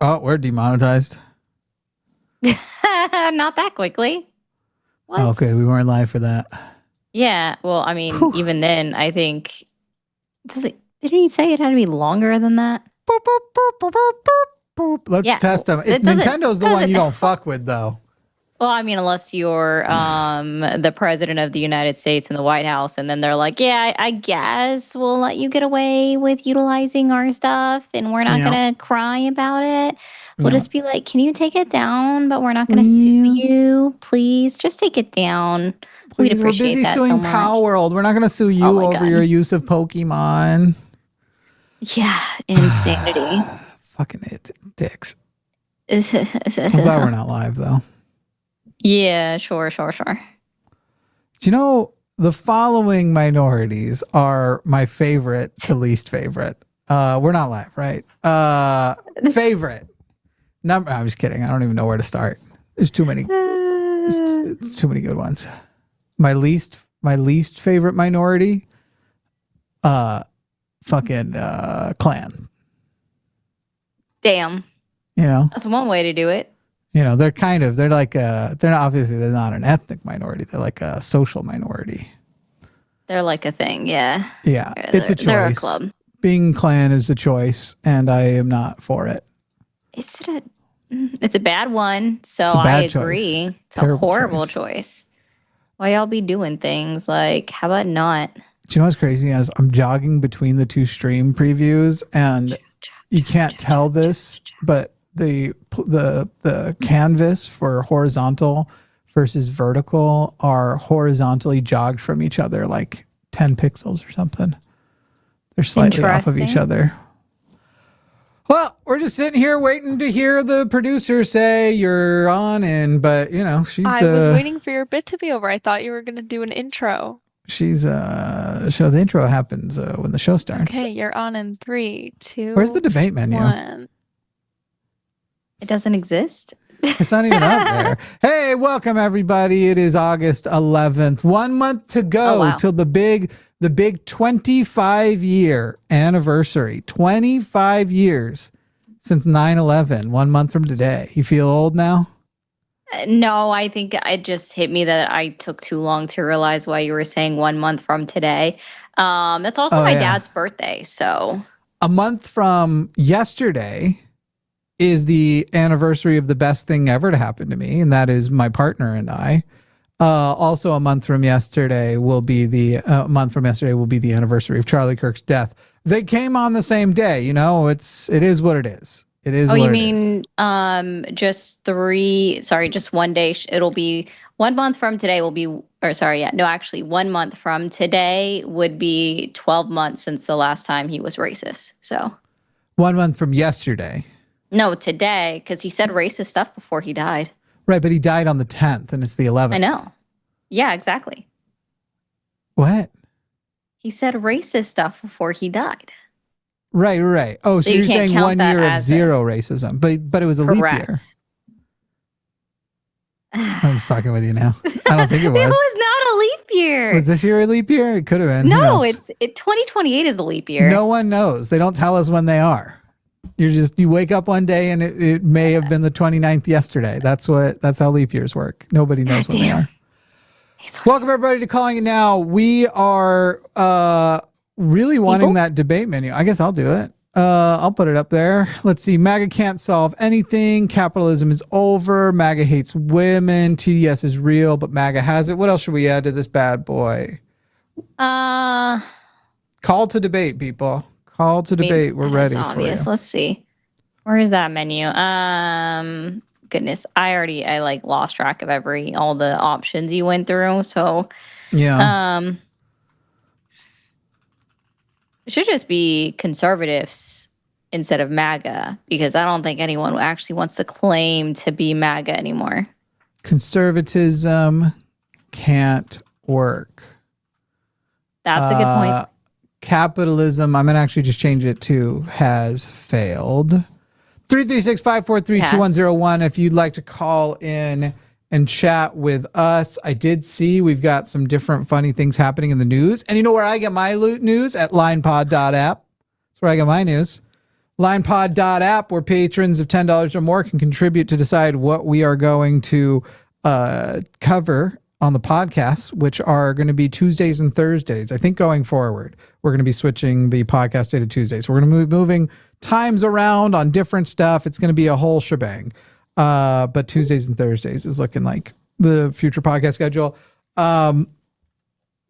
Oh, we're demonetized. Not that quickly. What? Okay, we weren't live for that. Yeah, well, I mean, even then, I think... Didn't you say it had to be longer than that? Boop, boop, boop, boop, boop, boop. Let's test them. Nintendo's the one you don't fuck with, though. Well, I mean, unless you're the president of the United States in the White House, and then they're like, yeah, I guess we'll let you get away with utilizing our stuff, and we're not going to cry about it. We'll just be like, can you take it down? But we're not going to sue you. Please, just take it down. We'd appreciate we're busy that suing so Power World. We're not going to sue you over your use of Pokemon. Yeah, insanity. Fucking dicks. I'm glad we're not live, though. Yeah, sure. Do you know the following minorities are my favorite to least favorite? We're not live, right? Favorite number. I'm just kidding. I don't even know where to start. There's too many. It's too many good ones. My least favorite minority. Fucking clan. Damn. You know, that's one way to do it. You know, they're like they're not an ethnic minority. They're like a social minority. They're like a thing, yeah. Yeah, it's a choice. They're a club. Being clan is a choice, and I am not for it. It's a bad one, so I agree. It's a horrible choice. Why y'all be doing things like, how about not? Do you know what's crazy? As I'm jogging between the two stream previews, and you can't tell this, but the canvas for horizontal versus vertical are horizontally jogged from each other like 10 pixels or something. They're slightly off of each other. Well, we're just sitting here waiting to hear the producer say you're on but you know, I was waiting for your bit to be over. I thought you were going to do an intro. The intro happens when the show starts. Okay, you're on in 3, 2. Where's the debate menu? 1. It doesn't exist. It's not even up there. Hey, welcome everybody. It is August 11th. 1 month to go till the big 25-year anniversary. 25 years since 9/11. 1 month from today. You feel old now? No, I think it just hit me that I took too long to realize why you were saying 1 month from today. That's also my dad's birthday. So a month from yesterday is the anniversary of the best thing ever to happen to me, and that is my partner and I. Also, a month from yesterday will be the anniversary of Charlie Kirk's death. They came on the same day. You know, it is what it is. It is. Oh, you mean just 1 day? It'll be 1 month from today. 1 month from today would be 12 months since the last time he was racist. So 1 month from yesterday. No, today, because he said racist stuff before he died. Right, but he died on the 10th, and it's the 11th. I know. Yeah, exactly. What? He said racist stuff before he died. Right. Oh, so you're saying 1 year of zero racism, but it was a leap year. I'm fucking with you now. I don't think it was. It was not a leap year. Was this year a leap year? It could have been. No, 2028 is the leap year. No one knows. They don't tell us when they are. You wake up one day and it may have been the 29th yesterday. That's how leap years work. Nobody knows when they are. Welcome everybody to Calling It Now. We are really wanting that debate menu. I guess I'll do it. I'll put it up there. Let's see. MAGA can't solve anything. Capitalism is over. MAGA hates women. TDS is real, but MAGA has it. What else should we add to this bad boy? Call to debate, people. Call to debate. We're ready for you. Let's see. Where is that menu? Goodness, I lost track of all the options you went through. So yeah. It should just be conservatives instead of MAGA, because I don't think anyone actually wants to claim to be MAGA anymore. Conservatism can't work. That's a good point. Capitalism, I'm going to actually just change it to has failed. 336-543-2101 if you'd like to call in and chat with us. I did see we've got some different funny things happening in the news. And you know where I get my news? At linepod.app. That's where I get my news. LinePod.app, where patrons of $10 or more can contribute to decide what we are going to cover on the podcasts, which are going to be Tuesdays and Thursdays. I think going forward, we're going to be switching the podcast day to Tuesdays. So we're going to be moving times around on different stuff. It's going to be a whole shebang. But Tuesdays and Thursdays is looking like the future podcast schedule.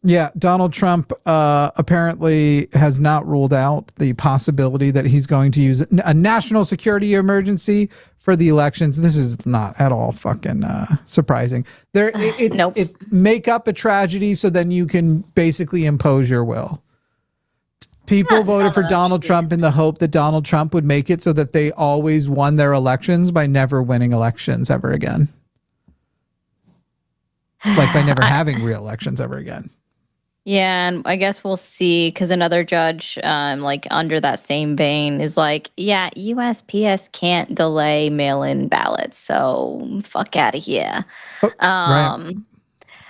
Yeah, Donald Trump apparently has not ruled out the possibility that he's going to use a national security emergency for the elections. This is not at all fucking surprising. It's make up a tragedy so then you can basically impose your will. People voted for Donald Trump in the hope that Donald Trump would make it so that they always won their elections by never winning elections ever again. Like by never having real elections ever again. Yeah, and I guess we'll see, because another judge, like under that same vein, is like, yeah, USPS can't delay mail-in ballots, so fuck out of here. Right.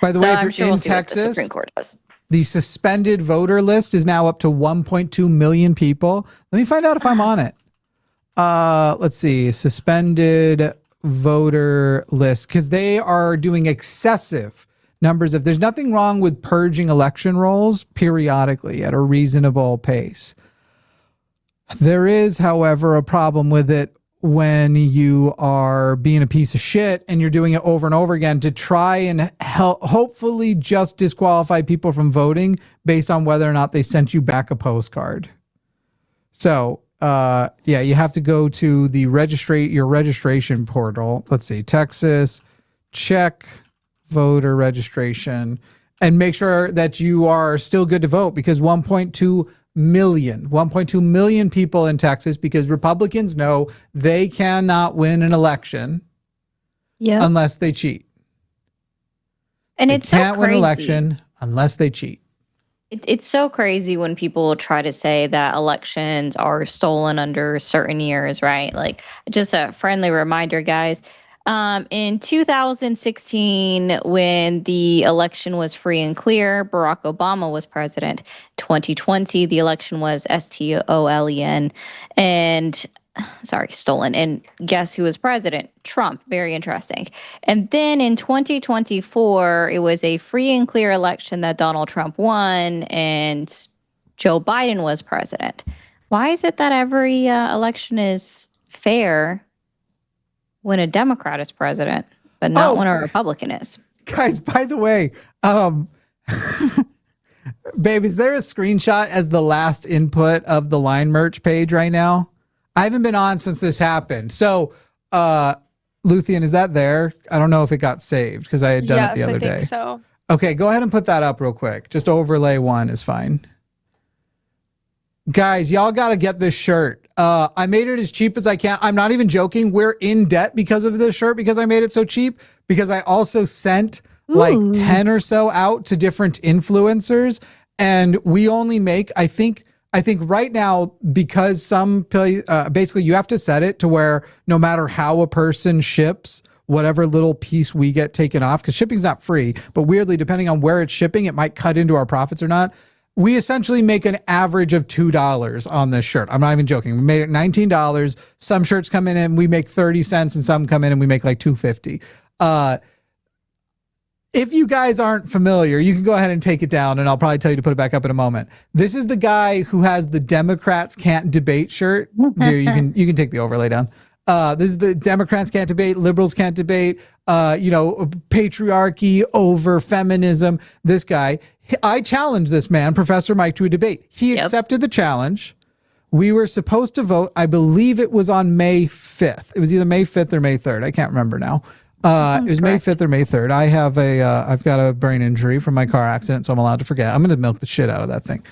By the way, if you're in Texas, the Supreme Court does. The suspended voter list is now up to 1.2 million people. Let me find out if I'm on it. Let's see, suspended voter list, because they are doing excessive numbers of, there's nothing wrong with purging election rolls periodically at a reasonable pace. There is, however, a problem with it when you are being a piece of shit and you're doing it over and over again to try and hopefully just disqualify people from voting based on whether or not they sent you back a postcard. So, yeah, you have to go to the your registration portal. Let's see, Texas, check voter registration and make sure that you are still good to vote, because 1.2 million people in Texas, because Republicans know they cannot win an election unless they cheat. And they can't win an election unless they cheat. It's so crazy when people try to say that elections are stolen under certain years, right? Like, just a friendly reminder, guys. In 2016, when the election was free and clear, Barack Obama was president. 2020, the election was stolen, and stolen. And guess who was president? Trump. Very interesting. And then in 2024, it was a free and clear election that Donald Trump won, and Joe Biden was president. Why is it that every election is fair when a Democrat is president, but not when a Republican is? Guys, by the way, babe, is there a screenshot as the last input of the line merch page right now? I haven't been on since this happened. So, Luthien, is that there? I don't know if it got saved because I had done it the other day. Yes, I think so. Okay, go ahead and put that up real quick. Just overlay one is fine. Guys, y'all got to get this shirt. I made it as cheap as I can. I'm not even joking. We're in debt because of this shirt, because I made it so cheap, because I also sent like 10 or so out to different influencers, and we only make, I think right now, because basically you have to set it to where no matter how a person ships, whatever little piece we get taken off, because shipping's not free, but weirdly, depending on where it's shipping, it might cut into our profits or not. We essentially make an average of $2 on this shirt. I'm not even joking. We made it $19. Some shirts come in and we make 30 cents, and some come in and we make like $2.50. If you guys aren't familiar, you can go ahead and take it down, and I'll probably tell you to put it back up in a moment. This is the guy who has the Democrats Can't Debate shirt. Dude, you can take the overlay down. This is the Democrats can't debate, liberals can't debate, patriarchy over feminism. This guy, I challenged this man, Professor Mike, to a debate. He accepted the challenge. We were supposed to vote. I believe it was on May 5th. It was either May 5th or May 3rd. I can't remember now. It was May 5th or May 3rd. I have I've got a brain injury from my car accident, so I'm allowed to forget. I'm going to milk the shit out of that thing.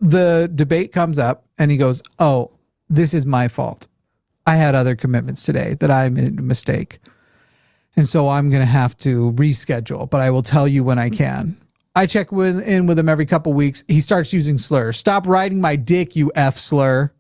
The debate comes up and he goes, "Oh, this is my fault. I had other commitments today that I made a mistake. And so I'm going to have to reschedule, but I will tell you when I can." I check in with him every couple weeks. He starts using slurs. "Stop riding my dick, you F slur."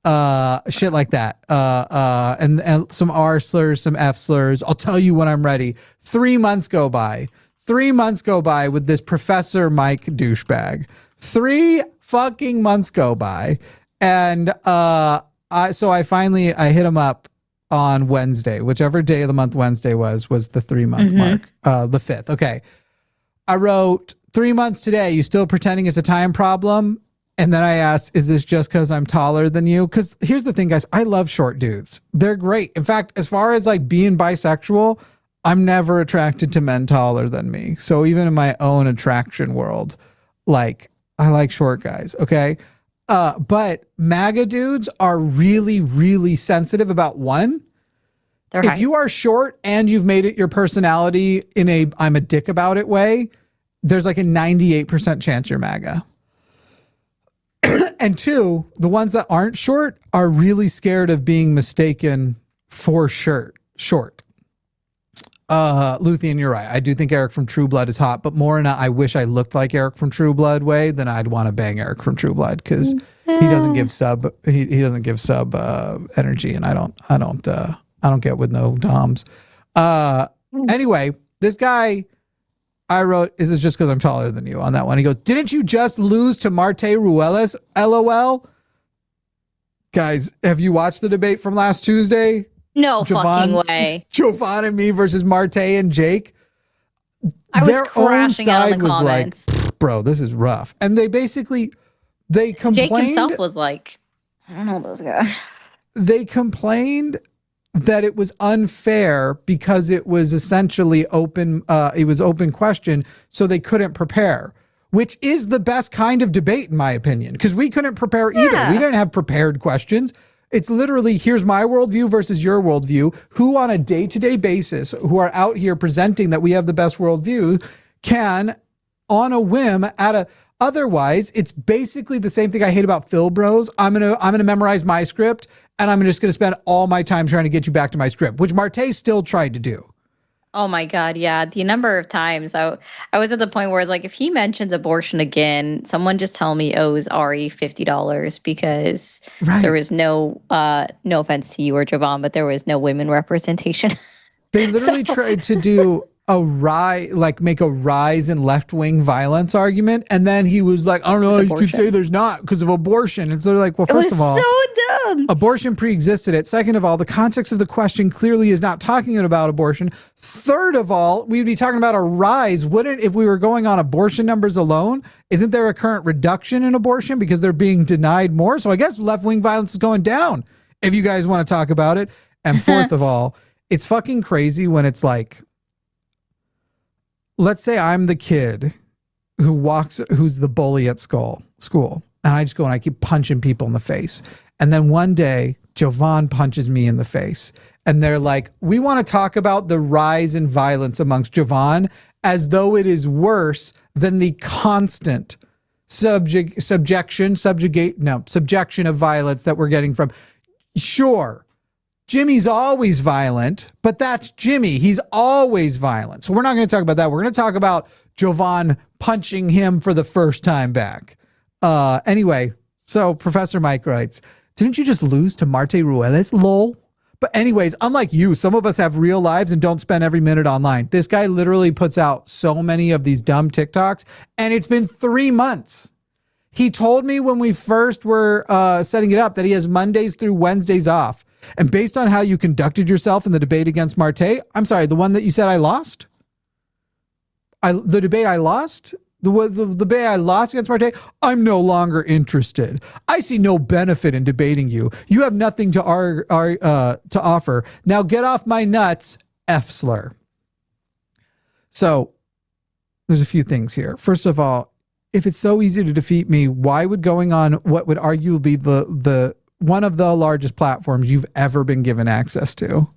Shit like that. And some R slurs, some F slurs. "I'll tell you when I'm ready." 3 months go by. 3 months go by with this Professor Mike douchebag. 3 fucking months go by, and I hit him up on Wednesday, whichever day of the month Wednesday was the 3-month mark, the 5th. Okay. I wrote 3 months today. You still pretending it's a time problem? And then I asked, is this just because I'm taller than you? Because here's the thing, guys. I love short dudes. They're great. In fact, as far as like being bisexual, I'm never attracted to men taller than me. So even in my own attraction world, like I like short guys. Okay. But MAGA dudes are really, really sensitive about one. If you are short and you've made it your personality in a I'm a dick about it way, there's like a 98% chance you're MAGA. And two, the ones that aren't short are really scared of being mistaken for short. Luthien, you're right. I do think Eric from True Blood is hot, but more in a I wish I looked like Eric from True Blood way than I'd want to bang Eric from True Blood, because he doesn't give sub energy, and I don't get with no DOMs. Anyway, this guy, I wrote, is this just because I'm taller than you on that one? He goes, didn't you just lose to Marte Ruelas? LOL. Guys, have you watched the debate from last Tuesday? No fucking way. Jovan and me versus Marte and Jake. I was crashing out in the comments. Like, bro, this is rough. And they complained. Jake himself was like, I don't know those guys. They complained that it was unfair because it was essentially open. It was open question, so they couldn't prepare, which is the best kind of debate, in my opinion, because we couldn't prepare either. Yeah. We didn't have prepared questions. It's literally, here's my worldview versus your worldview, who on a day-to-day basis, who are out here presenting that we have the best worldview, can, on a whim, otherwise, it's basically the same thing I hate about Phil Bros. I'm gonna memorize my script, and I'm just gonna spend all my time trying to get you back to my script, which Marte still tried to do. Oh my God, yeah. The number of times I was at the point where it's like, if he mentions abortion again, someone just tell me owes Ari $50 because there was no offense to you or Jovan, but there was no women representation. They literally tried to do make a rise in left-wing violence argument, and then he was like, I don't know, you could say there's not because of abortion. And so they're like, well, first of all, so dumb. Abortion pre-existed it. Second of all, the context of the question clearly is not talking about abortion. Third of all, we'd be talking about a rise. Wouldn't, if we were going on abortion numbers alone, isn't there a current reduction in abortion because they're being denied more? So I guess left-wing violence is going down if you guys want to talk about it. And fourth of all, it's fucking crazy when it's like, let's say I'm the kid who's the bully at school, and I just go and I keep punching people in the face. And then one day, Jovan punches me in the face. And they're like, we want to talk about the rise in violence amongst Jovan as though it is worse than the constant subjection of violence that we're getting from. Sure, Jimmy's always violent, but that's Jimmy. He's always violent. So we're not going to talk about that. We're going to talk about Jovan punching him for the first time back. Anyway, so Professor Mike writes, didn't you just lose to Marte Ruelas? Lol. But anyways, unlike you, some of us have real lives and don't spend every minute online. This guy literally puts out so many of these dumb TikToks, and it's been 3 months. He told me when we first were setting it up that he has Mondays through Wednesdays off. And based on how you conducted yourself in the debate against Marte, I'm sorry, the one that you said I lost? The debate I lost? The debate I lost against Marte? I'm no longer interested. I see no benefit in debating you. You have nothing to offer. Now get off my nuts, F slur. So there's a few things here. First of all, if it's so easy to defeat me, why would going on what would arguably be the one of the largest platforms you've ever been given access to,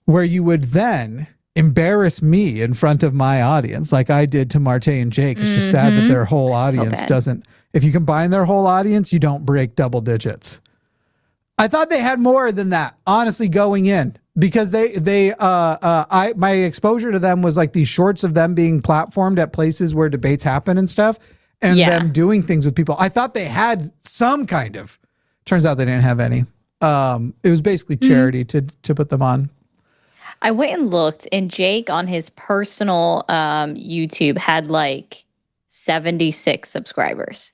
where you would then embarrass me in front of my audience like I did to Marte and Jake. It's just sad that their whole audience doesn't. If you combine their whole audience, you don't break double digits. I thought they had more than that, honestly, going in, because my exposure to them was like these shorts of them being platformed at places where debates happen and stuff, and them doing things with people. I thought they had some kind of. Turns out they didn't have any. It was basically charity to put them on. I went and looked, and Jake on his personal YouTube had like 76 subscribers.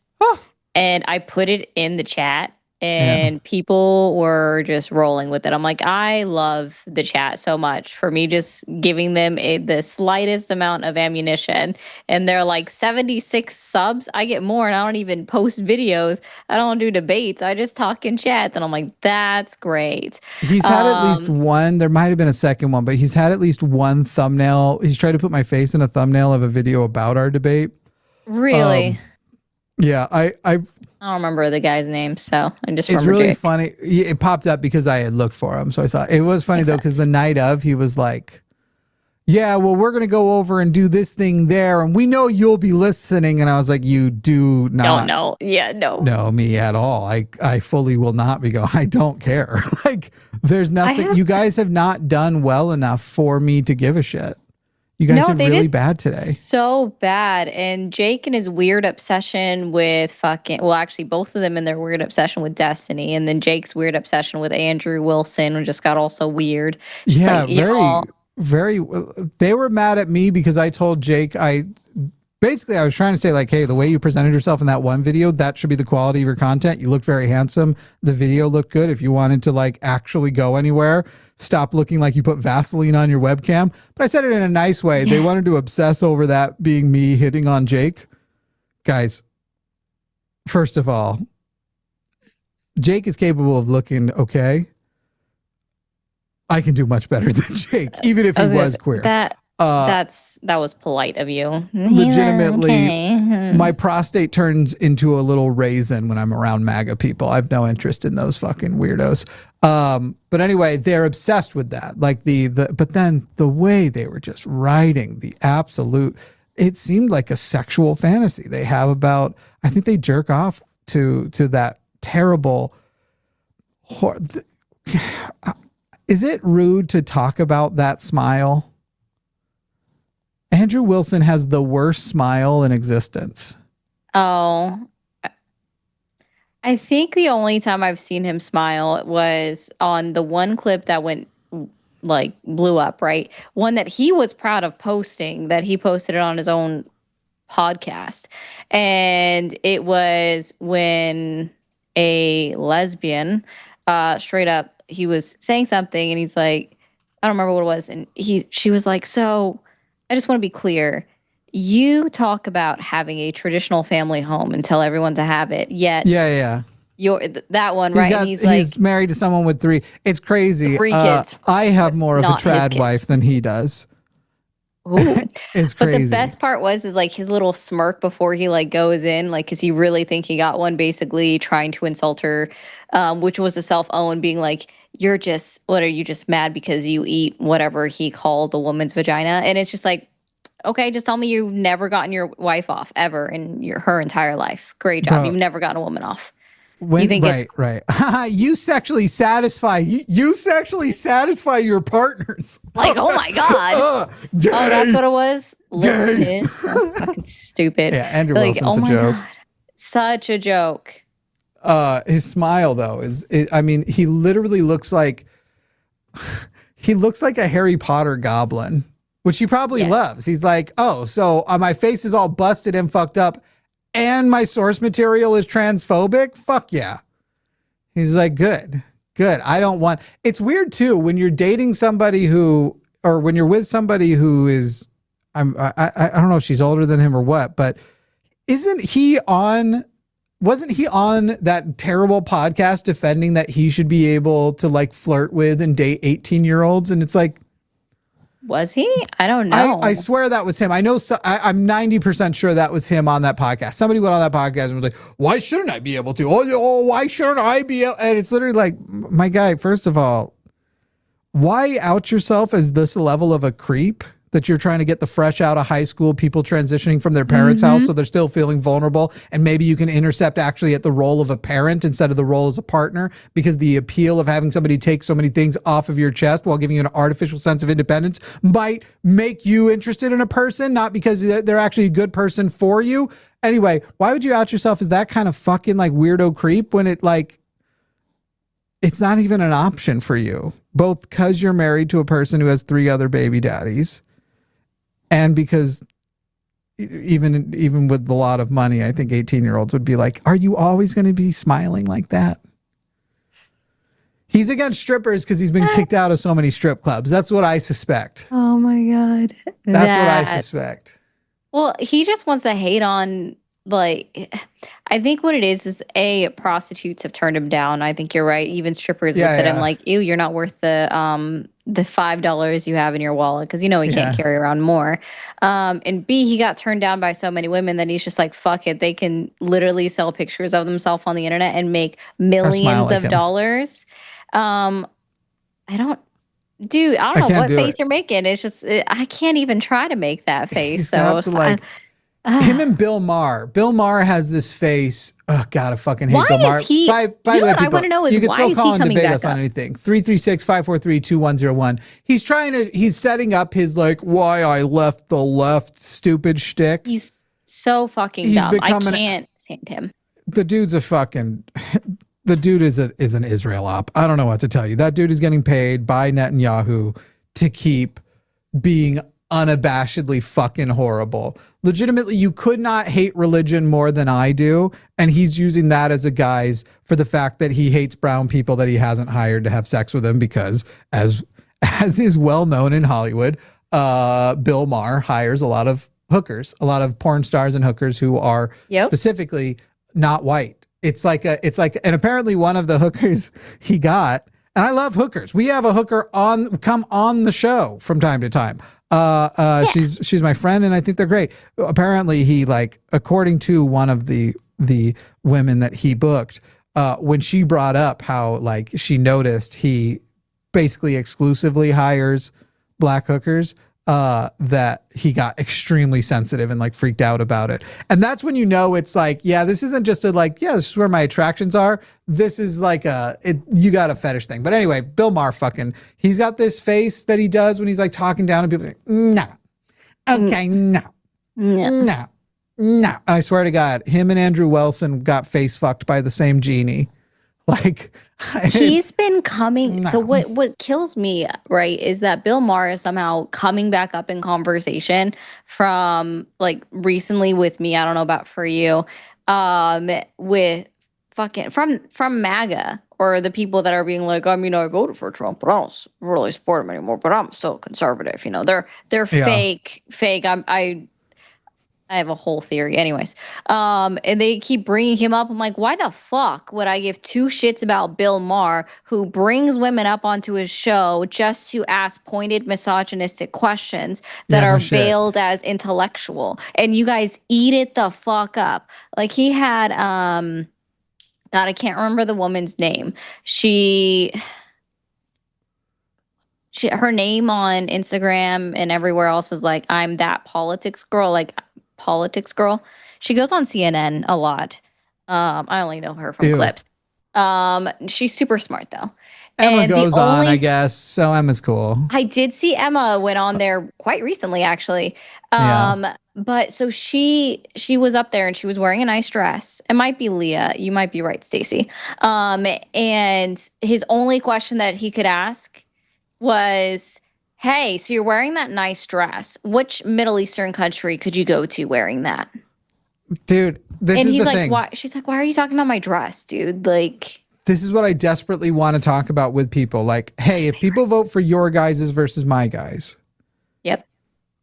And I put it in the chat and people were just rolling with it. I'm like, I love the chat so much for me just giving them the slightest amount of ammunition. And they're like 76 subs. I get more and I don't even post videos. I don't do debates. I just talk in chats. And I'm like, that's great. He's had at least one. There might have been a second one, but he's had at least one thumbnail. He's tried to put my face in a thumbnail of a video about our debate. Really? Yeah, I don't remember the guy's name, so I just it's remember really Jake. funny. It popped up because I had looked for him, so I saw it. Was funny though because the night of he was like, "Yeah, well, we're gonna go over and do this thing there, and we know you'll be listening." And I was like, "You do not know me at all. I fully will not be going. I don't care. Like, there's nothing. You guys have not done well enough for me to give a shit." You guys did really bad today. So bad. And Jake and his weird obsession with actually both of them in their weird obsession with Destiny. And then Jake's weird obsession with Andrew Wilson just got all so weird. Just very. They were mad at me because I told Jake, I was trying to say like, hey, the way you presented yourself in that one video, that should be the quality of your content. You looked very handsome. The video looked good. If you wanted to like actually go anywhere, stop looking like you put Vaseline on your webcam. But I said it in a nice way. They wanted to obsess over that being me hitting on Jake. Guys, first of all, Jake is capable of looking okay. I can do much better than Jake, even if he was queer. That was polite of you. Legitimately, my prostate turns into a little raisin when I'm around MAGA people. I have no interest in those fucking weirdos. But anyway, they're obsessed with that. Like but then the way they were just writing the absolute, it seemed like a sexual fantasy they have about, I think they jerk off to that terrible. Is it rude to talk about that smile? Andrew Wilson has the worst smile in existence. Oh, I think the only time I've seen him smile was on the one clip that blew up, right? One that he was proud of posting, that he posted it on his own podcast. And it was when a lesbian, straight up, he was saying something and he's like, I don't remember what it was. And she was like, so I just want to be clear. You talk about having a traditional family home and tell everyone to have it. Yet, you're that one, right? He's married to someone with 3. It's crazy. 3 kids. I have more of a trad wife than he does. Ooh. It's crazy. But the best part was like his little smirk before he like goes in, like, cause he really think he got one, basically trying to insult her, which was a self-own, being like, you're just, what are you just mad because you eat whatever he called the woman's vagina? And it's just like, okay, just tell me you've never gotten your wife off ever in her entire life. Great job. You've never gotten a woman off. You think right. You sexually satisfy your partners. Like, oh my God. That's what it was? That's fucking stupid. Yeah, Andrew Wilson's a joke. God. Such a joke. His smile though he literally looks like a Harry Potter goblin, which he probably loves. He's like, oh, so my face is all busted and fucked up and my source material is transphobic? Fuck yeah. He's like, good. I don't want, it's weird too, when you're dating somebody or when you're with somebody who is, I don't know if she's older than him or what, but wasn't he on that terrible podcast defending that he should be able to like flirt with and date 18-year-olds? And it's like, was he? I don't know. I swear that was him. I know. I'm 90% sure that was him on that podcast. Somebody went on that podcast and was like, why shouldn't I be able to? Oh, why shouldn't I be able? And it's literally like, my guy, first of all, why out yourself as this level of a creep that you're trying to get the fresh out of high school people transitioning from their parents' house so they're still feeling vulnerable, and maybe you can intercept actually at the role of a parent instead of the role as a partner, because the appeal of having somebody take so many things off of your chest while giving you an artificial sense of independence might make you interested in a person, not because they're actually a good person for you. Anyway, why would you out yourself as that kind of fucking like weirdo creep when it's not even an option for you, both because you're married to a person who has 3 other baby daddies and because even with a lot of money, I think 18-year-olds would be like, are you always going to be smiling like that? He's against strippers because he's been kicked out of so many strip clubs. That's what I suspect. Oh my God. That's what I suspect. Well, he just wants to hate on, like, I think what it is A, prostitutes have turned him down. I think you're right. Even strippers looked at him like, ew, you're not worth the $5 you have in your wallet, because he can't carry around more. And B, he got turned down by so many women that he's just like, fuck it. They can literally sell pictures of themselves on the internet and make millions of dollars. I don't know what face you're making. It's just, I can't even try to make that face. Him and Bill Maher. Bill Maher has this face. Oh God, I fucking hate Bill Maher. By the way, people, I want to know is you can why still is call he and coming debate back us up? on anything. 336-543-2101. He's setting up his like why I left the left stupid shtick. He's so fucking dumb. I can't stand him. The dude's a fucking. The dude is an Israel op. I don't know what to tell you. That dude is getting paid by Netanyahu to keep being unabashedly fucking horrible. Legitimately, you could not hate religion more than I do, and he's using that as a guise for the fact that he hates brown people that he hasn't hired to have sex with him, because as is well known in Hollywood, Bill Maher hires a lot of hookers, a lot of porn stars and hookers who are specifically not white. It's like, and apparently one of the hookers he got, and I love hookers. We have a hooker come on the show from time to time. She's my friend, and I think they're great. Apparently he, like, according to one of the women that he booked, when she brought up how, like, she noticed he basically exclusively hires black hookers, that he got extremely sensitive and like freaked out about it. And that's when it's like, yeah, this isn't just this is where my attractions are. This is like you got a fetish thing. But anyway, Bill Maher he's got this face that he does when he's like talking down and people like, no. Okay, no. No. And I swear to God, him and Andrew Wilson got face fucked by the same genie. Like, he's been coming. No. So what kills me, right, is that Bill Maher is somehow coming back up in conversation from like recently with me. I don't know about for you, with fucking from MAGA, or the people that are being like, I mean, I voted for Trump, but I don't really support him anymore. But I'm so conservative, they're fake. I have a whole theory. Anyways, and they keep bringing him up. I'm like, why the fuck would I give two shits about Bill Maher, who brings women up onto his show just to ask pointed misogynistic questions that are veiled as intellectual? And you guys eat it the fuck up. Like, he had, God, I can't remember the woman's name. Her name on Instagram and everywhere else is like, I'm that politics girl. Like, politics girl. She goes on CNN a lot. I only know her from clips. She's super smart though. Emma goes on, I guess. So Emma's cool. I did see Emma went on there quite recently, actually. But so she was up there and she was wearing a nice dress. It might be Leah. You might be right, Stacey. And his only question that he could ask was, hey, so you're wearing that nice dress. Which Middle Eastern country could you go to wearing that? Dude, this is the thing. Why? She's like, why are you talking about my dress, dude? Like, this is what I desperately want to talk about with people. Like, hey, if people vote for your guys versus my guys, yep,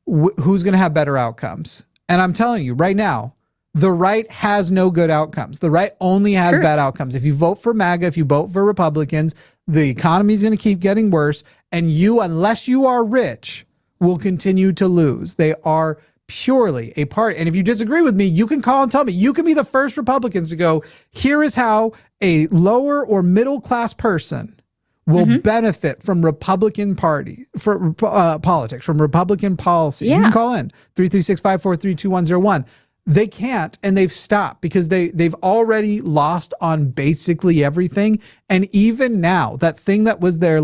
who's going to have better outcomes? And I'm telling you right now, the right has no good outcomes. The right only has bad outcomes. If you vote for MAGA, if you vote for Republicans, the economy is going to keep getting worse. And you, unless you are rich, will continue to lose. They are purely a party. And if you disagree with me, you can call and tell me. You can be the first Republicans to go, here is how a lower or middle class person will benefit from Republican Party, for politics, from Republican policy. You can call in 336-543-2101. They can't, and they've stopped because they've already lost on basically everything. And even now, that thing that was their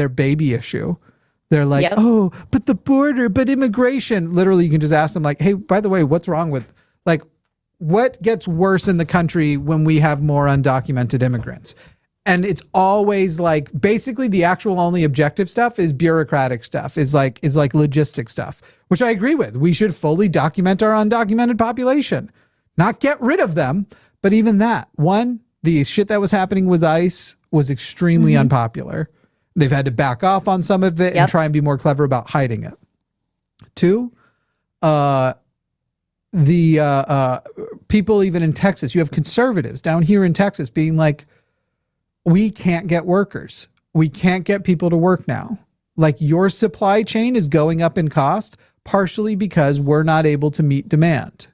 baby issue, they're like, oh, but the border, but immigration. Literally, you can just ask them like, hey, by the way, what's wrong with, like, what gets worse in the country when we have more undocumented immigrants? And it's always like basically the actual only objective stuff is bureaucratic stuff, is like logistic stuff, which I agree with. We should fully document our undocumented population, not get rid of them. But even that, one, the shit that was happening with ICE was extremely unpopular. They've had to back off on some of it and try and be more clever about hiding it. Two, the people even in Texas, you have conservatives down here in Texas being like, we can't get workers. We can't get people to work now. Like, your supply chain is going up in cost, partially because we're not able to meet demand.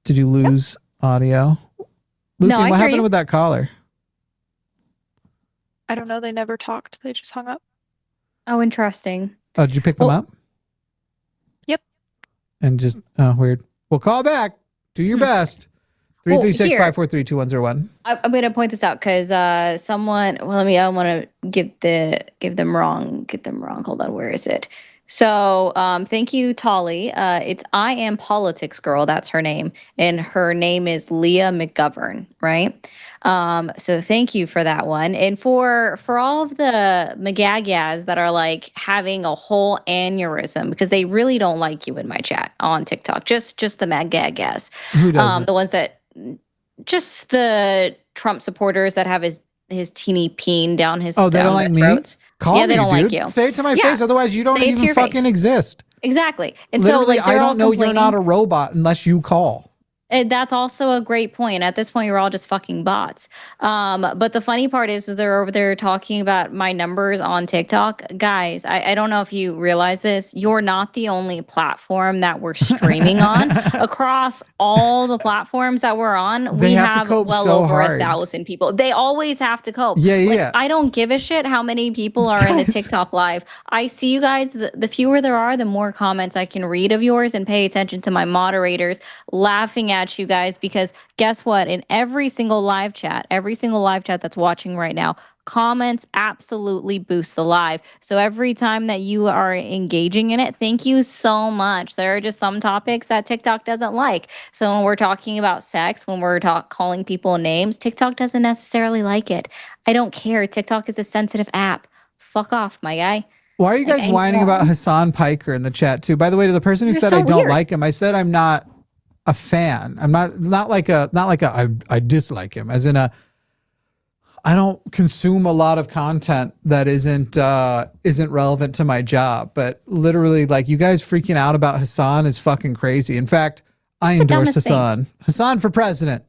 Did you lose audio? Lucy, what happened with that caller? I don't know. They never talked. They just hung up. Oh, interesting. Oh, did you pick them up? Yep. And just, weird. Well, call back. Do your best. 336-543-2101. I'm going to point this out because someone, I want to get them wrong. Hold on, where is it? So thank you, Tolly. It's I Am Politics Girl. That's her name. And her name is Leah McGovern, right? So thank you for that one. And for all of the MAGAs that are like having a whole aneurysm because they really don't like you in my chat on TikTok. Just the MAGAs. Who does the ones that just the Trump supporters that have his teeny peen down his they don't like throats. Me? Call me, they don't dude. like you. Say it to my face, otherwise you don't even fucking exist. Exactly. And literally, so like, I don't know you're not a robot unless you call. And that's also a great point. At this point, you're all just fucking bots. But the funny part is they're over there talking about my numbers on TikTok. Guys, I don't know if you realize this. You're not the only platform that we're streaming on. Across all the platforms that we're on, we have well over 1,000 people. They always have to cope. Yeah. I don't give a shit how many people are in the TikTok live. I see you guys. The fewer there are, the more comments I can read of yours and pay attention to my moderators laughing at you guys, because guess what? In every single live chat that's watching right now, comments absolutely boost the live. So every time that you are engaging in it, thank you so much. There are just some topics that TikTok doesn't like. So when we're talking about sex, when we're calling people names, TikTok doesn't necessarily like it. I don't care. TikTok is a sensitive app. Fuck off, my guy. Why are you guys whining about Hassan Piker in the chat too? By the way, to the person who said I don't like him, I said I'm not a fan. I'm not like I dislike him, as in I don't consume a lot of content that isn't relevant to my job. But literally, like, you guys freaking out about Hassan is fucking crazy. In fact, I endorse Hassan. Hassan for president.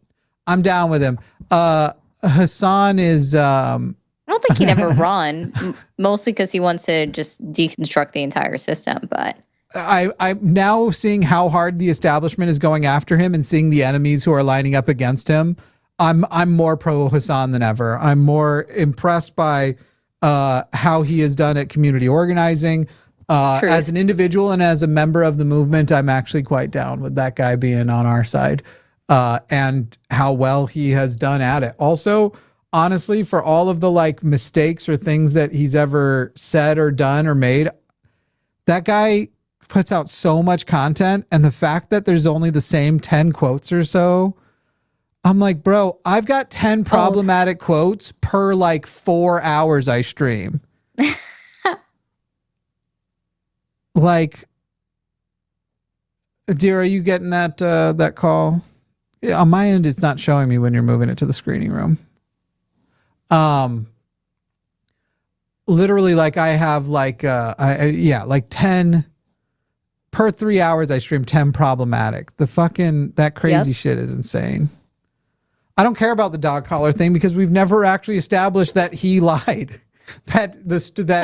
I'm down with him. Hassan is I don't think he'd ever run, mostly because he wants to just deconstruct the entire system, but I'm now seeing how hard the establishment is going after him and seeing the enemies who are lining up against him. I'm more pro Hassan than ever. I'm more impressed by how he has done at community organizing. As an individual and as a member of the movement, I'm actually quite down with that guy being on our side and how well he has done at it. Also, honestly, for all of the like mistakes or things that he's ever said or done or made, that guy puts out so much content, and the fact that there's only the same 10 quotes or so, I'm like, bro, I've got 10 problematic quotes per like 4 hours I stream. Like, dear, are you getting that call? Yeah, on my end, it's not showing me when you're moving it to the screening room. Literally, like, I have like 10 per 3 hours. I stream 10 problematic. That crazy shit is insane. I don't care about the dog collar thing because we've never actually established that he lied. That's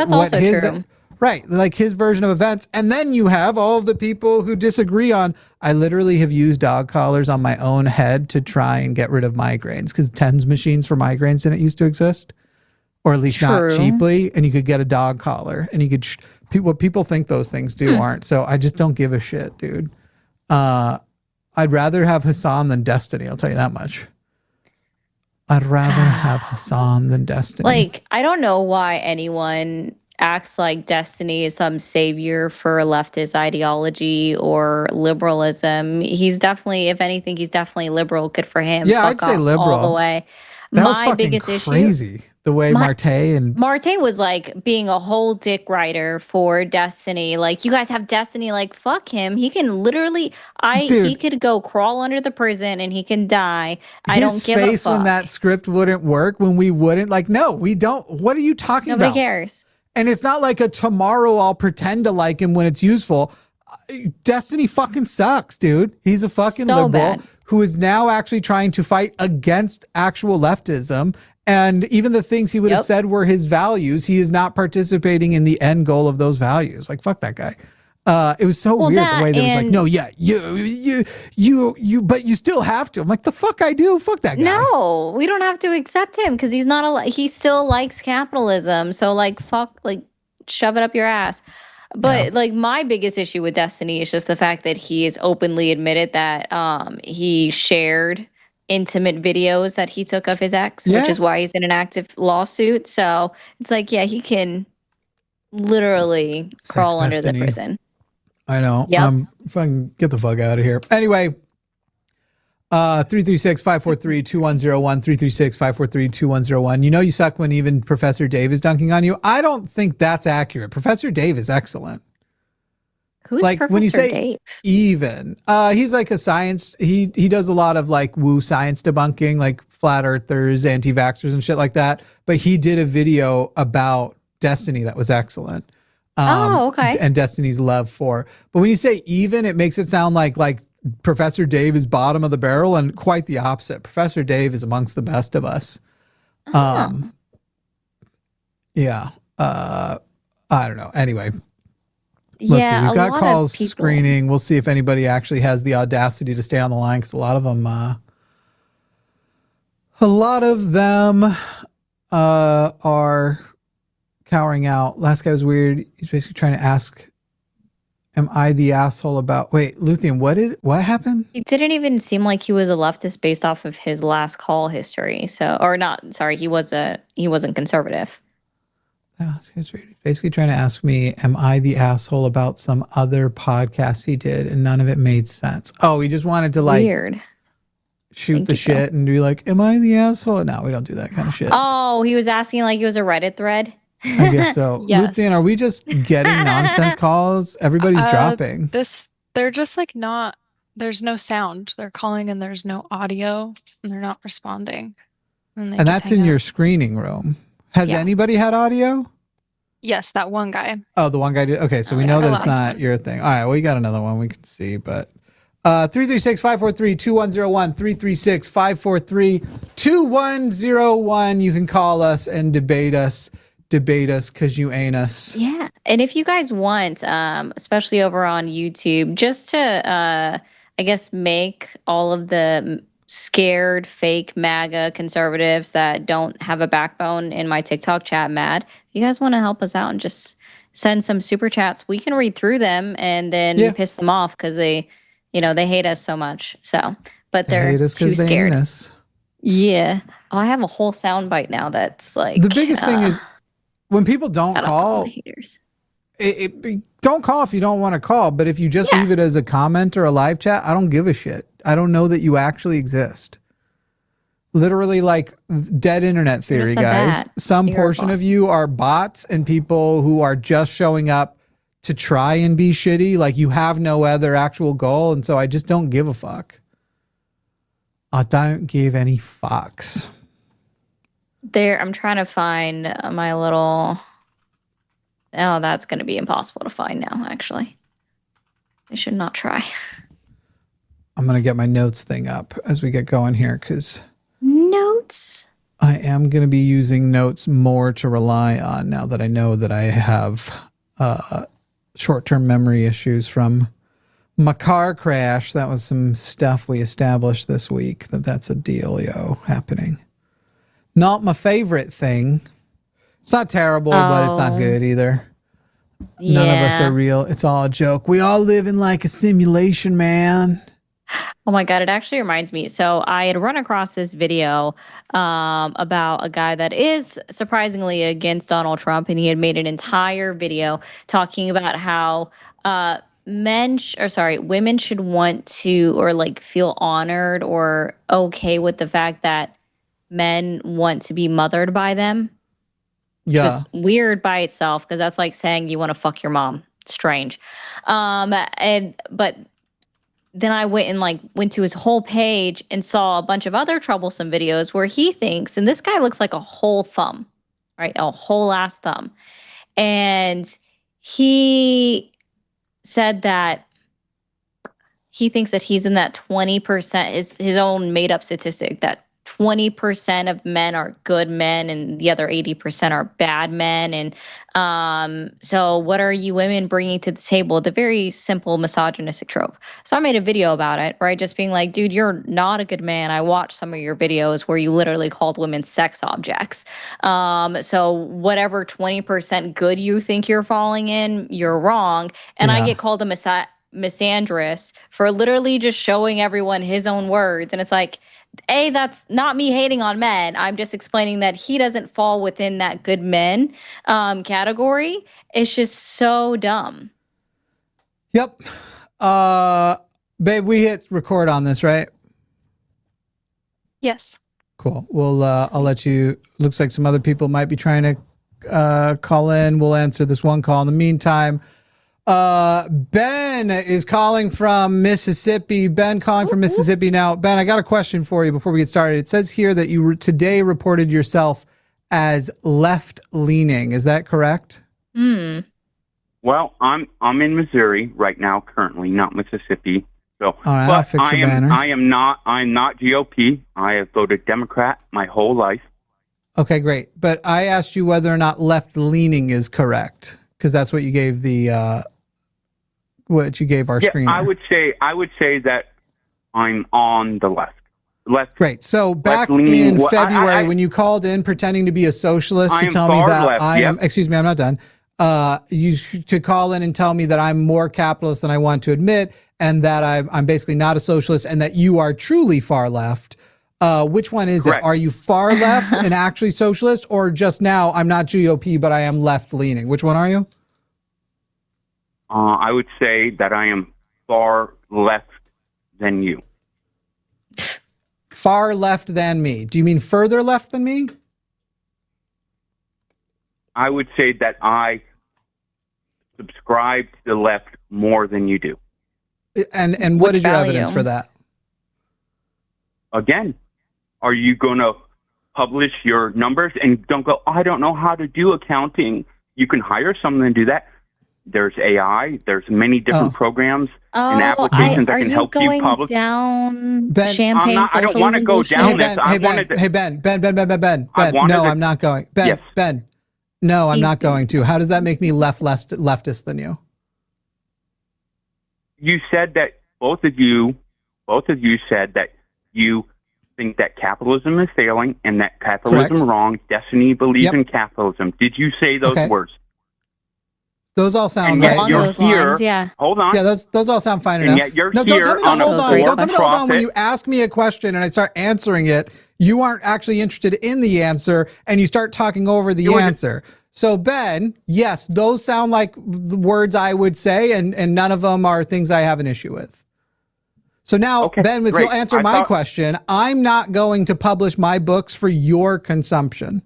what his true. Right, like his version of events. And then you have all of the people who disagree on. I literally have used dog collars on my own head to try and get rid of migraines, because TENS machines for migraines didn't used to exist, or at least not cheaply. And you could get a dog collar, and you could what people think those things do aren't. So I just don't give a shit, dude. I'd rather have Hassan than Destiny. I'll tell you that much. I'd rather have Hassan than Destiny. Like, I don't know why anyone acts like Destiny is some savior for leftist ideology or liberalism. He's definitely, if anything, he's definitely liberal. Good for him. Yeah, I'd say liberal all the way. That was My fucking biggest issue. crazy. The way Marte was like being a whole dick writer for Destiny. Like, you guys have Destiny, like, fuck him. He can literally he could go crawl under the prison and he can die. I don't give a his face when fuck. that script wouldn't work, when we wouldn't, like, no, we don't. What are you talking about? Nobody cares. And it's not like a tomorrow I'll pretend to like him when it's useful. Destiny fucking sucks, dude. He's a fucking liberal who is now actually trying to fight against actual leftism. And even the things he would have said were his values, he is not participating in the end goal of those values. Like, fuck that guy. It was so weird the way that it was like, no, yeah, you, but you still have to. I'm like, the fuck I do? Fuck that guy. No, we don't have to accept him because he's not he still likes capitalism. So, like, fuck, like, shove it up your ass. But like, my biggest issue with Destiny is just the fact that he has openly admitted that he shared intimate videos that he took of his ex, which is why he's in an active lawsuit. So it's like, yeah, he can literally crawl under the prison. I know. Fucking get the fuck out of here. Anyway, 336-543-2101, 336-543-2101. You know you suck when even Professor Dave is dunking on you. I don't think that's accurate. Professor Dave is excellent. Who's like Professor when you say Dave? Even, he's like a science. He does a lot of like woo science debunking, like flat earthers, anti-vaxxers, and shit like that. But he did a video about Destiny that was excellent. Okay. And Destiny's love for. But when you say even, it makes it sound like Professor Dave is bottom of the barrel, and quite the opposite. Professor Dave is amongst the best of us. Yeah. I don't know. Anyway. Let's see. We've got calls screening. We'll see if anybody actually has the audacity to stay on the line, because a lot of them are cowering out. Last guy was weird. He's basically trying to ask, am I the asshole about... Wait, Luthien, what happened? It didn't even seem like he was a leftist based off of his last call history. So, or not, sorry, he wasn't conservative. Basically trying to ask me, am I the asshole about some other podcast he did, and none of it made sense. Oh, he just wanted to like shoot the shit and be like, am I the asshole? No, we don't do that kind of shit. Oh, he was asking like it was a Reddit thread. I guess so. Yes. Luthien, are we just getting nonsense calls? Everybody's dropping. They're just like not, there's no sound. They're calling and there's no audio and they're not responding. And that's in your screening room. Has anybody had audio? Yes, that one guy. Oh, the one guy did. Okay, so we know that's not your thing. All right, well, you got another one we can see, but 336-543-2101, 336-543-2101. You can call us and debate us because you ain't us. Yeah, and if you guys want, especially over on YouTube, just to, I guess, make all of the scared fake MAGA conservatives that don't have a backbone in my TikTok chat mad. If you guys want to help us out and just send some super chats, we can read through them and then piss them off because they hate us so much. So, but they're too scared. Yeah. Oh, I have a whole soundbite now that's like, the biggest thing is when people don't call. Don't call if you don't want to call, but if you just leave it as a comment or a live chat, I don't give a shit. I don't know that you actually exist. Literally, like dead internet theory, guys. Some portion of you are bots and people who are just showing up to try and be shitty. Like, you have no other actual goal, and so I just don't give a fuck. I don't give any fucks. I'm trying to find my little... Oh, that's going to be impossible to find now, actually. I should not try. I'm going to get my notes thing up as we get going here, because... Notes? I am going to be using notes more to rely on now that I know that I have short-term memory issues from my car crash. That was some stuff we established this week, that's a dealio happening. Not my favorite thing. It's not terrible, but it's not good either. None of us are real. It's all a joke. We all live in like a simulation, man. Oh my God, it actually reminds me. So I had run across this video about a guy that is surprisingly against Donald Trump, and he had made an entire video talking about how women should want to, or like feel honored or okay with the fact that men want to be mothered by them. Yeah. Just weird by itself, because that's like saying you want to fuck your mom. Strange. But then I went to his whole page and saw a bunch of other troublesome videos where he thinks, and this guy looks like a whole thumb, right? A whole ass thumb. And he said that he thinks that he's in that 20%, his own made up statistic, that 20% of men are good men and the other 80% are bad men. And so what are you women bringing to the table? The very simple misogynistic trope. So I made a video about it, right? Just being like, dude, you're not a good man. I watched some of your videos where you literally called women sex objects. So whatever 20% good you think you're falling in, you're wrong. And I get called a misandrist for literally just showing everyone his own words. And it's like, that's not me hating on men. I'm just explaining that he doesn't fall within that good men category. It's just so dumb. Yep. Babe, we hit record on this, right? Yes. Cool. Well, I'll let you. Looks like some other people might be trying to call in. We'll answer this one call. In the meantime, Ben is calling from Mississippi. Ben calling from Mississippi. Now, Ben, I got a question for you before we get started. It says here that you today reported yourself as left-leaning. Is that correct? Well, I'm in Missouri right now, currently, not Mississippi. So, all right, I'll fix your banner. I'm not GOP. I have voted Democrat my whole life. Okay, great. But I asked you whether or not left-leaning is correct, because that's what you gave the what you gave our screener. I would say that I'm on the left. Great. So back in February, when you called in pretending to be a socialist to tell me that I am, excuse me, I'm not done. You to call in and tell me that I'm more capitalist than I want to admit, and that I'm basically not a socialist, and that you are truly far left. Which one is it? Are you far left and actually socialist, or just now I'm not GOP but I am left leaning? Which one are you? I would say that I am far left than you. Far left than me. Do you mean further left than me? I would say that I subscribe to the left more than you do. And what is your evidence for that? Again, are you going to publish your numbers and don't go, I don't know how to do accounting? You can hire someone to do that. There's AI. There's many different programs and applications that can help you publish. Down Ben, champagne I don't want to go down this. Ben. No, I'm not going. Ben, yes. Ben. No, I'm not going to. How does that make me leftist than you? You said that both of you said that you think that capitalism is failing and that capitalism is wrong. Destiny believes in capitalism. Did you say those words? Those all sound right. Along those lines, yeah. Hold on. Yeah, those all sound fine enough. And yet you're don't tell me to hold on. Don't tell me to hold on. When you ask me a question and I start answering it, you aren't actually interested in the answer and you start talking over the answer. So Ben, yes, those sound like the words I would say, and none of them are things I have an issue with. So now, Ben, if you'll answer my question, I'm not going to publish my books for your consumption.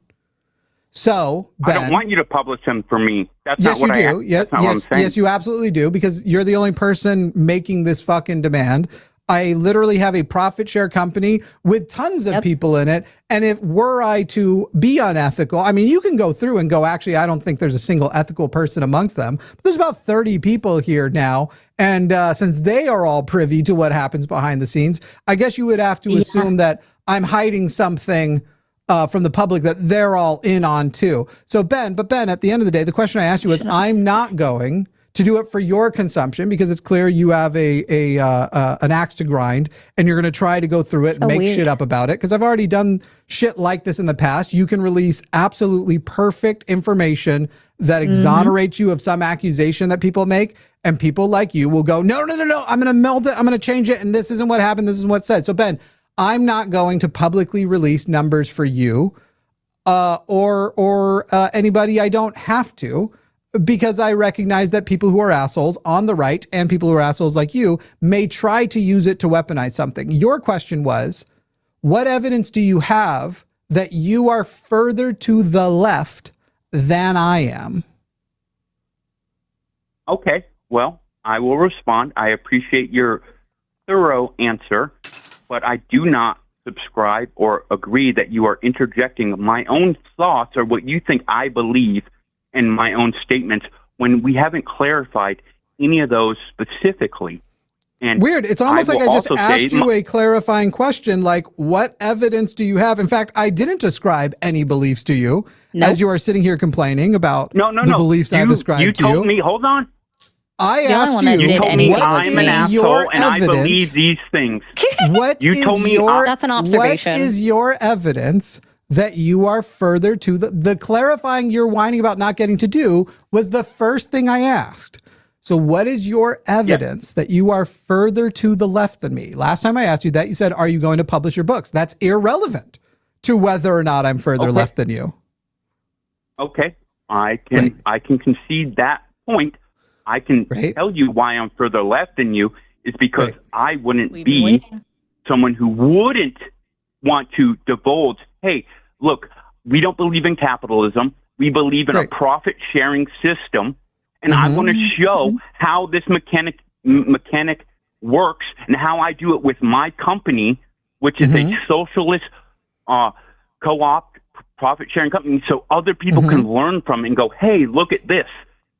So, Ben, I don't want you to publish them for me. That's not what I do. Yes, you absolutely do, because you're the only person making this fucking demand. I literally have a profit share company with tons of people in it. And if were I to be unethical, I mean, you can go through and go, actually, I don't think there's a single ethical person amongst them. But there's about 30 people here now. And since they are all privy to what happens behind the scenes, I guess you would have to assume that I'm hiding something from the public that they're all in on too. So Ben, at the end of the day, the question I asked you was, I'm not going to do it for your consumption because it's clear you have an axe to grind and you're going to try to go through it and make shit up about it. Because I've already done shit like this in the past. You can release absolutely perfect information that exonerates you of some accusation that people make, and people like you will go, no, I'm going to meld it, I'm going to change it, and this isn't what happened, this is what's said. So Ben, I'm not going to publicly release numbers for you or anybody I don't have to, because I recognize that people who are assholes on the right and people who are assholes like you may try to use it to weaponize something. Your question was, what evidence do you have that you are further to the left than I am. Okay, well, I will respond. I appreciate your thorough answer, but I do not subscribe or agree that you are interjecting my own thoughts or what you think I believe in my own statements when we haven't clarified any of those specifically. And weird. It's almost like I just asked you a clarifying question, like, what evidence do you have? In fact, I didn't ascribe any beliefs to you as you are sitting here complaining about the beliefs I've ascribed to you. You told me, hold on. I asked you, what is your evidence? I believe these things. That's an observation. What is your evidence that you are further to the clarifying you're whining about not getting to do was the first thing I asked. So what is your evidence that you are further to the left than me? Last time I asked you that, you said, are you going to publish your books? That's irrelevant to whether or not I'm further left than you. Okay. I can concede that point. I can tell you why I'm further left than you is because I wouldn't be someone who wouldn't want to divulge, hey, look, we don't believe in capitalism. We believe in a profit-sharing system. And I want to show how this mechanic works and how I do it with my company, which is a socialist co-op profit-sharing company, so other people can learn from it and go, hey, look at this.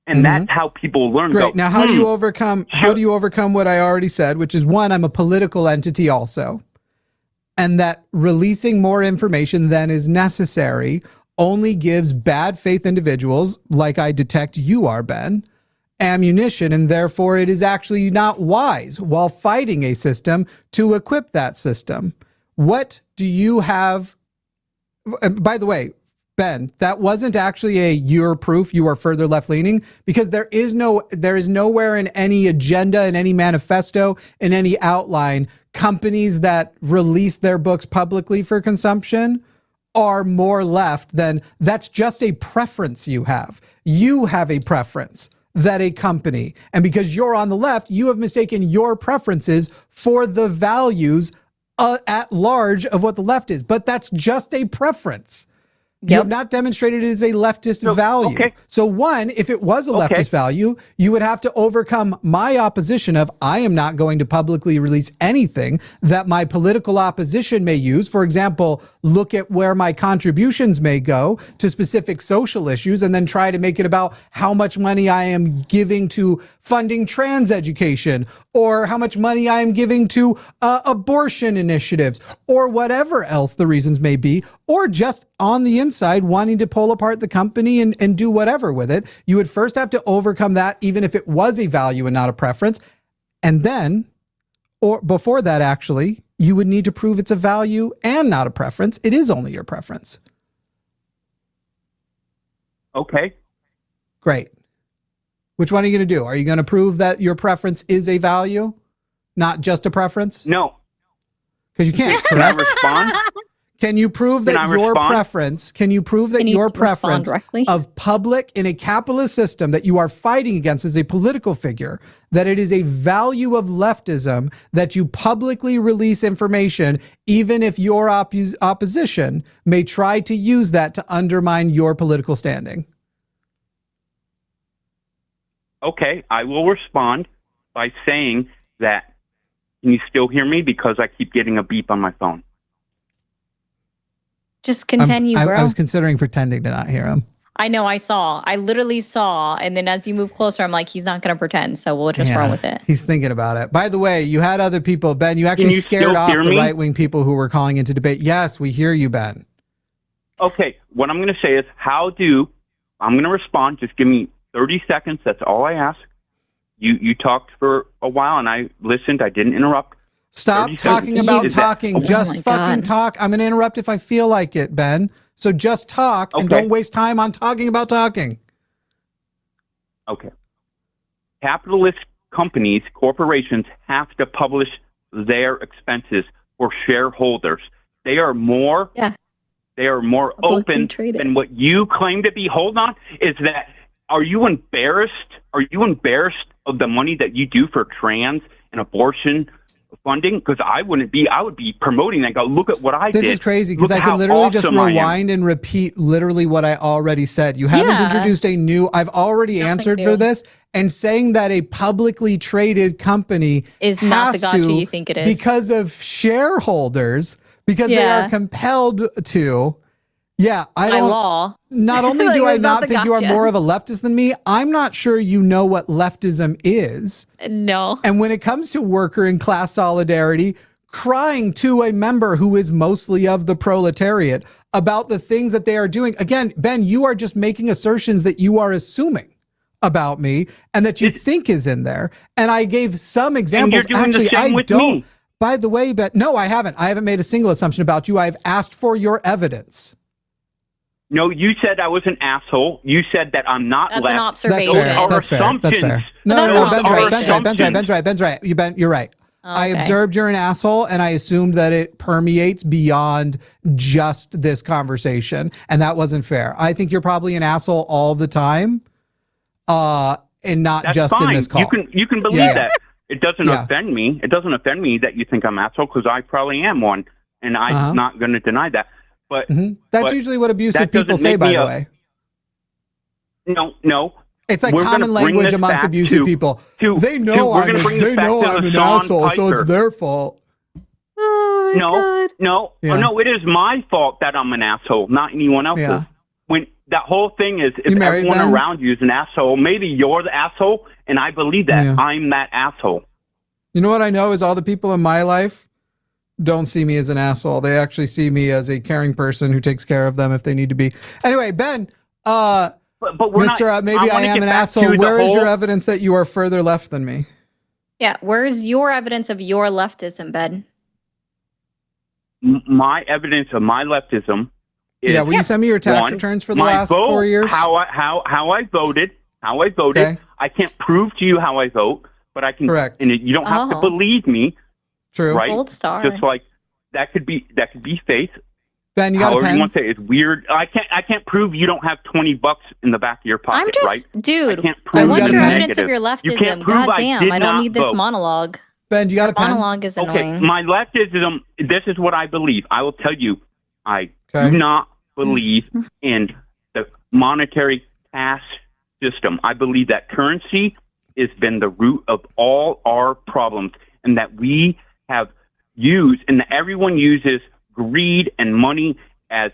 And that's how people learn. Great. Now, how do you overcome what I already said, which is, one, I'm a political entity also, and that releasing more information than is necessary only gives bad faith individuals, like I detect you are, Ben, ammunition, and therefore it is actually not wise while fighting a system to equip that system. What do you have? By the way, Ben, that wasn't actually your proof you are further left-leaning, because there is nowhere in any agenda, in any manifesto, in any outline, companies that release their books publicly for consumption are more left than, that's just a preference you have. You have a preference that a company, and because you're on the left, you have mistaken your preferences for the values at large of what the left is. But that's just a preference. You have not demonstrated it as a leftist value. Okay. So one, if it was a leftist value, you would have to overcome my opposition of, I am not going to publicly release anything that my political opposition may use. For example, look at where my contributions may go to specific social issues and then try to make it about how much money I am giving to funding trans education, or how much money I am giving to abortion initiatives, or whatever else the reasons may be, or just on the inside wanting to pull apart the company and do whatever with it. You would first have to overcome that, even if it was a value and not a preference. And then, or before that, actually, you would need to prove it's a value and not a preference. It is only your preference. Okay. Great. Which one are you going to do? Are you going to prove that your preference is a value, not just a preference? No. Because you can't. Can I respond? Can you prove that your preference, of public in a capitalist system that you are fighting against as a political figure, that it is a value of leftism that you publicly release information, even if your opposition may try to use that to undermine your political standing? Okay, I will respond by saying that, can you still hear me? Because I keep getting a beep on my phone. Just continue, bro. I was considering pretending to not hear him. I know, I literally saw, and then as you move closer, I'm like, he's not going to pretend, so we'll just roll with it. He's thinking about it. By the way, you had other people, Ben, you actually scared off the right-wing people who were calling into debate. Yes, we hear you, Ben. Okay, what I'm going to say is, I'm going to respond, just give me 30 seconds, that's all I ask. You talked for a while, and I listened, I didn't interrupt. Stop talking about talking. Just fucking talk. I'm going to interrupt if I feel like it, Ben. So just talk and don't waste time on talking about talking. Okay. Capitalist companies, corporations have to publish their expenses for shareholders. They are more open than what you claim to be. Hold on. Is that, are you embarrassed? Are you embarrassed of the money that you do for trans and abortion funding, because I would be promoting that. Go, look at what I did. This is crazy because Look I can how literally just awesome I am. rewind and repeat literally what I already said. You haven't Yeah. introduced a new, I've already answered for this, and saying that a publicly traded company Is not the has gotcha to you think it is. because of shareholders, because they Yeah. are compelled to. Yeah, I By don't. law. Not only Like, do I that's not not the think you are gotcha. more of a leftist than me, I'm not sure you know what leftism is. No. And when it comes to worker and class solidarity, crying to a member who is mostly of the proletariat about the things that they are doing. Again, Ben, you are just making assertions that you are assuming about me and that you think is in there. And I gave some examples. And you're doing Actually, the same I with don't. me. By the way, but no, I haven't. I haven't made a single assumption about you. I've asked for your evidence. No, you said I was an asshole. You said that I'm not That's left. an That's observation. fair. Those are That's fair. That's fair. assumptions. No, That's no, an Ben's right. Ben's right. Ben's right. observation. Ben's right. Ben's right. Ben, you're right. I Okay. observed you're an asshole, and I assumed that it permeates beyond just this conversation, and that wasn't fair. I think you're probably an asshole all the time, and not That's just fine. in this call. You can believe Yeah. that. It doesn't Yeah. offend me. It doesn't offend me that you think I'm asshole, because I probably am one, and I'm not going to deny that. But That's but usually what abusive that people doesn't say, make by me the a- way. no. It's like We're gonna common bring language this amongst back abusive to- people. to- They to- know we're I'm gonna bring this they back know to I'm the an Sean asshole, so it's Piper. their fault. Oh my No, God. no, Yeah. oh, no. It is my fault that I'm an asshole, not anyone else's. Yeah. When that whole thing is, if You married, everyone Ben? around you is an asshole, maybe you're the asshole, and I believe that Yeah. I'm that asshole. You know what I know is all the people in my life don't see me as an asshole. They actually see me as a caring person who takes care of them if they need to be. Anyway, Ben, But we're Mr. not. Maybe I wanna am get an back asshole. to the Where is your whole- evidence that you are further left than me? Yeah. Where's your evidence of your leftism, Ben? My evidence of my leftism is Yeah, will you send me your tax one, returns for the my last vote, 4 years? How I voted. Okay. I can't prove to you how I vote, but I can. Correct. And you don't have to Oh. believe me, True. right? Gold star. Just like that could be faith. Ben, you got a However you pen? want to say it. It's weird. I can't prove you don't have $20 in the back of your I'm pocket, just, right? dude. I can't Ben, prove you What's got a your pen? evidence of your You can't leftism? prove God I damn, did I don't not need this vote. monologue. Ben, you got a pen? Monologue is Okay, annoying. my leftism. This is what I believe. I will tell you. I Okay. do not believe in the monetary cash system. I believe that currency has been the root of all our problems, and that we have used, and that everyone uses greed and money as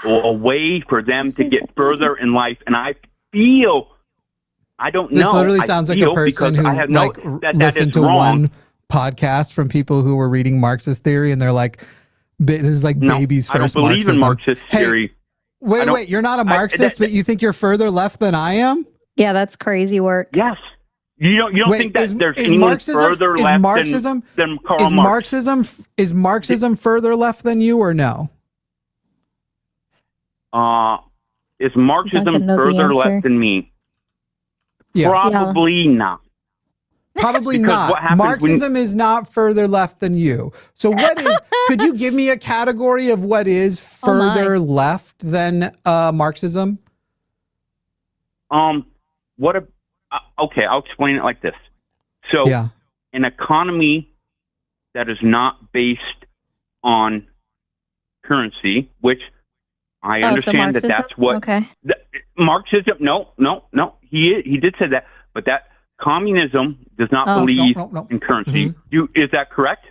a way for them to get further in life. And I feel, I don't This know. literally I sounds like a feel person because who I have no, like that listened is to wrong. one podcast from people who were reading Marxist theory, and they're like, this is like No, baby's I don't first believe Marxism. in Marxist Hey, theory. I don't- Wait, you're not a Marxist, but you think you're further left than I am? Yeah, that's crazy work. Yes. You don't Wait, think that is- there's is anyone Marxism- further is left Marxism- than Karl Marx? Is Marxism further left than you or no? Is gonna Marxism know the further answer. left than me? Yeah. Probably not. Probably Because not. what happens when- Marxism is not further left than you. So what is, could you give me a category of what is Oh my. further left than Marxism? Okay, I'll explain it like this. So, Yeah. an economy that is not based on currency, which I Oh, so understand that Marxism? that's what Okay. Marxism. No. He did say that, but that communism does not Oh. believe No. in currency. Mhm. Is that correct?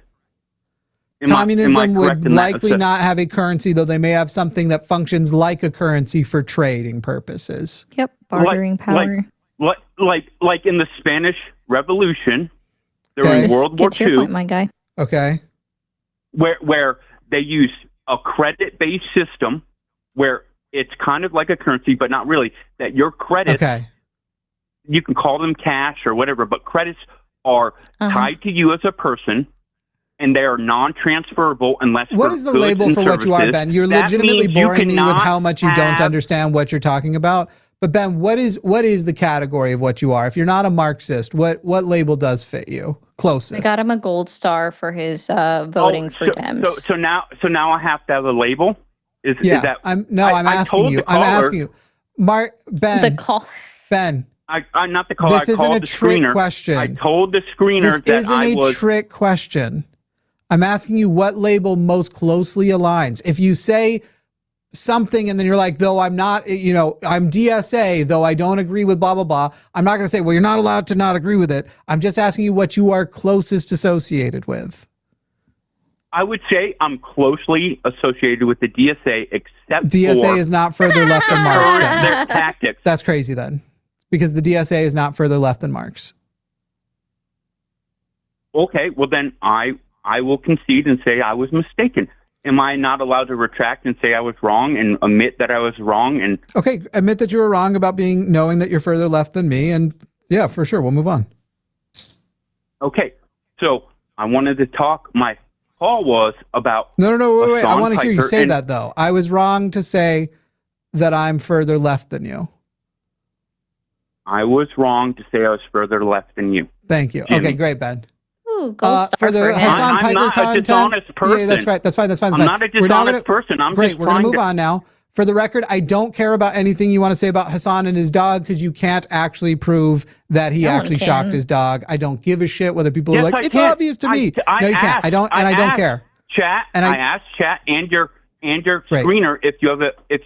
Am I Communism correct would in that likely assessment? not have a currency, though they may have something that functions like a currency for trading purposes. Yep. Bartering power. Like in the Spanish Revolution during Okay. World War Get to your II, point, my guy. Okay. where they use a credit-based system where it's kind of like a currency, but not really. That your credits, Okay. you can call them cash or whatever, but credits are Uh-huh. tied to you as a person, and they are non-transferable unless. What for is the goods label and for what you are, services. Ben? You're That legitimately means you boring me with cannot how much you don't have- understand what you're talking about. But Ben, what is the category of what you are? If you're not a Marxist, what label does fit you closest? I got him a gold star for his voting for Dems. So now I have to have a label. Is that? I'm I asking told you. the I'm caller- asking you. Ben. the call. Ben. I'm not the caller. This I isn't called a the trick screener. question. I told the screener This that isn't I a was. trick question. I'm asking you what label most closely aligns. If you say something and then you're like, though I'm not, I'm DSA, though I don't agree with blah, blah, blah. I'm not going to say, well, you're not allowed to not agree with it. I'm just asking you what you are closest associated with. I would say I'm closely associated with the DSA, except DSA is not further left than Marx. their tactics. That's crazy then, because the DSA is not further left than Marx. Okay, well then I will concede and say I was mistaken. Am I not allowed to retract and say I was wrong and admit that I was wrong? And okay, admit that you were wrong about knowing that you're further left than me, and yeah, for sure, we'll move on. Okay, so I wanted to talk. My call was about wait. I want to hear you Piker say that though. I was wrong to say that I'm further left than you. I was wrong to say I was further left than you. Thank you. Jimmy. Okay, great, Ben. Ooh, gold star for the him. Hassan I'm Piker not content. a dishonest person. Yeah, that's right. That's fine. I'm not a dishonest person. I'm great. just We're going to trying move on now. For the record, I don't care about anything you want to say about Hassan and his dog because you can't actually prove that he actually shocked his dog. I don't give a shit whether people are like, it's obvious to me. No, you can't. I don't care. Chat. I asked chat and your screener if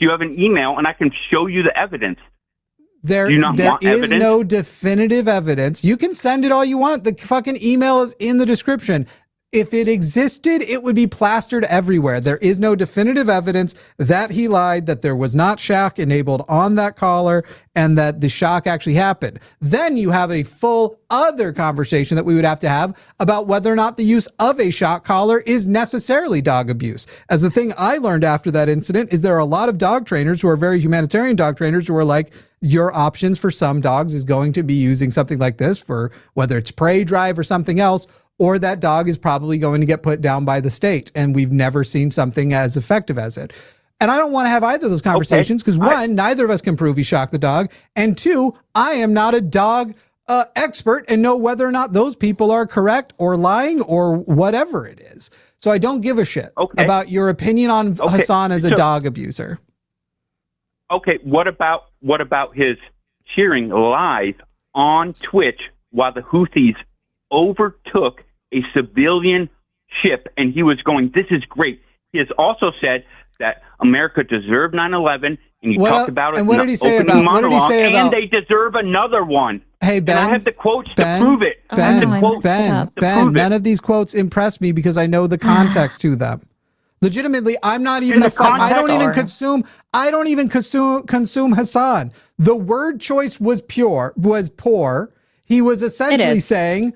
you have an email and I can show you the evidence. There is no definitive evidence. You can send it all you want. The fucking email is in the description. If it existed, it would be plastered everywhere. There is no definitive evidence that he lied, that there was not shock enabled on that caller, and that the shock actually happened. Then you have a full other conversation that we would have to have about whether or not the use of a shock collar is necessarily dog abuse. As the thing I learned after that incident is there are a lot of dog trainers who are very humanitarian dog trainers who are like, your options for some dogs is going to be using something like this for whether it's prey drive or something else, or that dog is probably going to get put down by the state. And we've never seen something as effective as it. And I don't want to have either of those conversations because one, neither of us can prove he shocked the dog. And two, I am not a dog expert and know whether or not those people are correct or lying or whatever it is. So I don't give a shit about your opinion on Hassan as a dog abuser. Okay, what about his cheering live on Twitch while the Houthis overtook a civilian ship and he was going, this is great. He has also said that America deserved 9/11 and he talked about it. And what did he say about? What did he say about? And they deserve another one. Hey Ben, and I have the quotes to prove it. Ben, none of these quotes impress me because I know the context to them. Legitimately, I'm not even I don't even consume Hassan. The word choice was poor. He was essentially saying,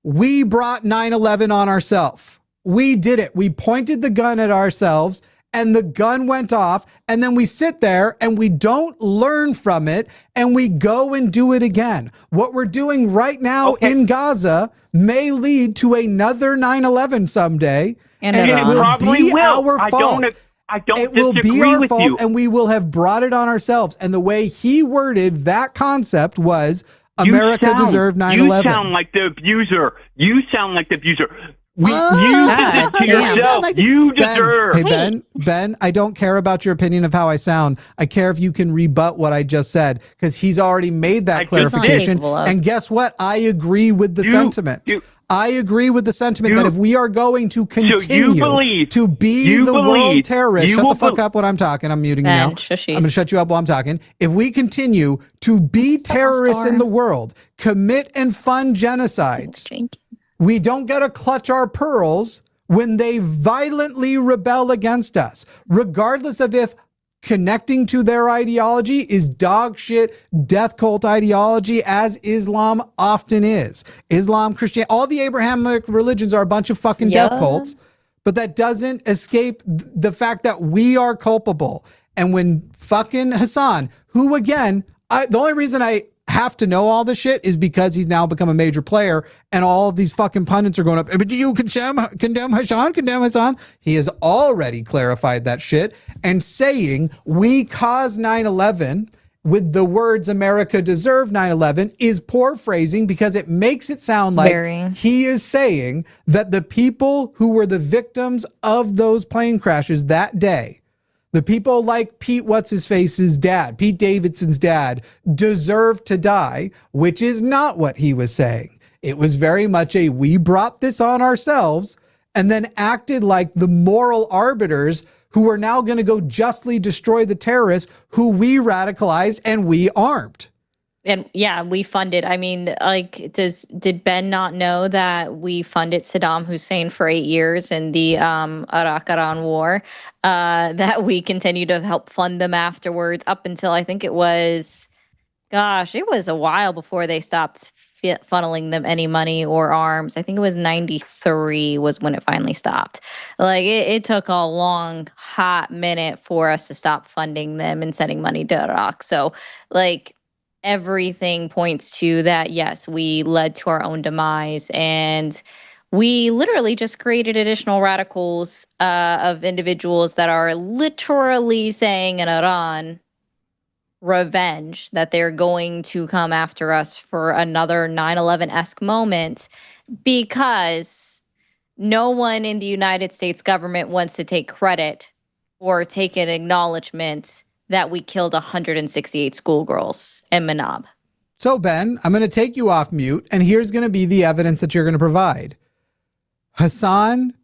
we brought 9/11 on ourselves. We did it. We pointed the gun at ourselves and the gun went off. And then we sit there and we don't learn from it and we go and do it again. What we're doing right now in Gaza may lead to another 9/11 someday. And it will be our fault. It will be our fault and we will have brought it on ourselves. And the way he worded that concept was, America deserved 9/11. You sound like the abuser. You You deserve. Hey, Ben, I don't care about your opinion of how I sound. I care if you can rebut what I just said, because he's already made that clarification. And guess what? I agree with the sentiment. I agree with the sentiment that if we are going to continue to be the world terrorist, shut the fuck up when I'm talking. I'm muting you now. I'm going to shut you up while I'm talking. If we continue to be terrorists in the world, commit and fund genocides, we don't get to clutch our pearls when they violently rebel against us, regardless of if connecting to their ideology is dog shit, death cult ideology, as Islam often is. Islam, Christianity, all the Abrahamic religions are a bunch of fucking death cults, but that doesn't escape the fact that we are culpable. And when fucking Hassan, who again, the only reason I have to know all this shit is because he's now become a major player and all of these fucking pundits are going up, but do you condemn Hassan? He has already clarified that shit and saying we caused 9/11 with the words America deserved 9/11 is poor phrasing because it makes it sound like he is saying that the people who were the victims of those plane crashes that day, the people like Pete What's-His-Face's dad, Pete Davidson's dad, deserve to die, which is not what he was saying. It was very much a, we brought this on ourselves, and then acted like the moral arbiters who are now going to go justly destroy the terrorists who we radicalized and we armed. And yeah, we funded. I mean, like, did Ben not know that we funded Saddam Hussein for 8 years in the Iraq-Iran war? That we continue to help fund them afterwards, up until I think it was a while before they stopped funneling them any money or arms. I think it was 93 was when it finally stopped. Like, it took a long, hot minute for us to stop funding them and sending money to Iraq. So, like, everything points to that. Yes, we led to our own demise, and we literally just created additional radicals of individuals that are literally saying in Iran, revenge, that they're going to come after us for another 9/11-esque moment, because no one in the United States government wants to take credit or take an acknowledgement that we killed 168 schoolgirls in Manab. So, Ben, I'm going to take you off mute, and here's going to be the evidence that you're going to provide. Hassan,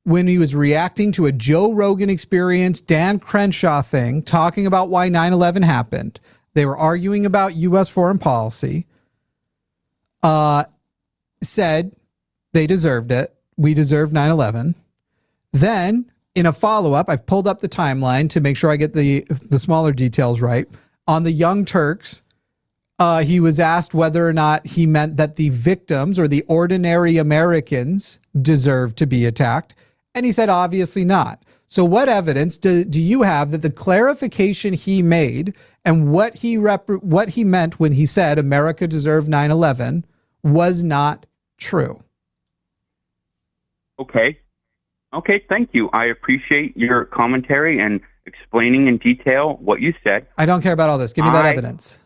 when he was reacting to a Joe Rogan Experience, Dan Crenshaw thing, talking about why 9/11 happened, they were arguing about U.S. foreign policy, said they deserved it. We deserved 9/11. Then, in a follow-up, I've pulled up the timeline to make sure I get the smaller details right. On the Young Turks, he was asked whether or not he meant that the victims or the ordinary Americans deserved to be attacked. And he said, obviously not. So what evidence do you have that the clarification he made and what he meant when he said America deserved 9/11 was not true? Okay, thank you. I appreciate your commentary and explaining in detail what you said. I don't care about all this. Give me that evidence.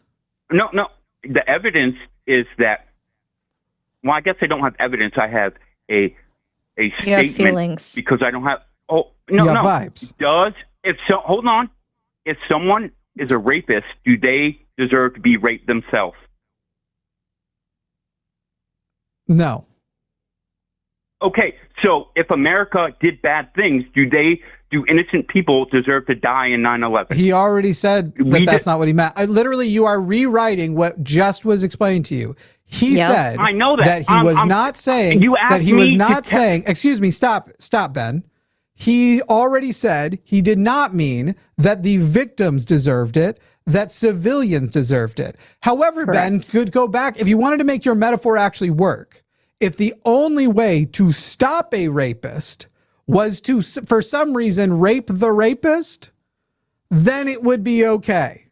No. The evidence is that, well, I guess I don't have evidence. I have a statement. You have feelings. Because I don't have, vibes. Hold on. If someone is a rapist, do they deserve to be raped themselves? No. Okay, so if America did bad things, do innocent people deserve to die in 9/11? He already said that's not what he meant. Literally, you are rewriting what just was explained to you. He said I know that he was not saying that he was not saying, excuse me, stop, Ben. He already said he did not mean that the victims deserved it, that civilians deserved it. However, correct. Ben could go back, if you wanted to make your metaphor actually work, if the only way to stop a rapist was to, for some reason, rape the rapist, then it would be okay.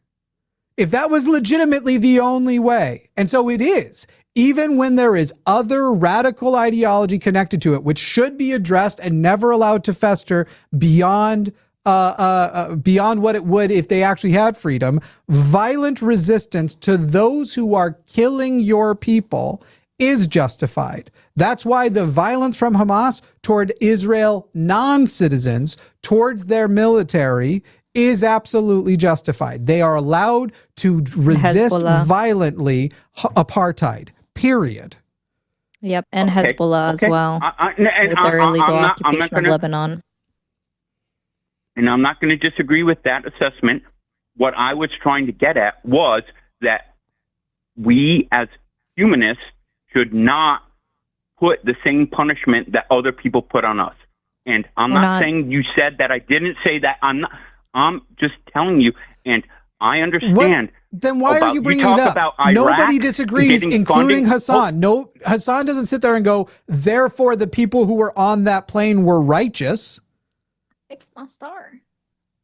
If that was legitimately the only way, and so it is, even when there is other radical ideology connected to it, which should be addressed and never allowed to fester beyond what it would if they actually had freedom, violent resistance to those who are killing your people is justified. That's why the violence from Hamas toward Israel non-citizens, towards their military, is absolutely justified. They are allowed to resist violently apartheid, period. Yep, and Hezbollah as well, with their illegal occupation of Lebanon. And I'm not going to disagree with that assessment. What I was trying to get at was that we as humanists should not put the same punishment that other people put on us. And I'm not saying you said that. I didn't say that. I'm just telling you, and I understand. Then why are you bringing it up? Nobody disagrees, including Hassan. No, Hassan doesn't sit there and go, therefore the people who were on that plane were righteous. Fix my star.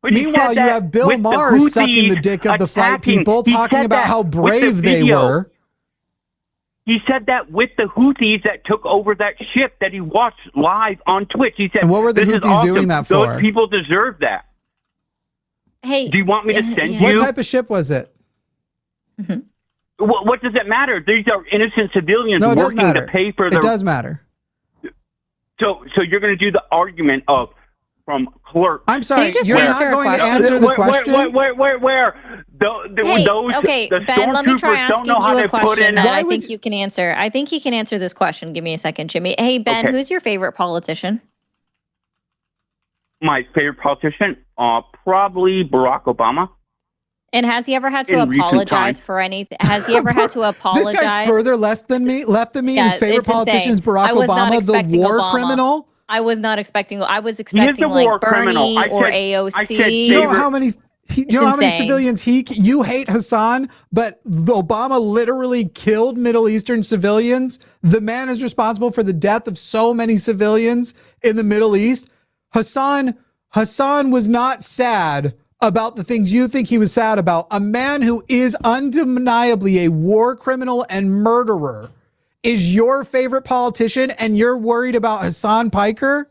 Meanwhile, you have Bill Maher sucking the dick of the flight people, talking about how brave they were. He said that with the Houthis that took over that ship that he watched live on Twitch. He said, and what were the Houthis doing that for? Those people deserve that. Hey, do you want me to send you? What type of ship was it? Mm-hmm. What does it matter? These are innocent civilians working to pay for their... It does matter. So you're going to do the argument of from clerk. I'm sorry, you're not going to answer the question? Where? Okay, the Ben, let me try stormtroopers don't asking know how you a to put question in. that I think you can answer. I think he can answer this question. Give me a second, Jimmy. Hey, Ben, Okay. who's your favorite politician? My favorite politician, probably Barack Obama. And has he ever had to In recent apologize times. for anything? Has he ever had to apologize? This guy's further left than me. Yeah, His favorite it's politician is insane. Barack I was not Obama, the expecting war Obama. criminal. I was not expecting. I was He is expecting the war like Bernie criminal. or I AOC. said Do you know favorite- how many? Do you know how many civilians you hate Hassan, but Obama literally killed Middle Eastern civilians. The man is responsible for the death of so many civilians in the Middle East. Hassan was not sad about the things you think he was sad about. A man who is undeniably a war criminal and murderer is your favorite politician, and you're worried about Hassan Piker?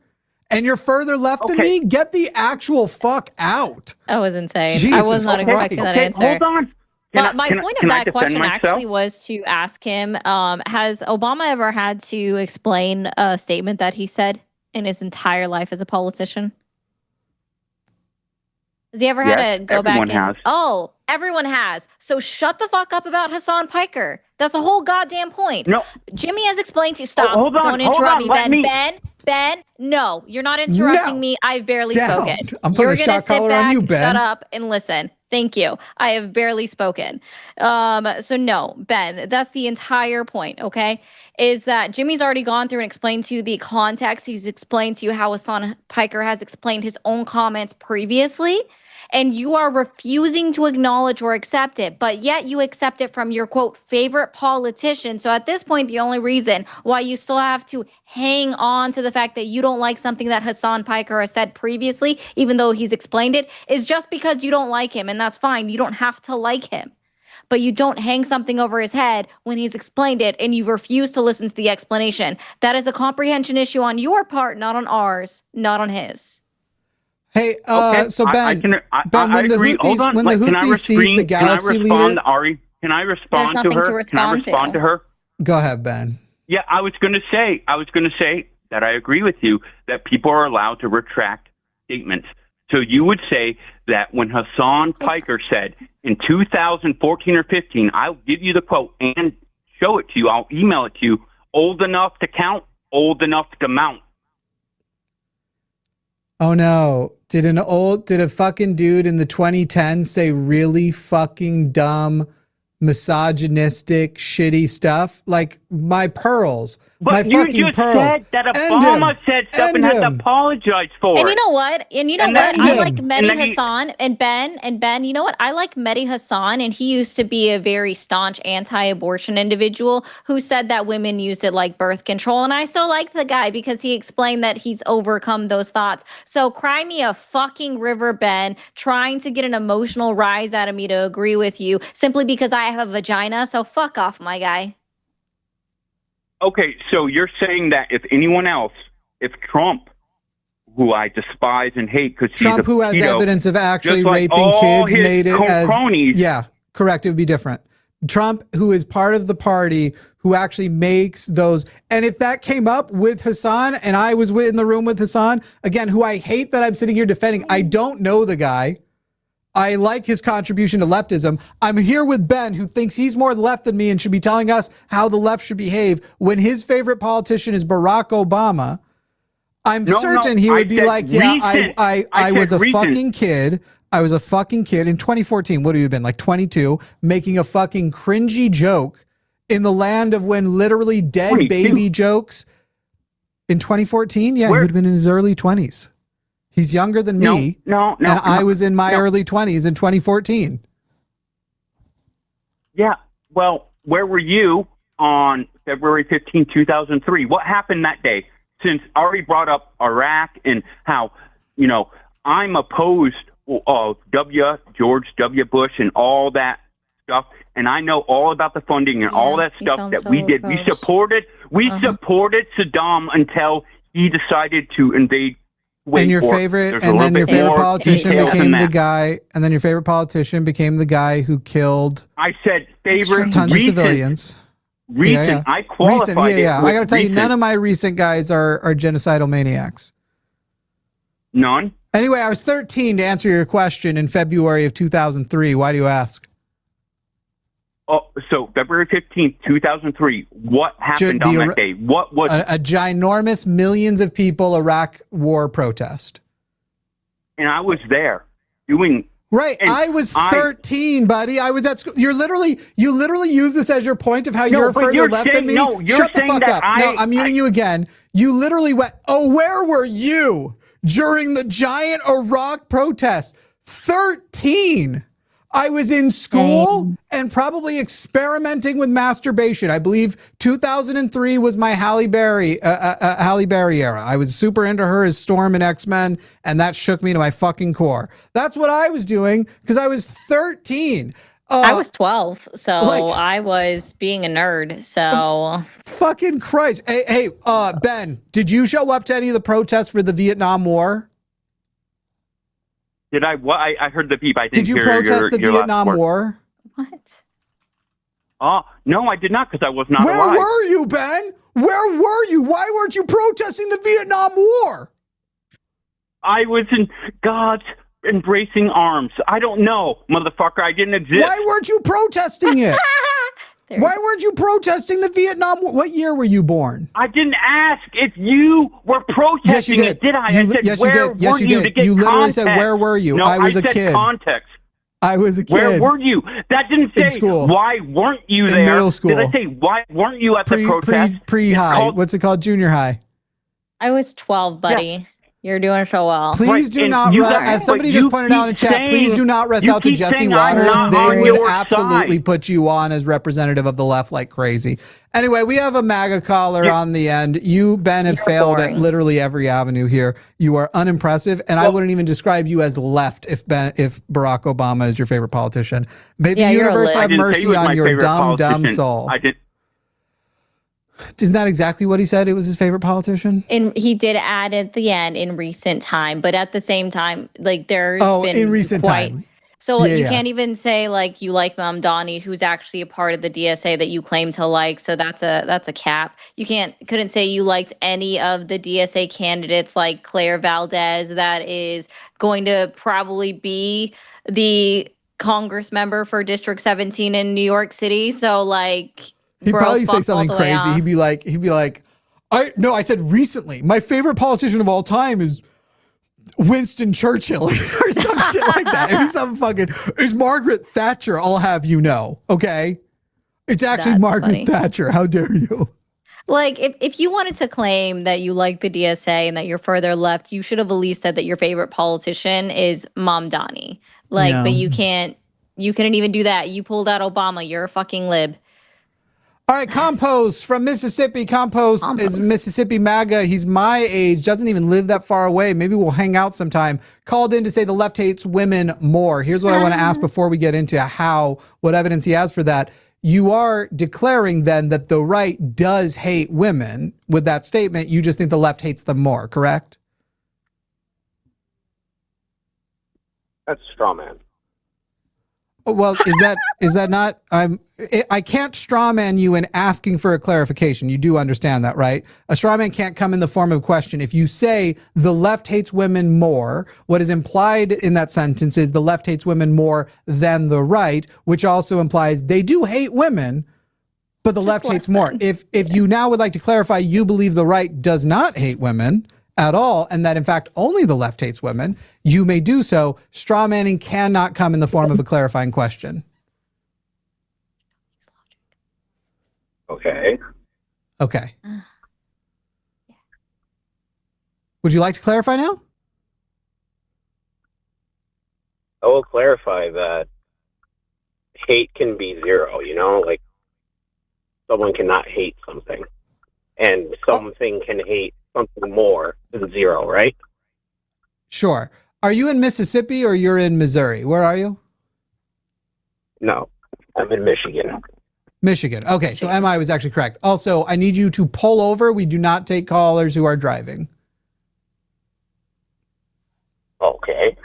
And you're further left than me? Get the actual fuck out. That was insane. I Jesus was not expecting that answer. Hold on. My point of that question actually was to ask him, has Obama ever had to explain a statement that he said in his entire life as a politician? Has he ever had to go back and... Has. Oh, everyone has. So shut the fuck up about Hassan Piker. That's the whole goddamn point. No. Jimmy has explained to you. Stop. Hold on, Don't interrupt hold on, me, Ben. Ben, no. You're not interrupting me. I've barely spoken. I'm putting You're a shot collar on you, Ben. Shut up and listen. Thank you. I have barely spoken. So no, Ben, that's the entire point, okay? Is that Jimmy's already gone through and explained to you the context. He's explained to you how Hassan Piker has explained his own comments previously. And you are refusing to acknowledge or accept it, but yet you accept it from your, quote, favorite politician. So at this point, the only reason why you still have to hang on to the fact that you don't like something that Hassan Piker has said previously, even though he's explained it, is just because you don't like him. And that's fine. You don't have to like him. But you don't hang something over his head when he's explained it and you refuse to listen to the explanation. That is a comprehension issue on your part, not on ours, not on his. Hey, okay. So Ben, Ben, when the Houthis seize the Galaxy leader, Ari, can I respond There's nothing to her? to respond Can I respond to her? Go ahead, Ben. Yeah, I was going to say that I agree with you that people are allowed to retract statements. So you would say that when Hassan Piker said in 2014 or 15, I'll give you the quote and show it to you. I'll email it to you. Old enough to count, old enough to mount. Oh no. Did a fucking dude in the 2010s say really fucking dumb, misogynistic, shitty stuff? Like my pearls. But my you fucking just pearls. said that Obama said stuff and had to apologize for it. And you know what? I like Mehdi Hassan and Ben, you know what? I like Mehdi Hassan, and he used to be a very staunch anti-abortion individual who said that women used it like birth control. And I still like the guy because he explained that he's overcome those thoughts. So cry me a fucking river, Ben, trying to get an emotional rise out of me to agree with you simply because I have a vagina. So fuck off, my guy. Okay, so you're saying that if Trump, who I despise and hate because he's Trump, a who has pedo, evidence of actually like raping kids, his made it cronies, as correct. It would be different. Trump, who is part of the party, who actually makes those, and if that came up with Hassan, and I was in the room with Hassan again, who I hate that I'm sitting here defending. I don't know the guy. I like his contribution to leftism. I'm here with Ben, who thinks he's more left than me and should be telling us how the left should behave when his favorite politician is Barack Obama. I'm certain he would be like, I was a fucking kid. I was a fucking kid in 2014. What have you been, like 22, making a fucking cringy joke in the land of when literally dead 22. baby jokes in 2014? Yeah, he would have been in his early 20s. He's younger than me, and I was in my early 20s in 2014. Yeah, well, where were you on February 15, 2003? What happened that day? Since I already brought up Iraq and how, I'm opposed of George W. Bush and all that stuff, and I know all about the funding and all that stuff that we did. We supported Saddam until he decided to invade. And your favorite politician became the guy. And then your favorite politician became the guy who killed. I said favorite tons of civilians. I qualified it. I got to tell you, none of my recent guys are genocidal maniacs. None. Anyway, I was 13 to answer your question in February of 2003. Why do you ask? Oh, so February 15th, 2003. What happened on that day? What was a ginormous millions of people Iraq war protest? And I was there doing. Right, I was 13, buddy. I was at school. You literally use this as your point of how you're further left than me. No, you're Shut the saying fuck that up. No, I'm muting you again. You literally went, oh, where were you during the giant Iraq protest? 13. I was in school and probably experimenting with masturbation. I believe 2003 was my Halle Berry era. I was super into her as Storm in X-Men, and that shook me to my fucking core. That's what I was doing because I was 13. I was 12, so I was being a nerd. So fucking Christ. Hey, Ben, did you show up to any of the protests for the Vietnam War? Did I? What? I heard the beep. I didn't hear your protest the Vietnam War? What? No, I did not because I was not alive. Where were you, Ben? Where were you? Why weren't you protesting the Vietnam War? I was in God's embracing arms. I don't know, motherfucker. I didn't exist. Why weren't you protesting it? Why weren't you protesting the Vietnam War? What year were you born? I didn't ask if you were protesting it, did I? I said, yes, where you did. Yes, were you you did. to get You literally context? said, where were you? No, I was a said kid. Context. I was a kid. Where were you? That didn't say, in school. Why weren't you in there? Middle school. Did I say, why weren't you at the protest? Pre-high. What's it called? Junior high. I was 12, buddy. Yeah. You're doing so well. Please do not, as somebody just pointed out in chat, please do not rest out to Jesse Waters. They would absolutely put you on as representative of the left like crazy. Anyway, we have a MAGA caller on the end. You, Ben, have failed at literally every avenue here. You are unimpressive, and I wouldn't even describe you as left if Barack Obama is your favorite politician. May the universe have mercy on your dumb soul. I did. Isn't that exactly what he said? It was his favorite politician? And he did add at the end in recent time, but at the same time, like there's been in recent time. So you can't even say like you like Mamdani, who's actually a part of the DSA that you claim to like. So that's a cap. You couldn't say you liked any of the DSA candidates like Claire Valdez, that is going to probably be the Congress member for District 17 in New York City. So like. He'd probably say something crazy. He'd be like, I said recently, my favorite politician of all time is Winston Churchill or some shit like that. It'd be some fucking, it's Margaret Thatcher, I'll have you know. Okay. It's actually That's Margaret funny. Thatcher. How dare you? Like, if you wanted to claim that you like the DSA and that you're further left, you should have at least said that your favorite politician is Mamdani. Like, but you couldn't even do that. You pulled out Obama. You're a fucking lib. All right, Compost from Mississippi. Compost is Mississippi MAGA. He's my age, doesn't even live that far away. Maybe we'll hang out sometime. Called in to say the left hates women more. Here's what I want to ask before we get into what evidence he has for that. You are declaring then that the right does hate women with that statement. You just think the left hates them more, correct? That's a straw man. Well, is that not? I can't straw man you in asking for a clarification. You do understand that, right? A straw man can't come in the form of a question. If you say the left hates women more, what is implied in that sentence is the left hates women more than the right, which also implies they do hate women, but the left hates more. If you now would like to clarify, you believe the right does not hate women at all, and that in fact only the left hates women, you may do so. Straw manning cannot come in the form of a clarifying question. Okay. Okay. Would you like to clarify now? I will clarify that hate can be zero, like someone cannot hate something, and something can hate something more than zero, right? Sure. Are you in Mississippi or you're in Missouri? Where are you? No, I'm in Michigan. Michigan. Okay, so MI was actually correct. Also, I need you to pull over. We do not take callers who are driving. Okay.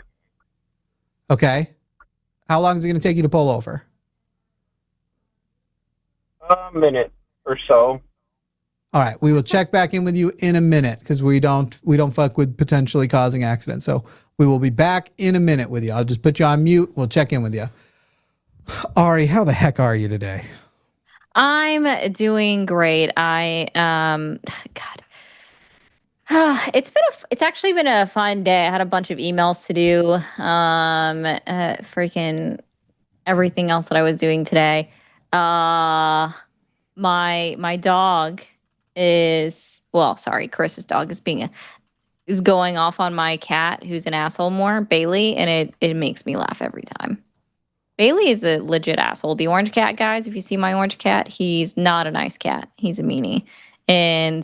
Okay. How long is it going to take you to pull over? A minute or so. All right, we will check back in with you in a minute because we don't fuck with potentially causing accidents. So We will be back in a minute with you. I'll just put you on mute. We'll check in with you. Ari, how the heck are you today? I'm doing great. God. It's actually been a fun day. I had a bunch of emails to do. Freaking everything else that I was doing today. My dog Chris's dog is going off on my cat, who's an asshole more, Bailey, and it makes me laugh every time. Bailey is a legit asshole. The orange cat, guys, if you see my orange cat, he's not a nice cat. He's a meanie. And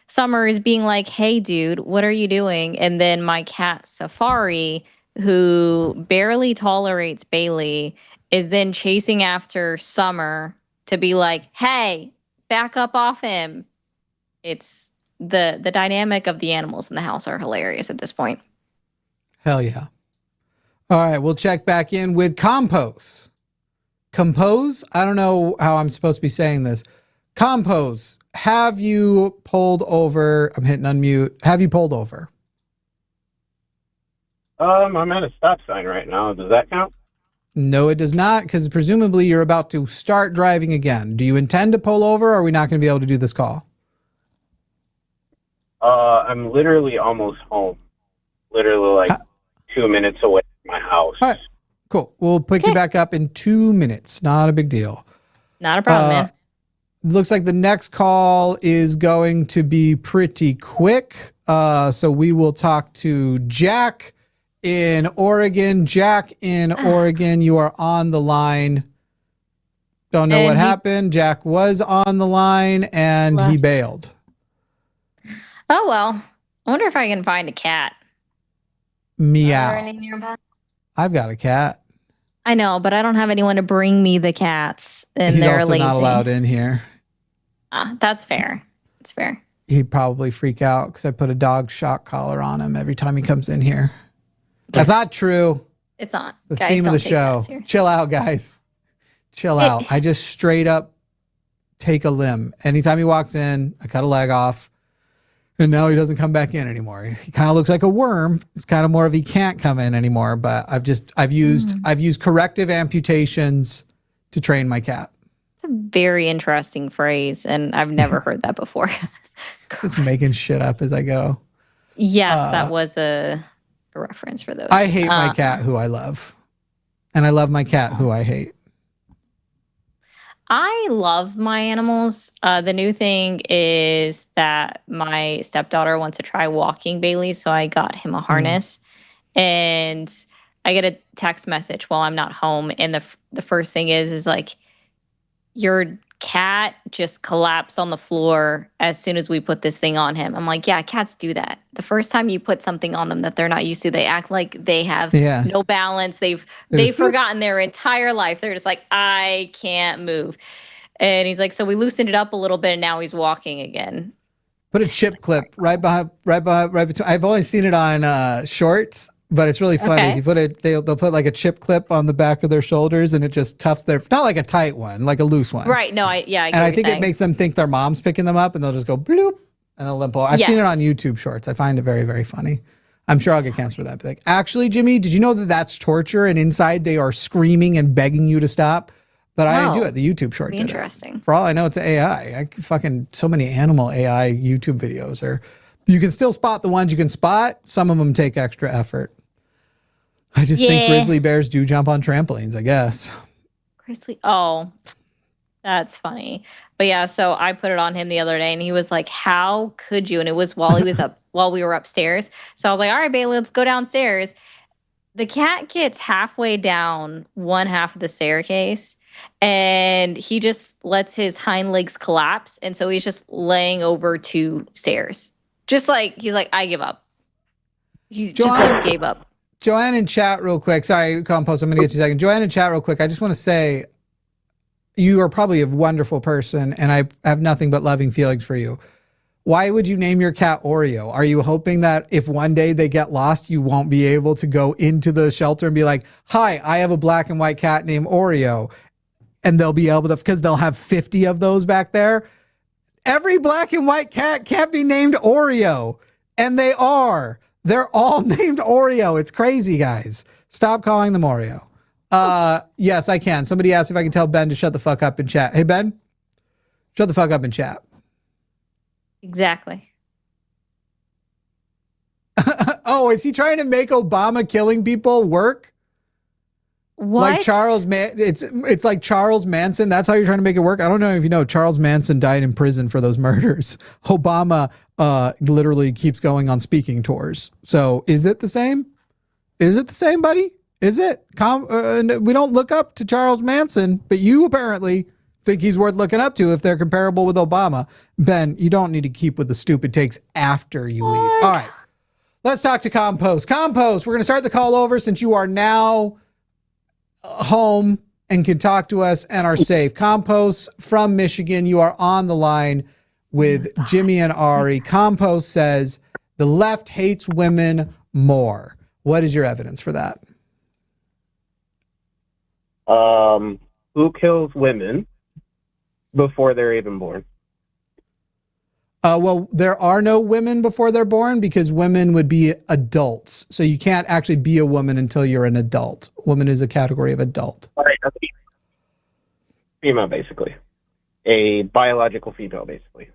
Summer is being like, hey, dude, what are you doing? And then my cat, Safari, who barely tolerates Bailey, is then chasing after Summer to be like, hey, back up off him. It's the dynamic of the animals in the house are hilarious at this point. Hell yeah. All right, we'll check back in with Compose. Compose? I don't know how I'm supposed to be saying this. Compose, have you pulled over? I'm hitting unmute. Have you pulled over? I'm at a stop sign right now. Does that count? No, it does not, because presumably you're about to start driving again. Do you intend to pull over, or are we not going to be able to do this call? I'm literally almost home. Literally 2 minutes away from my house. All right, cool. We'll pick you back up in 2 minutes. Not a big deal. Not a problem, man. Looks like the next call is going to be pretty quick. So we will talk to Jack in Oregon. Jack in Oregon, you are on the line. Don't know what happened. Jack was on the line and he bailed. Oh, well. I wonder if I can find a cat. Meow. I've got a cat. I know, but I don't have anyone to bring me the cats, and He's they're also lazy. not allowed in here. That's fair. It's fair. He'd probably freak out because I put a dog shock collar on him every time he comes in here. That's not true. It's not. The theme of the show. Chill out, guys. Chill out. I just straight up take a limb. Anytime he walks in, I cut a leg off. And now he doesn't come back in anymore. He kind of looks like a worm. It's kind of more of he can't come in anymore. But I've used corrective amputations to train my cat. It's a very interesting phrase, and I've never heard that before. Just making shit up as I go. Yes, that was a reference for those. I hate my cat who I love. And I love my cat who I hate. I love my animals. The new thing is that my stepdaughter wants to try walking Bailey, so I got him a harness. And I get a text message while I'm not home, and the first thing is like, your cat just collapsed on the floor as soon as we put this thing on him. I'm like, yeah, cats do that. The first time you put something on them that they're not used to, they act like they have no balance. They've forgotten their entire life. They're just like, I can't move. And he's like, so we loosened it up a little bit, and now he's walking again. Put a chip clip right between. I've only seen it on shorts, but it's really funny. If you put it, they'll put like a chip clip on the back of their shoulders, and it just tufts their, not like a tight one, like a loose one. Right. No, I think it makes them think their mom's picking them up, and they'll just go bloop, and they'll limp. I've seen it on YouTube shorts. I find it very, very funny. I'm sure I'll get canceled for that. But like, actually, Jimmy, did you know that that's torture? And inside they are screaming and begging you to stop. But I didn't do it. The YouTube short did interesting. For all I know, it's AI. So many animal AI YouTube videos are. You can still spot the ones you can spot. Some of them take extra effort. I just think grizzly bears do jump on trampolines, I guess. Oh, that's funny. But yeah, so I put it on him the other day, and he was like, how could you? And it was while he was while we were upstairs. So I was like, all right, Bailey, let's go downstairs. The cat gets halfway down one half of the staircase, and he just lets his hind legs collapse. And so he's just laying over 2 stairs. Just like, he's like, I give up. He just like gave up. Joanne in chat real quick. Sorry, Compost, I'm going to get you a second. Joanne in chat real quick. I just want to say you are probably a wonderful person, and I have nothing but loving feelings for you. Why would you name your cat Oreo? Are you hoping that if one day they get lost, you won't be able to go into the shelter and be like, hi, I have a black and white cat named Oreo. And they'll be able to, because they'll have 50 of those back there. Every black and white cat can't be named Oreo. And they are. They're all named Oreo. It's crazy, guys. Stop calling them Oreo. Yes, I can. Somebody asked if I can tell Ben to shut the fuck up in chat. Hey, Ben, shut the fuck up in chat. Exactly. Oh, is he trying to make Obama killing people work? What? Like it's like Charles Manson. That's how you're trying to make it work. I don't know if you know, Charles Manson died in prison for those murders. Obama literally keeps going on speaking tours. So is it the same? Is it the same, buddy? Is it? We don't look up to Charles Manson, but you apparently think he's worth looking up to if they're comparable with Obama. Ben, you don't need to keep with the stupid takes after you leave. All right. Let's talk to Compost. Compost, we're going to start the call over since you are now home and can talk to us and are safe. Compost from Michigan, you are on the line with Jimmy and Ari. Compost says the left hates women more. What is your evidence for that? Who kills women before they're even born? Well, there are no women before they're born because women would be adults. So you can't actually be a woman until you're an adult. Woman is a category of adult. All right, female, basically. A biological female, basically.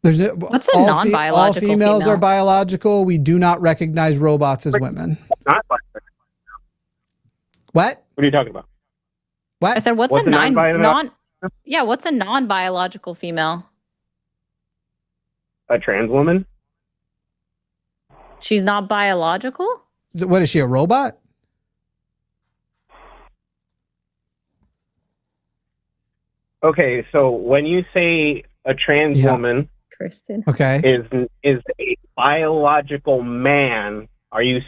There's no, what's a non-biological all females female? Are biological. We do not recognize robots as women. Not biological. What? What are you talking about? What? I said, what's a what's a non-biological female? A trans woman? She's not biological? What is she, a robot? Okay, so when you say a trans woman Kristen. Okay. is a biological man, are you...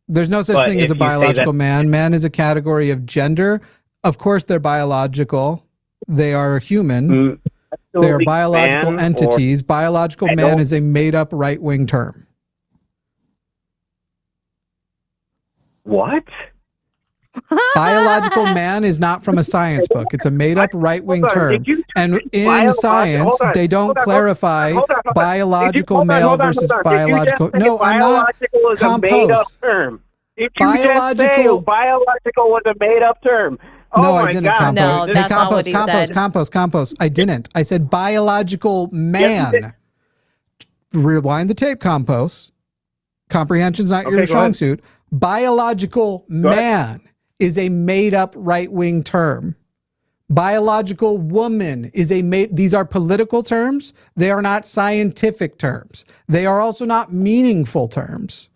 There's no such thing as a biological man. Man is a category of gender. Of course they're biological. They are human. They are biological entities. Biological man is a made-up right-wing term. What? Biological man is not from a science book. It's a made-up right-wing term. And in science, they don't clarify biological male versus biological. No, I'm not. Compost. If you just say biological was a made-up term. Oh no, my I didn't. God. Compost. No, hey, that's not what he said. Compost. I didn't. I said biological man. Yes, Rewind the tape, Compost. Comprehension's not your strong suit. Biological man is a made-up right-wing term. Biological woman is these are political terms. They are not scientific terms. They are also not meaningful terms.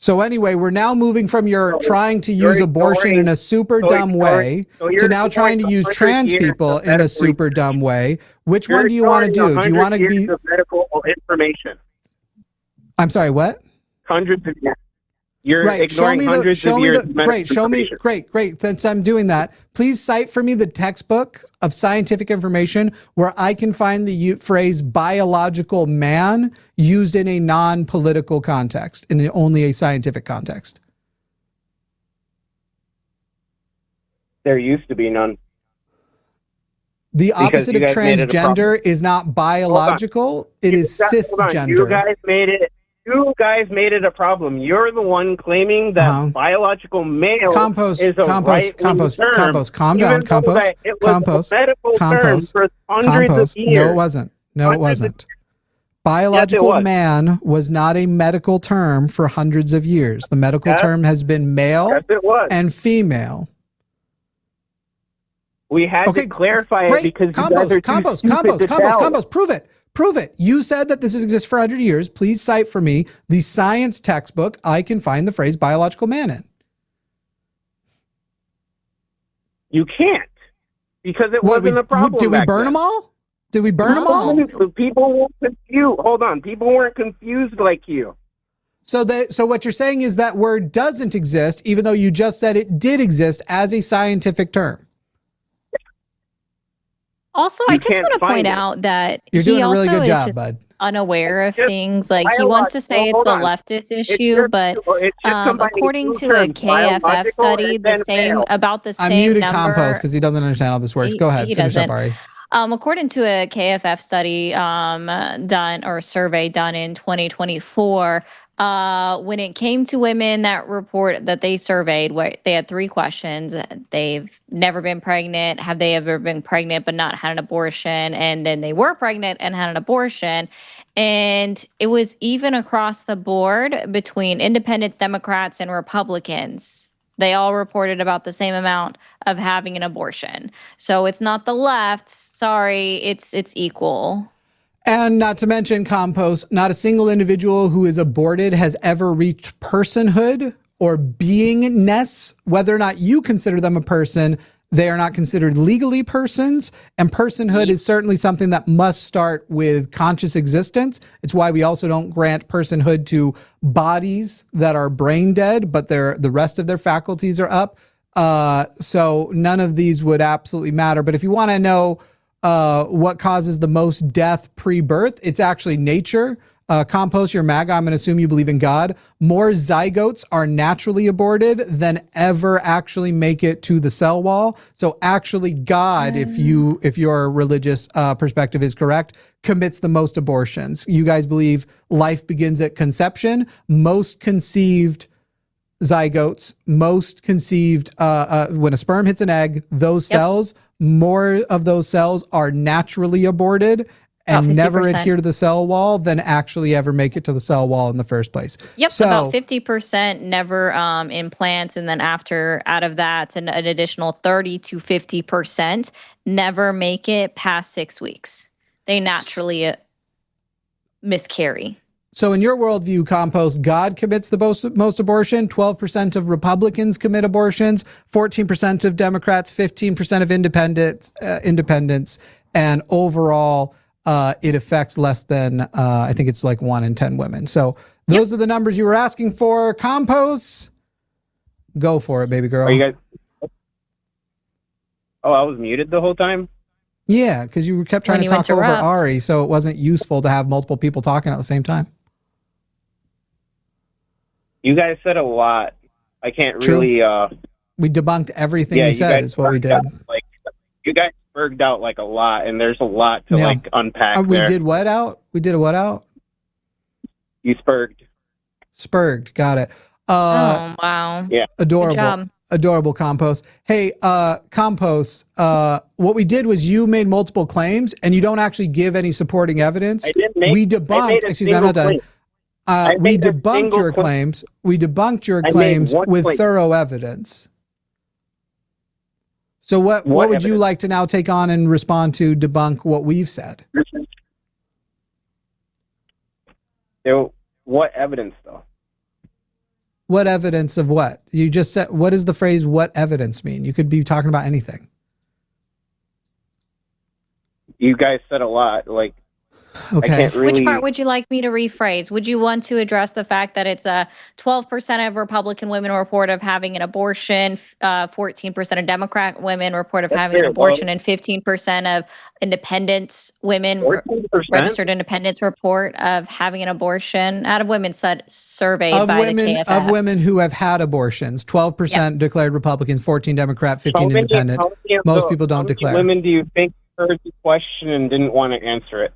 So anyway, we're now moving from your trying to use abortion in a super dumb way to now trying to use trans people in a super dumb way. Which one do you want to do? Do you want to be medical information? I'm sorry, what? Hundreds of years. You're right. ignoring hundreds of years of medical information. Great. Since I'm doing that, please cite for me the textbook of scientific information where I can find the phrase biological man used in a non-political context, in only a scientific context. There used to be none. The opposite of transgender is not biological. It is cisgender. You guys made it a problem. You're the one claiming that biological male is a right-wing term. Compost. Calm down. Compost. It was a medical term for hundreds of years. No, it wasn't. No, it wasn't. Biological man was not a medical term for hundreds of years. The medical term has been male and female. We had to clarify it because you guys are Compost. Prove it. You said that this exists for 100 years. Please cite for me the science textbook I can find the phrase biological man in. You can't, because it wasn't a problem. Did we burn them all? Did we burn them all? People weren't confused. Hold on. People weren't confused like you. So what you're saying is that word doesn't exist, even though you just said it did exist as a scientific term. Also, I just want to point out that you're doing a really good job, just bud. Unaware of things. Like he wants to say it's a leftist issue, but according to a KFF study, about the same I muted number. Compost because he doesn't understand how this works. Go ahead, finish up, Ari. According to a KFF study survey done in 2024, when it came to women that they surveyed, they had 3 questions. They've never been pregnant. Have they ever been pregnant but not had an abortion? And then they were pregnant and had an abortion. And it was even across the board between independents, Democrats, and Republicans. They all reported about the same amount of having an abortion. So it's not the left. Sorry, it's equal. And not to mention, Compost, not a single individual who is aborted has ever reached personhood or beingness. Whether or not you consider them a person, they are not considered legally persons. And personhood is certainly something that must start with conscious existence. It's why we also don't grant personhood to bodies that are brain dead, but the rest of their faculties are up. So none of these would absolutely matter. But if you want to know what causes the most death pre-birth, it's actually nature. Compost, your MAGA, I'm going to assume you believe in God. More zygotes are naturally aborted than ever actually make it to the cell wall. So actually God, if your religious perspective is correct, commits the most abortions. You guys believe life begins at conception. Most conceived zygotes, when a sperm hits an egg, those cells, more of those cells are naturally aborted and never adhere to the cell wall than actually ever make it to the cell wall in the first place. Yep, so about 50% never implants, and then out of that, an additional 30 to 50% never make it past 6 weeks. They naturally miscarry. So in your worldview, Compost, God commits the most abortion. 12% of Republicans commit abortions, 14% of Democrats, 15% of independents, and overall, it affects less than, I think it's like 1 in 10 women. So those are the numbers you were asking for. Compost, go for it, baby girl. Are you guys? Oh, I was muted the whole time? Yeah, because you kept trying to talk over Ari, so it wasn't useful to have multiple people talking at the same time. You guys said a lot. I can't really... we debunked everything you said is what we did. You guys spurged out like a lot, and there's a lot to unpack we there. did what out? We did a what out? You spurged. Spurged, got it. Oh, wow. Yeah. Adorable, Compost. Hey, Compost, what we did was you made multiple claims, and you don't actually give any supporting evidence. We debunked, excuse me, I'm not done. We debunked your claims. We debunked your claims with thorough evidence. So what would you like to now take on and respond to debunk what we've said? What evidence, though? What evidence of what? You just said, what does the phrase "what evidence" mean? You could be talking about anything. You guys said a lot. Like, okay. I can't really... Which part would you like me to rephrase? Would you want to address the fact that it's 12% of Republican women report of having an abortion, 14% of Democrat women report of having an abortion, and 15% of independents women, registered independents report of having an abortion out of women surveyed by the KFF? Of women who have had abortions, 12% declared Republicans, 14 Democrat, 15 independent. Most people don't declare. How many women do you think heard the question and didn't want to answer it?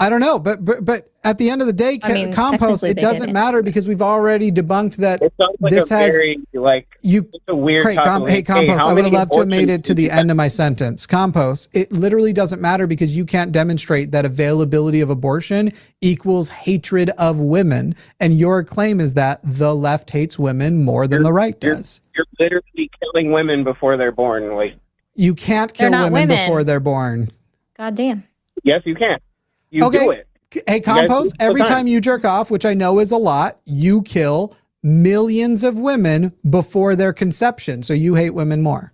I don't know, but at the end of the day, Compost, it doesn't matter because we've already debunked that this has it's a weird topic. Hey, Compost, I would have loved to have made it to the end of my sentence. Compost, it literally doesn't matter because you can't demonstrate that availability of abortion equals hatred of women, and your claim is that the left hates women more than the right does. You're literally killing women before they're born. Like, you can't kill women before they're born. God damn. Yes, you can. You do it. Hey, Compost, every time you jerk off, which I know is a lot, you kill millions of women before their conception. So you hate women more.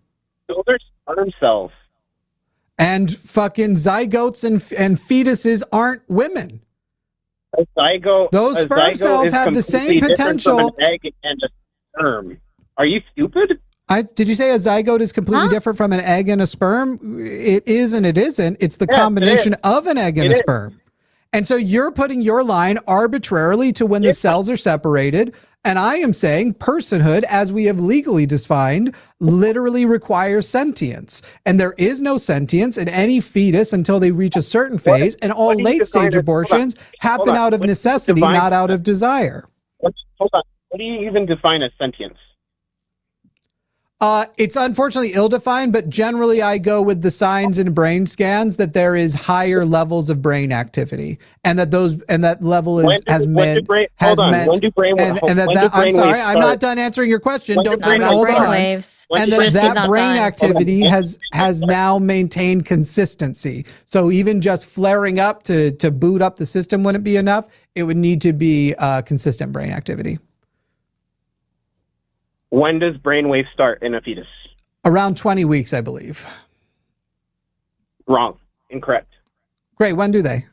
Those are sperm cells. And fucking zygotes and fetuses aren't women. Those sperm cells have the same potential. From an egg and a sperm. Are you stupid? Did you say a zygote is completely different from an egg and a sperm? It is and it isn't. It's the combination of an egg and a sperm. And so you're putting your line arbitrarily to when the cells are separated. And I am saying personhood, as we have legally defined, literally requires sentience. And there is no sentience in any fetus until they reach a certain phase. And all late-stage abortions happen out of necessity, not out of desire. Hold on. What do you even define as sentience? It's unfortunately ill-defined, but generally I go with the signs in brain scans that there is higher levels of brain activity, and that level is I'm sorry, I'm not done answering your question. Don't tell me to hold on. And that brain activity has now maintained consistency. So even just flaring up to boot up the system wouldn't be enough. It would need to be consistent brain activity. When does brainwave start in a fetus? Around 20 weeks, I believe. Wrong. Incorrect. Great. When do they?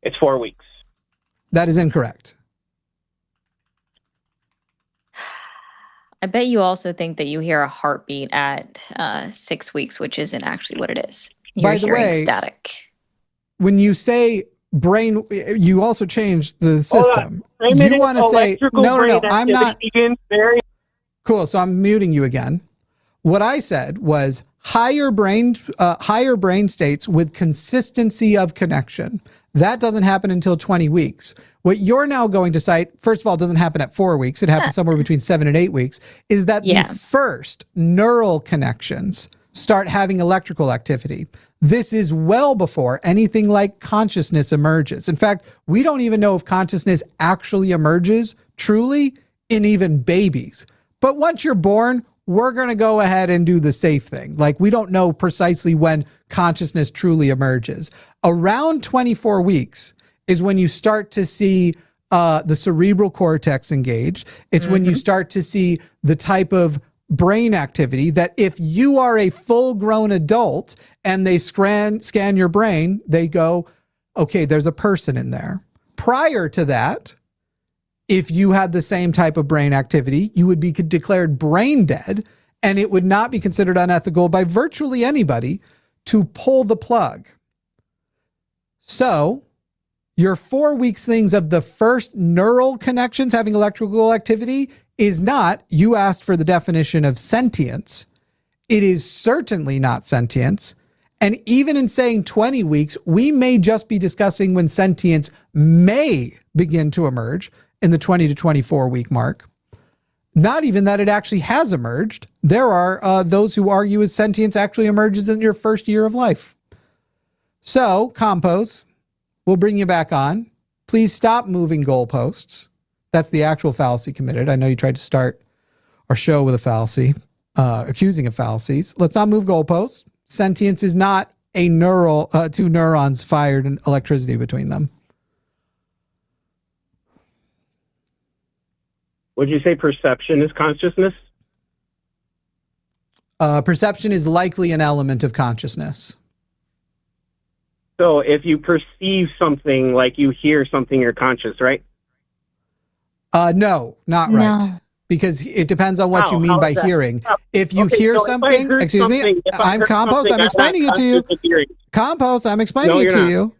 It's 4 weeks. That is incorrect. I bet you also think that you hear a heartbeat at 6 weeks, which isn't actually what it is. You're By the hearing way, static. When you say brain, you also changed the system. You want to say, no, I'm not. Cool. So I'm muting you again. What I said was higher brain states with consistency of connection. That doesn't happen until 20 weeks. What you're now going to cite, first of all, doesn't happen at 4 weeks. It happens somewhere between 7 and 8 weeks, is that the first neural connections start having electrical activity. This is well before anything like consciousness emerges. In fact, we don't even know if consciousness actually emerges truly in even babies. But once you're born, we're going to go ahead and do the safe thing. Like, we don't know precisely when consciousness truly emerges. Around 24 weeks is when you start to see the cerebral cortex engaged. It's when you start to see the type of brain activity that if you are a full-grown adult and they scan your brain, they go, okay, there's a person in there. Prior to that, if you had the same type of brain activity, you would be declared brain dead, and it would not be considered unethical by virtually anybody to pull the plug. So your 4 weeks things of the first neural connections having electrical activity is not, you asked for the definition of sentience. It is certainly not sentience. And even in saying 20 weeks, we may just be discussing when sentience may begin to emerge in the 20 to 24 week mark. Not even that it actually has emerged. There are those who argue that sentience actually emerges in your first year of life. So, Compos, we'll bring you back on. Please stop moving goalposts. That's the actual fallacy committed. I know you tried to start our show with a fallacy, accusing of fallacies. Let's not move goalposts. Sentience is not a two neurons fired and electricity between them. Would you say perception is consciousness? Perception is likely an element of consciousness. So if you perceive something, like you hear something, you're conscious, right? No, not right. No. Because it depends on what you mean by hearing. If you hear something, excuse me, I'm Compos, I'm explaining it to you. Compos, I'm explaining it to you.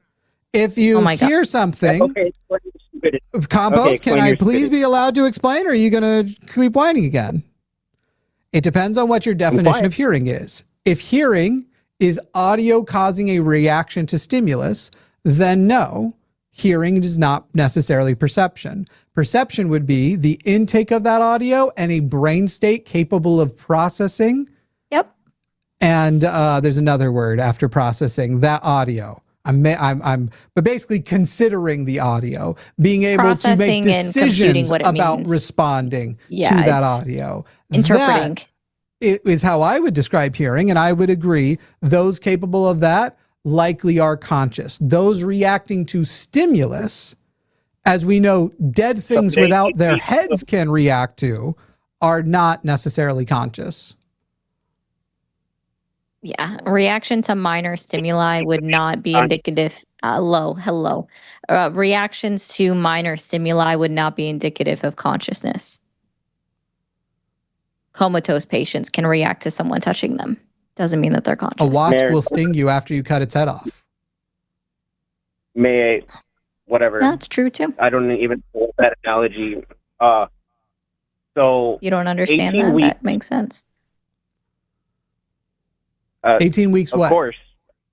If you hear something, Compos, can I please be allowed to explain, or are you going to keep whining again? It depends on what your definition of hearing is. If hearing is audio causing a reaction to stimulus, then no, hearing is not necessarily perception. Perception would be the intake of that audio and a brain state capable of processing. Yep. And there's another word after processing that audio. But basically considering the audio, being able to make decisions about responding to that audio. Interpreting. That is how I would describe hearing, and I would agree those capable of that likely are conscious. Those reacting to stimulus, as we know, dead things without their heads can react to, are not necessarily conscious. Yeah, reaction to minor stimuli would not be indicative. Hello. Reactions to minor stimuli would not be indicative of consciousness. Comatose patients can react to someone touching them. Doesn't mean that they're conscious. A wasp will sting you after you cut its head off. May whatever. That's true too. I don't even know that analogy. So You don't understand 18 that? weeks, That makes sense. 18 weeks of what? course,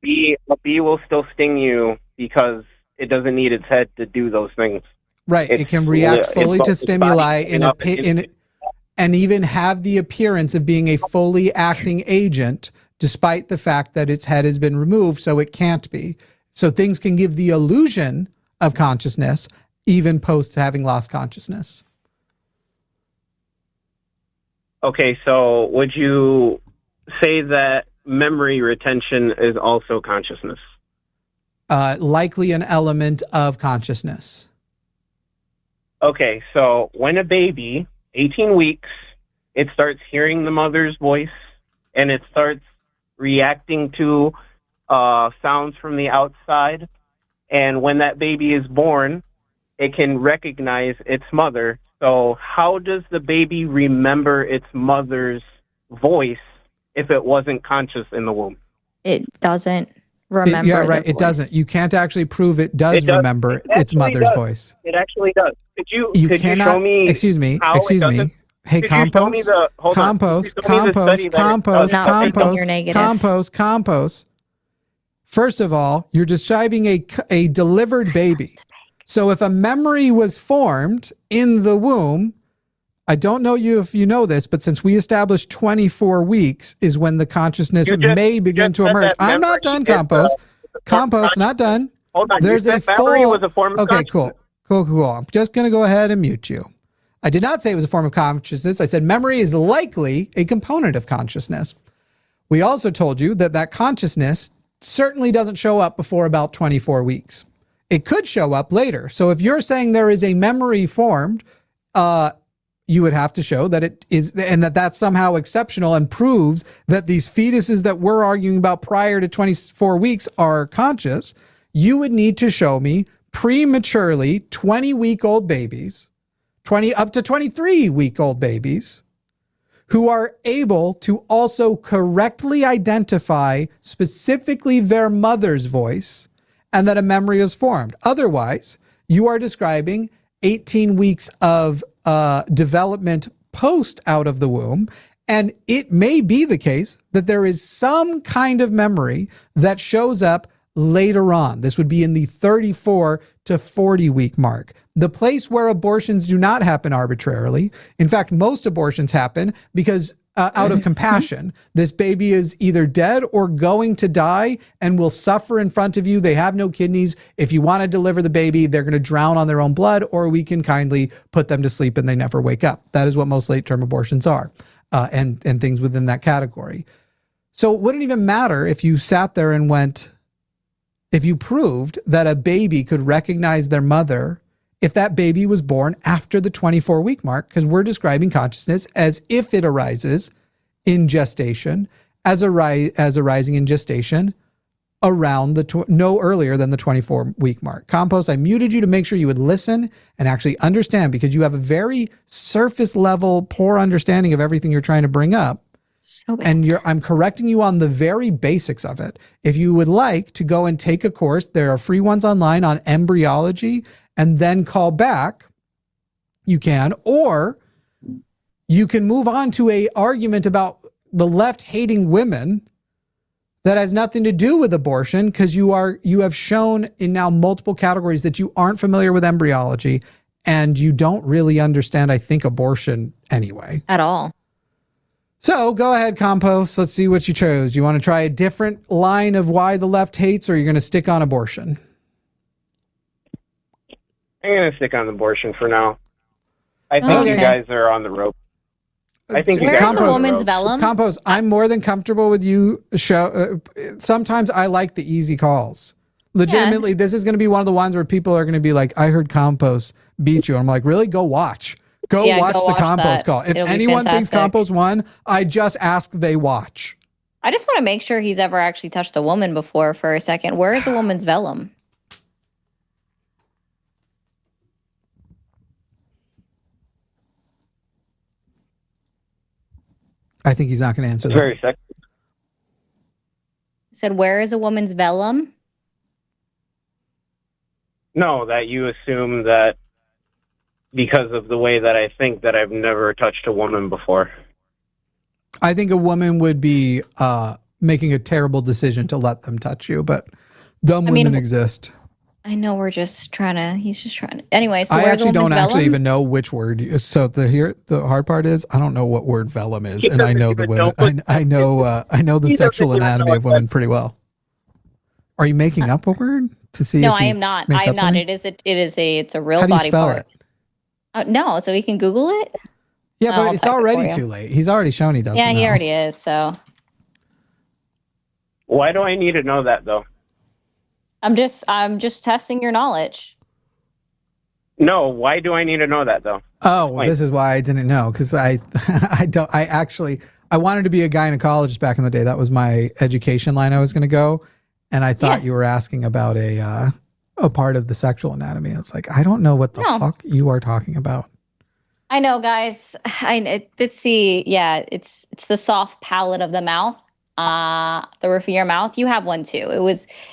a bee will still sting you because it doesn't need its head to do those things. Right. It can react fully to stimuli and even have the appearance of being a fully acting agent, despite the fact that its head has been removed, so it can't be. So things can give the illusion of consciousness even post having lost consciousness. Okay, so would you say that memory retention is also consciousness? Likely an element of consciousness. Okay, so when a baby, 18 weeks, it starts hearing the mother's voice and it starts reacting to sounds from the outside. And when that baby is born, it can recognize its mother. So how does the baby remember its mother's voice if it wasn't conscious in the womb? It doesn't remember. Yeah, right. The It voice. doesn't. You can't actually prove it does remember its mother's voice. It actually does. Could you cannot, show me? Excuse me. how it doesn't? Hey, Could you show me compost. Compost. First of all, you're describing a delivered baby. So if a memory was formed in the womb, I don't know if you know this, but since we established 24 weeks is when the consciousness may begin to emerge. I'm not done, Compost. Compost, not done. Hold on. There's you a said memory full. was a form of Okay, consciousness. cool. I'm just going to go ahead and mute you. I did not say it was a form of consciousness. I said memory is likely a component of consciousness. We also told you that consciousness certainly doesn't show up before about 24 weeks. It could show up later. So if you're saying there is a memory formed, you would have to show that it is, and that's somehow exceptional and proves that these fetuses that we're arguing about prior to 24 weeks are conscious. You would need to show me prematurely 20-week-old babies, up to 23-week-old babies, who are able to also correctly identify specifically their mother's voice and that a memory is formed. Otherwise, you are describing 18 weeks of development post out of the womb, and it may be the case that there is some kind of memory that shows up later on. This would be in the 34 to 40 week mark. The place where abortions do not happen arbitrarily. In fact, most abortions happen because out of compassion. This baby is either dead or going to die and will suffer in front of you. They have no kidneys. If you want to deliver the baby, they're going to drown on their own blood, or we can kindly put them to sleep and they never wake up. That is what most late-term abortions are, and things within that category. So it wouldn't even matter if you sat there and if you proved that a baby could recognize their mother if that baby was born after the 24-week mark, because we're describing consciousness as if it arises in gestation, as arising in gestation around no earlier than the 24-week mark. Compost, I muted you to make sure you would listen and actually understand, because you have a very surface level, poor understanding of everything you're trying to bring up. So bad. And I'm correcting you on the very basics of it. If you would like to go and take a course, there are free ones online on embryology, and then call back, you can, or you can move on to a argument about the left hating women that has nothing to do with abortion, because you have shown in now multiple categories that you aren't familiar with embryology and you don't really understand, I think, abortion anyway. At all. So go ahead, Compost. Let's see what you chose. You want to try a different line of why the left hates, or you're going to stick on abortion? I'm going to stick on abortion for now. I think you guys are on the rope. I think Where's you guys the are on the woman's rope. vellum? Compost, I'm more than comfortable with you. Sometimes I like the easy calls. Legitimately, This is going to be one of the ones where people are going to be like, I heard Compost beat you. And I'm like, really? Go watch. Go watch the Compost call. If anyone thinks Compost won, I just ask they watch. I just want to make sure he's ever actually touched a woman before for a second. Where is a woman's vellum? I think he's not going to answer that. Very sexy. I said, where is a woman's vellum? No, that you assume that because of the way that I think that I've never touched a woman before. I think a woman would be making a terrible decision to let them touch you, but dumb women exist. I know he's just trying to. Anyway, so I where's actually the don't woman's actually vellum? even know which word. So the hard part is I don't know what word vellum is, and I know the women. I know the sexual anatomy of women pretty well. Are you making up a word to see? No, if I am not. I am not. It's a real How do you body spell part. No, so we can Google it. Yeah, but it's already too late. He's already shown he doesn't. Yeah, he know. already is. So why do I need to know that though? I'm just testing your knowledge. No, why do I need to know that though? Oh, this is why I didn't know, because I wanted to be a gynecologist back in the day. That was my education line I was going to go, and I thought you were asking about a part of the sexual anatomy. I was like, I don't know what the fuck you are talking about. I know, guys. It's the soft palate of the mouth. The roof of your mouth. You have one too.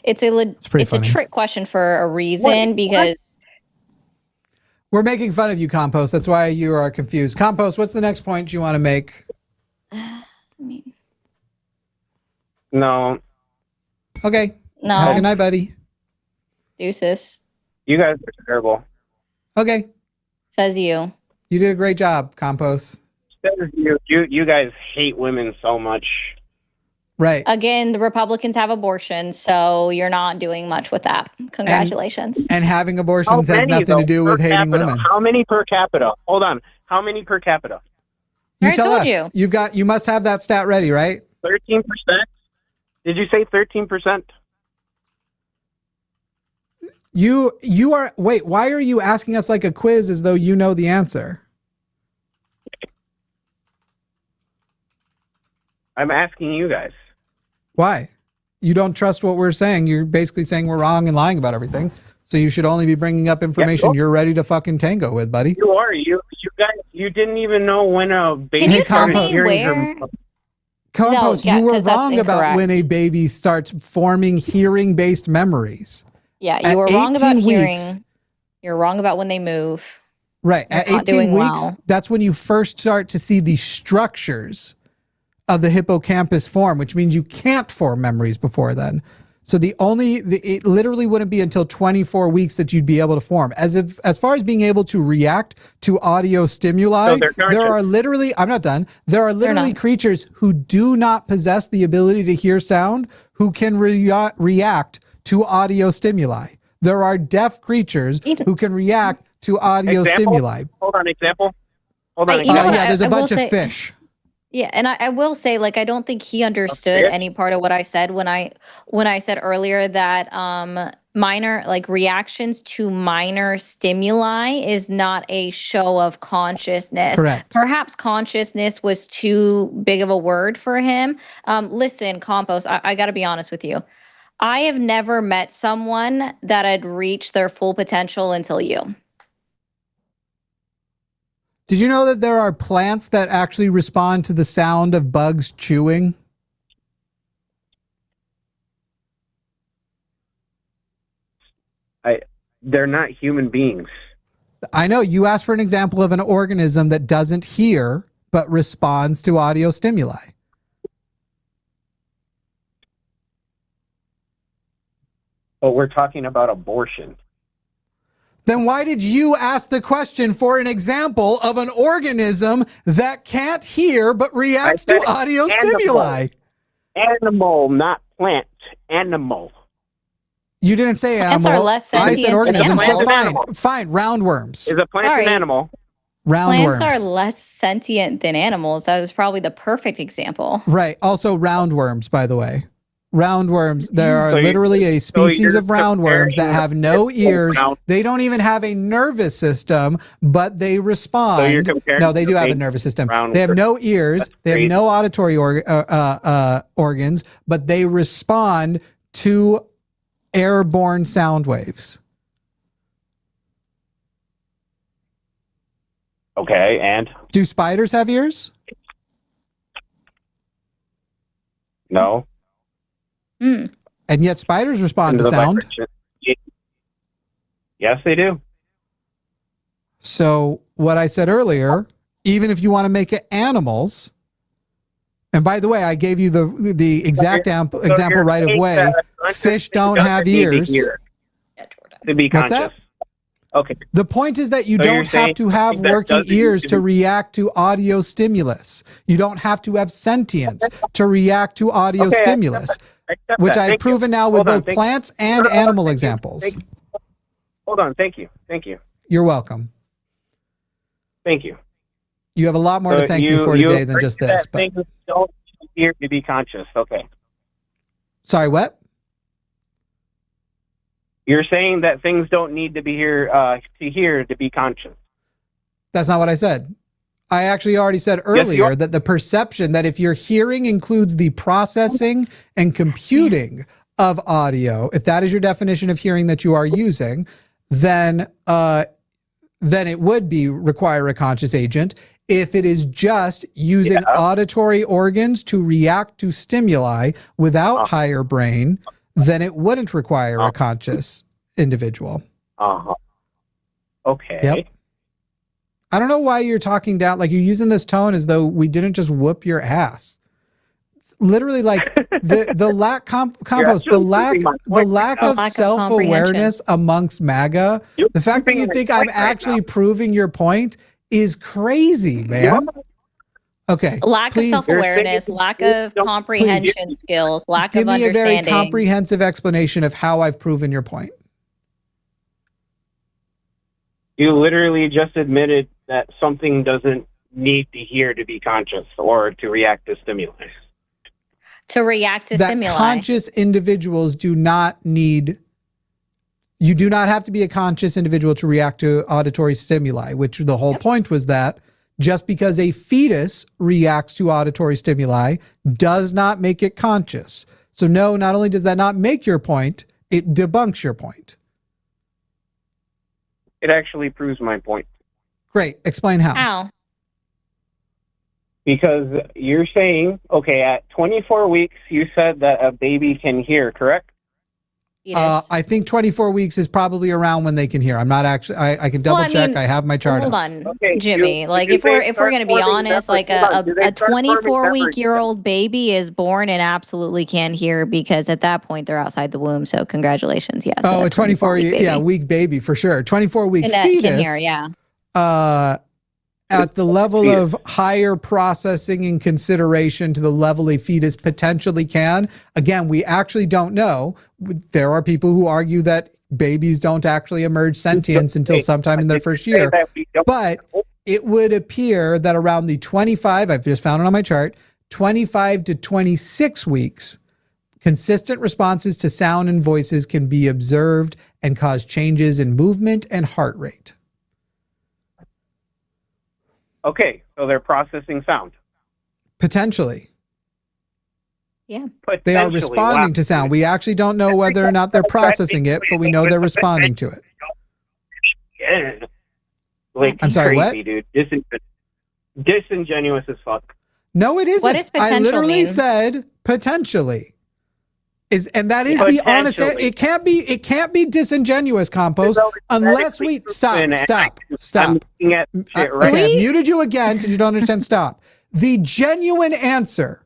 It's a trick question for a reason. Because we're making fun of you, Compost. That's why you are confused. Compost, what's the next point you want to make? No. Okay. No. Have a good night, buddy. Deuces. You guys are terrible. Okay. Says you. You did a great job, Compost. Says you guys hate women so much. Right. Again, the Republicans have abortion, so you're not doing much with that. Congratulations. And having abortions has nothing to do with hating women. How many per capita? Hold on. How many per capita? You tell us. You must have that stat ready, right? 13%? Did you say 13%? You are, wait, why are you asking us like a quiz as though you know the answer? I'm asking you guys. Why? You don't trust what we're saying. You're basically saying we're wrong and lying about everything. So you should only be bringing up information you're ready to fucking tango with, buddy. You are. You guys, you didn't even know when a baby Can you started tell me hearing where? her. Compost, you were wrong about when a baby starts forming hearing-based memories. Yeah, you were wrong about hearing. You're wrong about when they move. Right. At 18 weeks, that's when you first start to see the structures of the hippocampus form, which means you can't form memories before then. So it literally wouldn't be until 24 weeks that you'd be able to form. As far as being able to react to audio stimuli, there are literally, I'm not done. There are literally creatures who do not possess the ability to hear sound who can react to audio stimuli. There are deaf creatures who can react to audio stimuli. Hold on, example. Yeah, there's a bunch of fish. Yeah, and I will say, like, I don't think he understood any part of what I said when I said earlier that minor, like, reactions to minor stimuli is not a show of consciousness. Correct. Perhaps consciousness was too big of a word for him. Listen, Compost, I got to be honest with you. I have never met someone that had reached their full potential until you. Did you know that there are plants that actually respond to the sound of bugs chewing? They're not human beings. I know. You asked for an example of an organism that doesn't hear but responds to audio stimuli. But we're talking about abortion. Then why did you ask the question for an example of an organism that can't hear but reacts to audio stimuli? Animal, not plant. Animal. You didn't say animal. Plants are less sentient. I said organisms, than but animals. fine. Roundworms. Is a plant an animal? Roundworms. Plants are less sentient than animals. That was probably the perfect example. Right. Also roundworms, by the way. Roundworms. There are literally a species of roundworms that have no ears. They don't even have a nervous system, but they respond. So you're comparing no, they do have a nervous system. They have no ears. They have no auditory organs, but they respond to airborne sound waves. Okay, and? Do spiders have ears? No. Mm. And yet spiders respond to sound. Yes, they do. So what I said earlier, even if you want to make it animals, and by the way, I gave you the example right of way. Fish don't have ears. To be What's conscious. that? Okay. The point is that you So don't you're have saying to have something that working doesn't ears need to to be- react to audio stimulus. You don't have to have sentience to react to audio Okay, stimulus, I accept which that. I've Thank you. proven now with Hold on, both thank you. plants and Hold on, animal thank you. examples. Thank you. Hold on. Thank you. Thank you. You're welcome. Thank you. You have a lot more to thank me for today than just this. But Things don't here to be conscious. Okay. sorry, what? You're saying that things don't need to be here to hear to be conscious. That's not what I said. I actually already said earlier that the perception that if your hearing includes the processing and computing of audio, if that is your definition of hearing that you are using, then it would require a conscious agent. If it is just using auditory organs to react to stimuli without higher brain, then it wouldn't require a conscious individual. Okay. Yep. I don't know why you're talking down, like you're using this tone as though we didn't just whoop your ass. Literally, like the lack of self-awareness amongst MAGA, the fact that you think I'm actually proving your point is crazy, man. Okay. Lack of self-awareness, lack of comprehension skills, lack of understanding. Give me a very comprehensive explanation of how I've proven your point. You literally just admitted that something doesn't need to hear to be conscious or to react to stimuli. To react to stimuli. Conscious individuals do not need. You do not have to be a conscious individual to react to auditory stimuli, which the whole point was that just because a fetus reacts to auditory stimuli does not make it conscious. So no, not only does that not make your point, it debunks your point. It actually proves my point. Great. Explain how. How? Because you're saying, okay, at 24 weeks, you said that a baby can hear, correct? I think 24 weeks is probably around when they can hear. I'm not actually. I can double check. I have my chart. Hold on, Jimmy. If we're gonna be honest, like a 24-week-old baby is born and absolutely can hear because at that point they're outside the womb. So congratulations, yes. Oh, a 24-week baby for sure. 24-week fetus can hear, yeah. At the level of higher processing and consideration to the level a fetus potentially can. Again, we actually don't know. There are people who argue that babies don't actually emerge sentience until sometime in their first year. But it would appear that around the 25, I've just found it on my chart, 25 to 26 weeks, consistent responses to sound and voices can be observed and cause changes in movement and heart rate. Okay, so they're processing sound. Potentially. Yeah. They are responding to sound. We actually don't know whether or not they're processing it, but we know they're responding to it. Yeah. Like, I'm sorry, crazy, what? Dude. Disingenuous as fuck. No, it isn't. What does potential I literally mean? said potentially. And that is the honest. It can't be disingenuous, Compost, unless we stop. I'm looking at shit right Okay, I've muted you again because you don't understand. Stop. The genuine answer,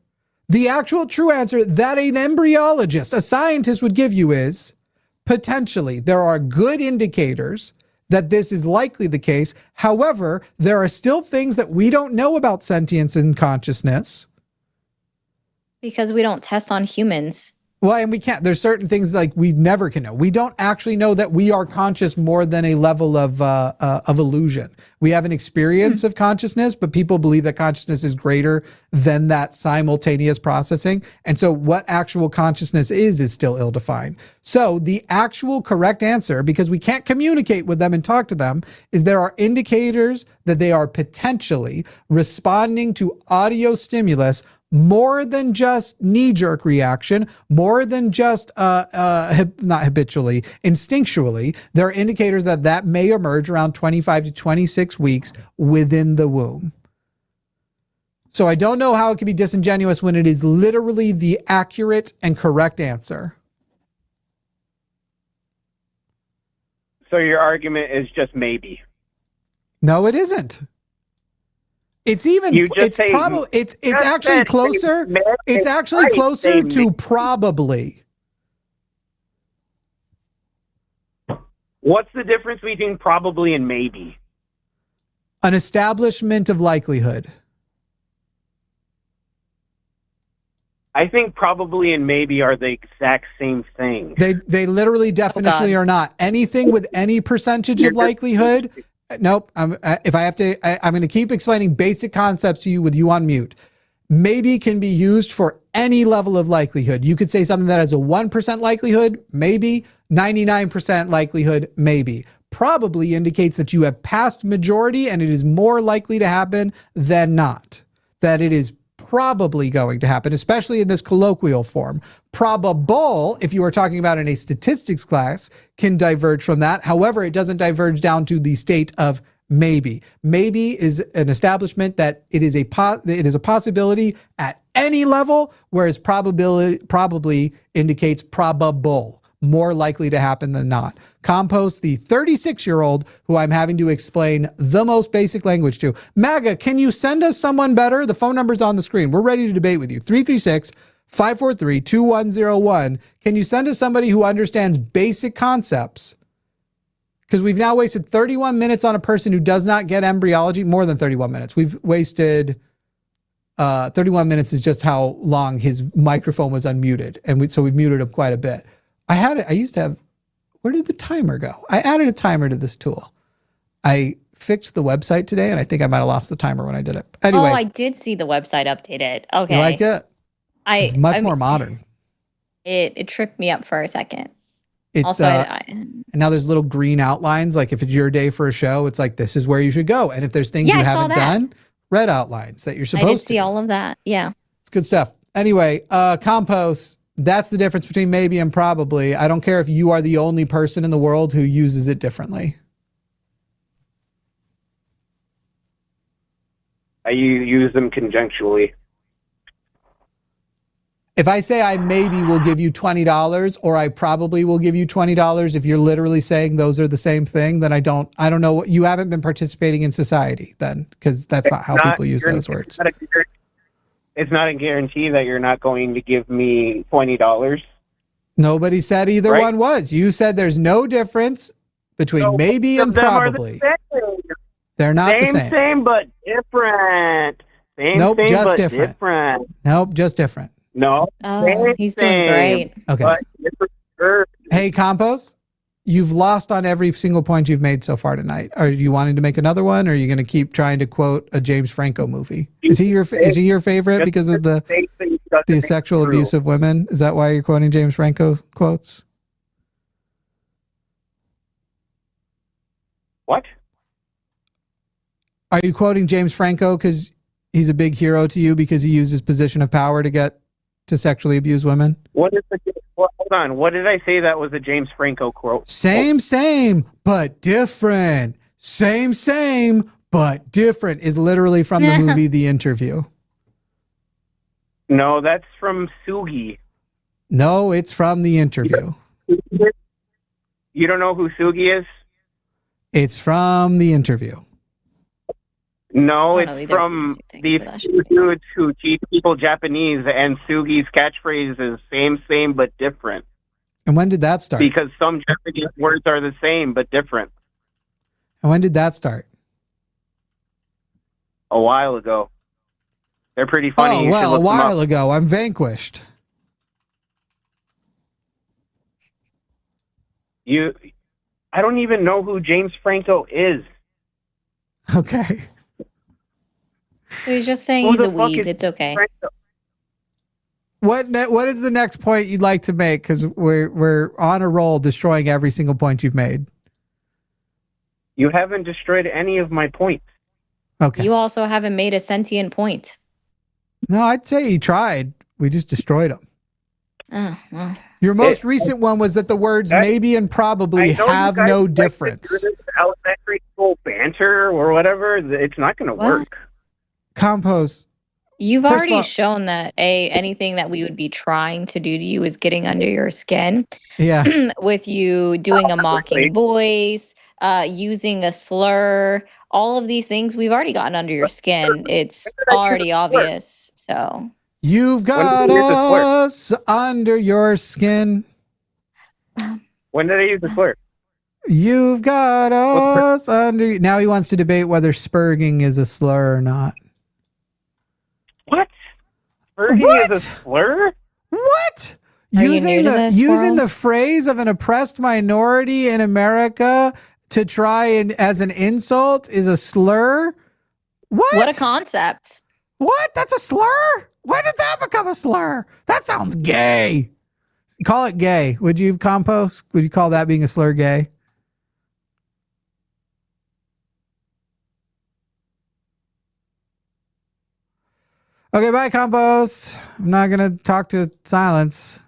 the actual true answer that an embryologist, a scientist would give you is potentially. There are good indicators that this is likely the case. However, there are still things that we don't know about sentience and consciousness. Because we don't test on humans. Well, and we can't. There's certain things like we never can know. We don't actually know that we are conscious more than a level of illusion. We have an experience of consciousness, but people believe that consciousness is greater than that simultaneous processing. And so what actual consciousness is still ill-defined. So the actual correct answer, because we can't communicate with them and talk to them, is there are indicators that they are potentially responding to audio stimulus more than just knee-jerk reaction, more than just not habitually, instinctually. There are indicators that may emerge around 25 to 26 weeks within the womb. So I don't know how it can be disingenuous when it is literally the accurate and correct answer. So your argument is just maybe. No, it isn't. It's even. It's probably. It's actually closer. It's actually closer to probably. What's the difference between probably and maybe? An establishment of likelihood. I think probably and maybe are the exact same thing. They literally definitionally are not. Anything with any percentage of likelihood. Nope. If I have to, I'm going to keep explaining basic concepts to you with you on mute. Maybe can be used for any level of likelihood. You could say something that has a 1% likelihood, maybe. 99% likelihood, maybe. Probably indicates that you have passed majority and it is more likely to happen than not. That it is probably going to happen, especially in this colloquial form. Probable, if you are talking about in a statistics class, can diverge from that. However, it doesn't diverge down to the state of maybe. Maybe is an establishment that it is a possibility at any level, whereas probably indicates probable. More likely to happen than not. Compost, the 36-year-old who I'm having to explain the most basic language to. MAGA, can you send us someone better? The phone number's on the screen. We're ready to debate with you. 336-543-2101. Can you send us somebody who understands basic concepts? Because we've now wasted 31 minutes on a person who does not get embryology. More than 31 minutes. We've wasted 31 minutes is just how long his microphone was unmuted. And so we've muted him quite a bit. I used to have, where did the timer go? I added a timer to this tool. I fixed the website today and I think I might have lost the timer when I did it. Anyway. Oh, I did see the website updated. Okay. You like it? It's much more modern. It tripped me up for a second. It's also, and now there's little green outlines. Like if it's your day for a show, it's like, this is where you should go. And if there's things you haven't done, red outlines that you're supposed to. I did see all of that. Yeah. It's good stuff. Anyway, compost. That's the difference between maybe and probably. I don't care if you are the only person in the world who uses it differently. I use them conjunctually. If I say I maybe will give you $20 or I probably will give you $20, if you're literally saying those are the same thing, then I don't know what, you haven't been participating in society then, because that's not how people use those words. It's not a guarantee that you're not going to give me $20. Nobody said either one was. You said there's no difference between maybe and probably. They're not the same. Same, but different. Nope, just different. Nope, just different. No. Oh, he's doing great. Okay. Hey, Compost, you've lost on every single point you've made so far tonight. Are you wanting to make another one, or are you going to keep trying to quote a James Franco movie? Is he your favorite because of the sexual abuse of women? Is that why you're quoting James Franco quotes? What? Are you quoting James Franco because he's a big hero to you because he used his position of power to get to sexually abuse women? Hold on. What did I say that was a James Franco quote? Same, but different. Same, but different is literally from the movie The Interview. No, that's from Sugi. No, it's from The Interview. You don't know who Sugi is? It's from The Interview. No, it's from these dudes who teach people Japanese, and Sugi's catchphrase is same, but different. And when did that start? Because some Japanese words are the same, but different. And when did that start? A while ago. They're pretty funny. Oh, well, a while ago. I'm vanquished. I don't even know who James Franco is. Okay. So he's just saying he's a weeb. It's okay. What is the next point you'd like to make? Because we're on a roll, destroying every single point you've made. You haven't destroyed any of my points. Okay. You also haven't made a sentient point. No, I'd say you tried. We just destroyed them. Oh, well. Your most recent one was that the words maybe and probably have no difference. Elementary school banter or whatever. It's not going to work. Compost, You've First of already all- shown that anything that we would be trying to do to you is getting under your skin. Yeah. With you doing a mocking voice, using a slur, all of these things, we've already gotten under your skin. It's already obvious. So You've got us under your skin. When did I use the slur? You've got us under. Now he wants to debate whether spurging is a slur or not. What? Spurging is a slur? What? Are you new to this, using the Squirrels? phrase of an oppressed minority in America to try and as an insult is a slur? what a concept. What? That's a slur? When did that become a slur? That sounds gay. Call it gay. Would you, Compost? Would you call that being a slur gay? Okay, bye, Compost. I'm not going to talk to silence.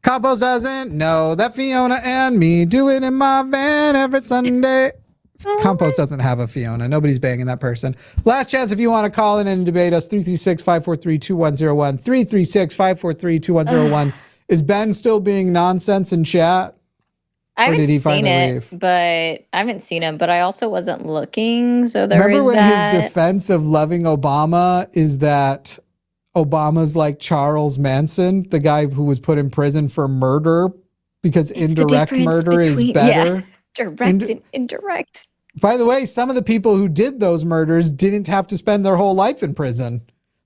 Compost doesn't know that Fiona and me do it in my van every Sunday. Compost doesn't have a Fiona. Nobody's banging that person. Last chance if you want to call in and debate us, 336-543-2101. 336-543-2101. Is Ben still being nonsense in chat? I Or did haven't he seen finally it, leave? but I haven't seen him, but I also wasn't looking. So there Remember is when that. his defense of loving Obama is that Obama's like Charles Manson, the guy who was put in prison for murder because It's the indirect difference murder is between- better. yeah, direct and indirect. By the way, some of the people who did those murders didn't have to spend their whole life in prison.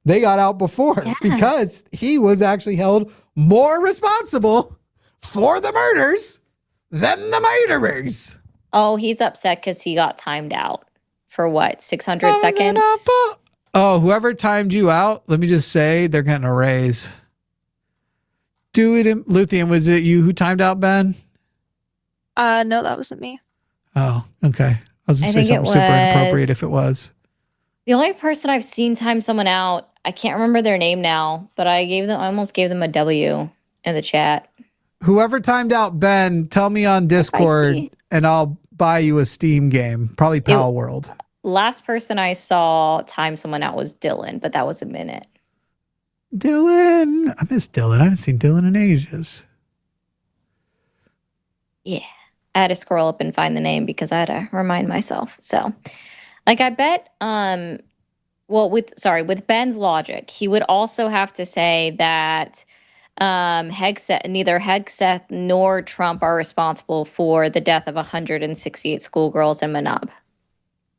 They got out before because he was actually held more responsible for the murders than the murderers. Oh, he's upset because he got timed out for what, 600 seconds? Oh, whoever timed you out, let me just say, they're getting a raise. Do it in Luthien. Was it you who timed out Ben? No, that wasn't me. Oh, okay. I was going I to say think it something super inappropriate was- if it was. The only person I've seen time someone out, I can't remember their name now, but I almost gave them a W in the chat. Whoever timed out Ben, tell me on Discord see. and I'll buy you a Steam game. Probably Pal World. Last person I saw time someone out was Dylan, but that was a minute. Dylan. I miss Dylan. I haven't seen Dylan in ages. Yeah. I had to scroll up and find the name because I had to remind myself. So, like, I bet, with Ben's logic, he would also have to say that neither Hegseth nor Trump are responsible for the death of 168 schoolgirls in Manab.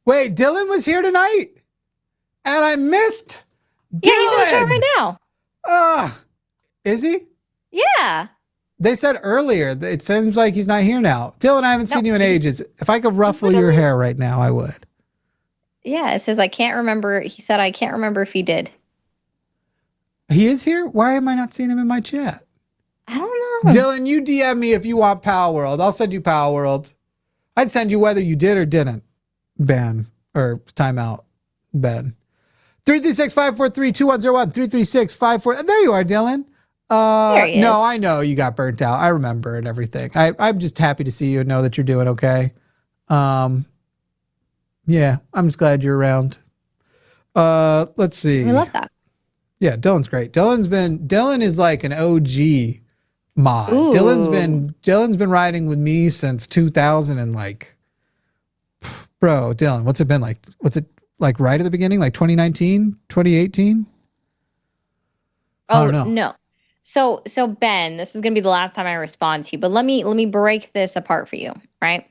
Wait, Dylan was here tonight? And I missed Dylan. Yeah, he's in the chat right now. Is he? Yeah. They said earlier, it seems like he's not here now. Dylan, I haven't seen you in ages. If I could ruffle your hair right now, I would. Yeah, it says, I can't remember. He said, I can't remember if he did. He is here? Why am I not seeing him in my chat? I don't know. Dylan, you DM me if you want Power World. I'll send you Power World. I'd send you whether you did or didn't. Ben. Or timeout. Ben. 336-543-2101. 336-54. There you are, Dylan. There he is. No, I know you got burnt out. I remember and everything. I'm just happy to see you and know that you're doing okay. Yeah, I'm just glad you're around. Let's see. We love that. Yeah, Dylan's great. Dylan is like an OG mod. Ooh. Dylan's been riding with me since 2000 and like, bro, Dylan, what's it been like? What's it like right at the beginning? Like 2019, 2018? I Oh, don't know. no. So Ben, this is going to be the last time I respond to you, but let me break this apart for you, right?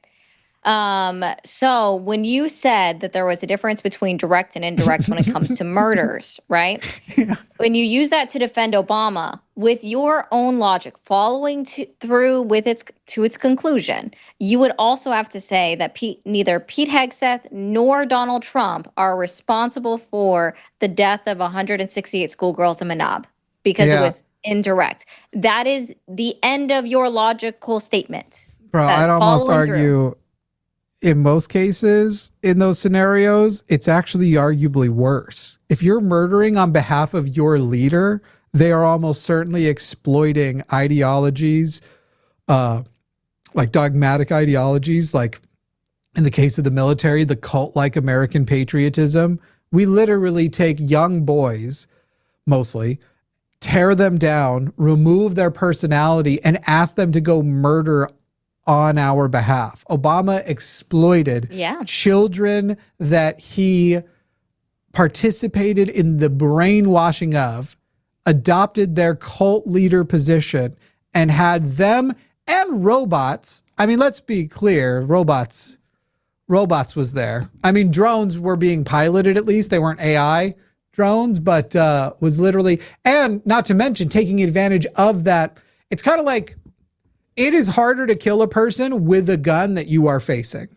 So when you said that there was a difference between direct and indirect when it comes to murders, right? Yeah. When you use that to defend Obama, with your own logic, following through with its conclusion, you would also have to say that neither Pete Hegseth nor Donald Trump are responsible for the death of 168 schoolgirls in Manab because it was indirect. That is the end of your logical statement. Bro, I'd almost argue in most cases, in those scenarios, it's actually arguably worse. If you're murdering on behalf of your leader, they are almost certainly exploiting ideologies, like dogmatic ideologies, like in the case of the military, the cult-like American patriotism. We literally take young boys mostly, tear them down, remove their personality, and ask them to go murder on our behalf. Obama exploited children that he participated in the brainwashing of, adopted their cult leader position, and had them and robots. I mean, let's be clear, robots was there. I mean, drones were being piloted, at least. They weren't AI drones, but was literally, and not to mention taking advantage of that. It's kind of like, it is harder to kill a person with a gun that you are facing.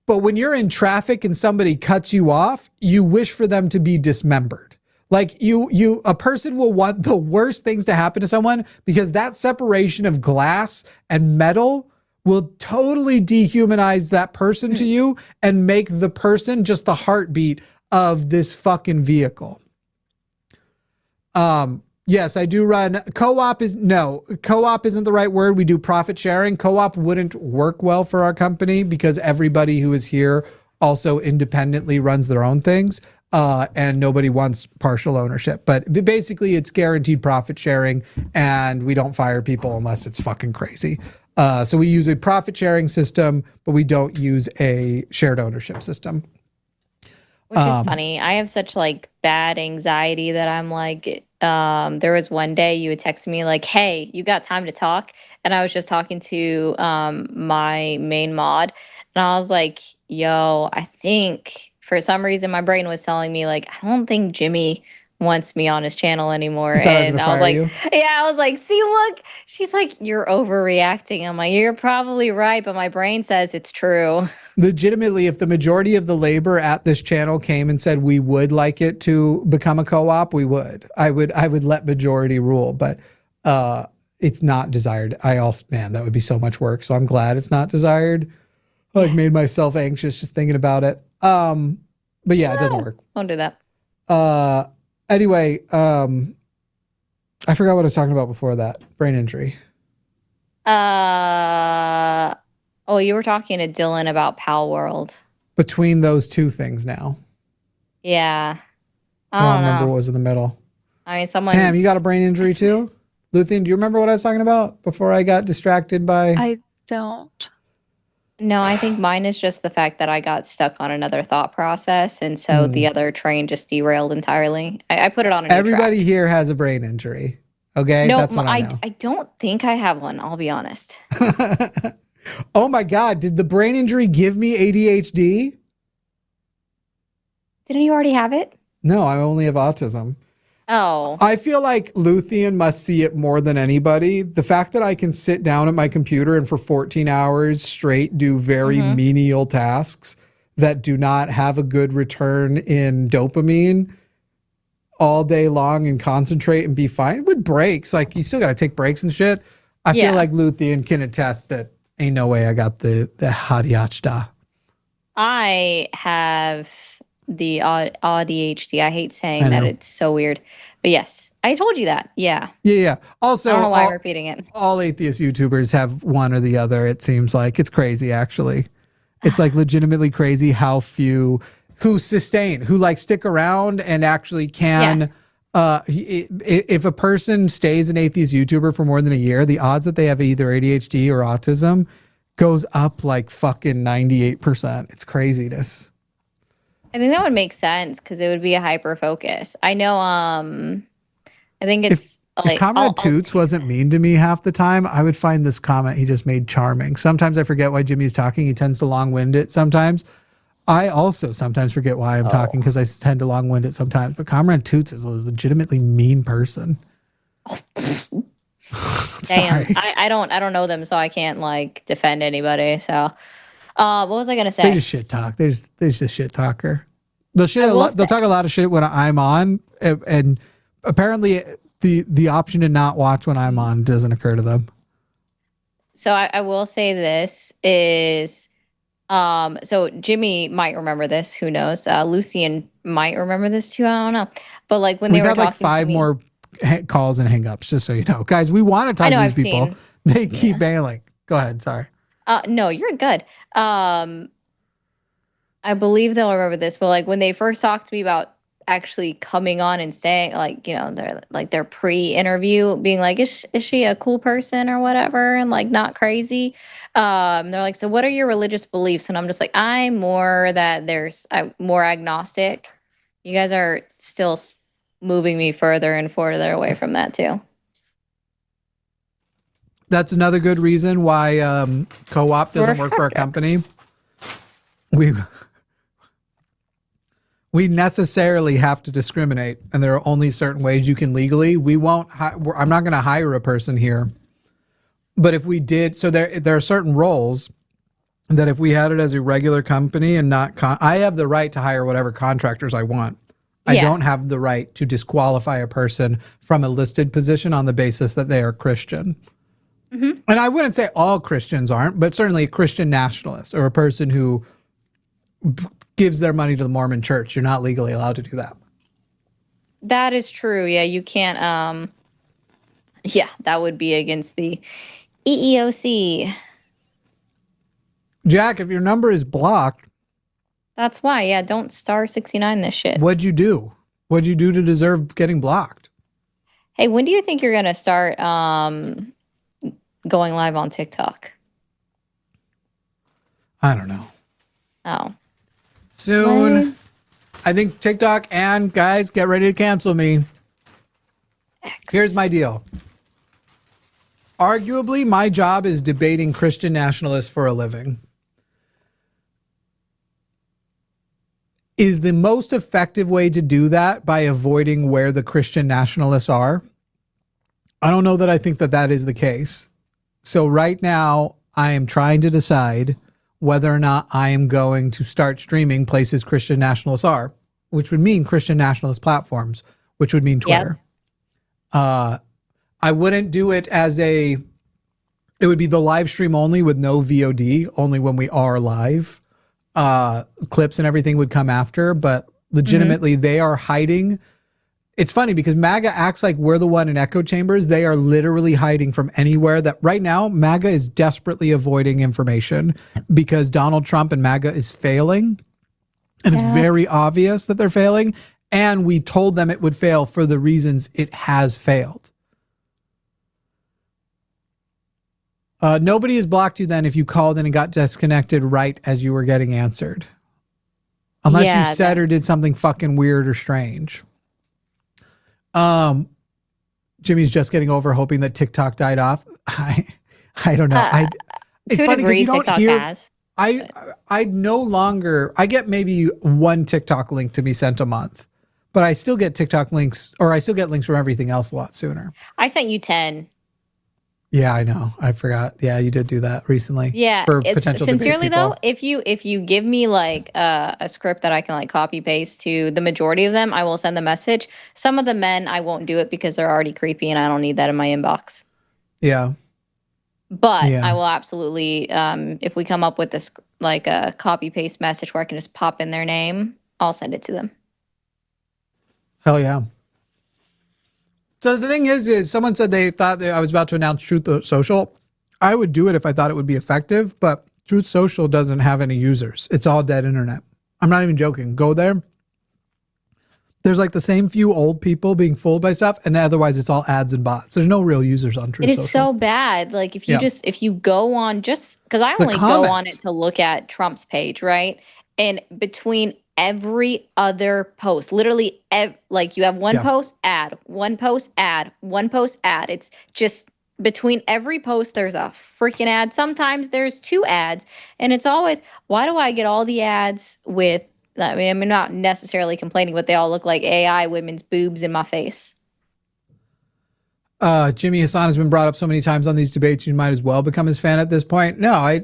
But when you're in traffic and somebody cuts you off, you wish for them to be dismembered. Like a person will want the worst things to happen to someone, because that separation of glass and metal will totally dehumanize that person to you and make the person just the heartbeat of this fucking vehicle. Yes, I do run co-op isn't the right word. We do profit sharing. Co-op wouldn't work well for our company because everybody who is here also independently runs their own things. And nobody wants partial ownership, but basically it's guaranteed profit sharing, and we don't fire people unless it's fucking crazy. So we use a profit sharing system, but we don't use a shared ownership system. Which is funny. I have such like bad anxiety that I'm like, there was one day you would text me like, hey, you got time to talk? And I was just talking to my main mod, and I was like, yo, I think for some reason my brain was telling me like, I don't think Jimmy wants me on his channel anymore. And I was like, I was like, see, look, she's like, you're overreacting. I'm like, you're probably right, but my brain says it's true. Legitimately, if the majority of the labor at this channel came and said we would like it to become a co-op, we would. I would let majority rule, but it's not desired. That would be so much work. So I'm glad it's not desired. I like made myself anxious just thinking about it. But yeah, it doesn't work. Don't do that. Anyway, I forgot what I was talking about before that. Brain injury. You were talking to Dylan about Pal World. Between those two things now. Yeah. I don't remember what was in the middle. I mean, someone... Damn, you got a brain injury too? Luthien, do you remember what I was talking about before I got distracted by... I don't. No, I think mine is just the fact that I got stuck on another thought process, and so the other train just derailed entirely. I put it on a new Everybody track. here has a brain injury. Okay? No, that's what I know. I don't think I have one, I'll be honest. Oh my God, did the brain injury give me ADHD? Didn't you already have it? No, I only have autism. Oh. I feel like Luthien must see it more than anybody. The fact that I can sit down at my computer and for 14 hours straight do very menial tasks that do not have a good return in dopamine all day long and concentrate and be fine with breaks. Like, you still got to take breaks and shit. I feel like Luthien can attest that ain't no way I got the hadiachda. I have the ADHD. I hate saying that. It's so weird. But yes, I told you that. Yeah. Yeah. Also, I don't know why I'm repeating it. All atheist YouTubers have one or the other, it seems like. It's crazy, actually. It's like legitimately crazy how few who sustain, who like stick around and actually can... if a person stays an atheist YouTuber for more than a year, the odds that they have either ADHD or autism goes up like fucking 98%. It's craziness. I think that would make sense because it would be a hyper focus. I know. I think it's if Comrade Toots wasn't mean to me half the time, I would find this comment he just made charming. Sometimes I forget why Jimmy's talking. He tends to long-wind it sometimes. I also sometimes forget why I'm talking because I tend to long-wind it sometimes. But Comrade Toots is a legitimately mean person. Damn, I don't know them, so I can't like defend anybody. So, what was I gonna say? They just shit talk. They're just shit talker. They'll talk a lot of shit when I'm on, and apparently the option to not watch when I'm on doesn't occur to them. So I will say this is. So Jimmy might remember this. Who knows? Luthien might remember this too. I don't know. But like when We've they were had like 5 more calls and hangups, just so you know, guys. We want to talk to these people. They keep bailing. Go ahead. Sorry. No, you're good. I believe they'll remember this. But like when they first talked to me about actually coming on and saying, like, you know, their pre-interview being like, is she a cool person or whatever, and like not crazy. They're like, so what are your religious beliefs? And I'm just like, I'm more agnostic. You guys are still moving me further and further away from that too. That's another good reason why co-op doesn't work for our company. We necessarily have to discriminate, and there are only certain ways you can legally. We won't. I'm not going to hire a person here, but if we did, so there are certain roles that if we had it as a regular company and not, I have the right to hire whatever contractors I want. I don't have the right to disqualify a person from a listed position on the basis that they are Christian. Mm-hmm. And I wouldn't say all Christians aren't, but certainly a Christian nationalist or a person who gives their money to the Mormon church. You're not legally allowed to do that. That is true. Yeah, you can't. That would be against the EEOC. Jack, if your number is blocked. That's why. Yeah, don't *69 this shit. What'd you do? What'd you do to deserve getting blocked? Hey, when do you think you're going to start going live on TikTok? I don't know. Oh. Soon. What? I think TikTok, and guys, get ready to cancel me. Here's my deal. Arguably, my job is debating Christian nationalists for a living. Is the most effective way to do that by avoiding where the Christian nationalists are? I don't know that I think that that is the case. So right now, I am trying to decide whether or not I am going to start streaming places Christian nationalists are, which would mean Christian nationalist platforms, which would mean Twitter. Yep. I wouldn't do it as it would be the live stream only with no VOD, only when we are live. Clips and everything would come after, but legitimately they are hiding. It's funny because MAGA acts like we're the one in echo chambers. They are literally hiding from anywhere. That right now, MAGA is desperately avoiding information because Donald Trump and MAGA is failing. And it's very obvious that they're failing. And we told them it would fail for the reasons it has failed. Nobody has blocked you then if you called in and got disconnected right as you were getting answered. Unless you said or did something fucking weird or strange. Jimmy's just getting over hoping that TikTok died off. I don't know. It's funny because you don't hear. I no longer. I get maybe one TikTok link to be sent a month, but I still get TikTok links, or I still get links from everything else a lot sooner. I sent you 10. Yeah, I know. I forgot. Yeah, you did do that recently. Yeah, for it's potential sincerely debate though, if you give me like a script that I can like copy paste to the majority of them, I will send the message. Some of the men I won't do it because they're already creepy and I don't need that in my inbox. Yeah. But I will absolutely, if we come up with this like a copy paste message where I can just pop in their name, I'll send it to them. Hell yeah. So the thing is someone said they thought that I was about to announce Truth Social. I would do it if I thought it would be effective, but Truth Social doesn't have any users. It's all dead internet. I'm not even joking. Go there. There's like the same few old people being fooled by stuff, and otherwise it's all ads and bots. There's no real users on Truth Social. It is so bad. Like if you go on, just because I only go on it to look at Trump's page, right? And between every other post, literally like you have one post, ad, one post, ad, one post, ad. It's just between every post, there's a freaking ad. Sometimes there's 2 ads, and it's always, why do I get all the ads with, I mean, I'm not necessarily complaining, but they all look like AI women's boobs in my face. Jimmy Hassan has been brought up so many times on these debates, you might as well become his fan at this point. No, I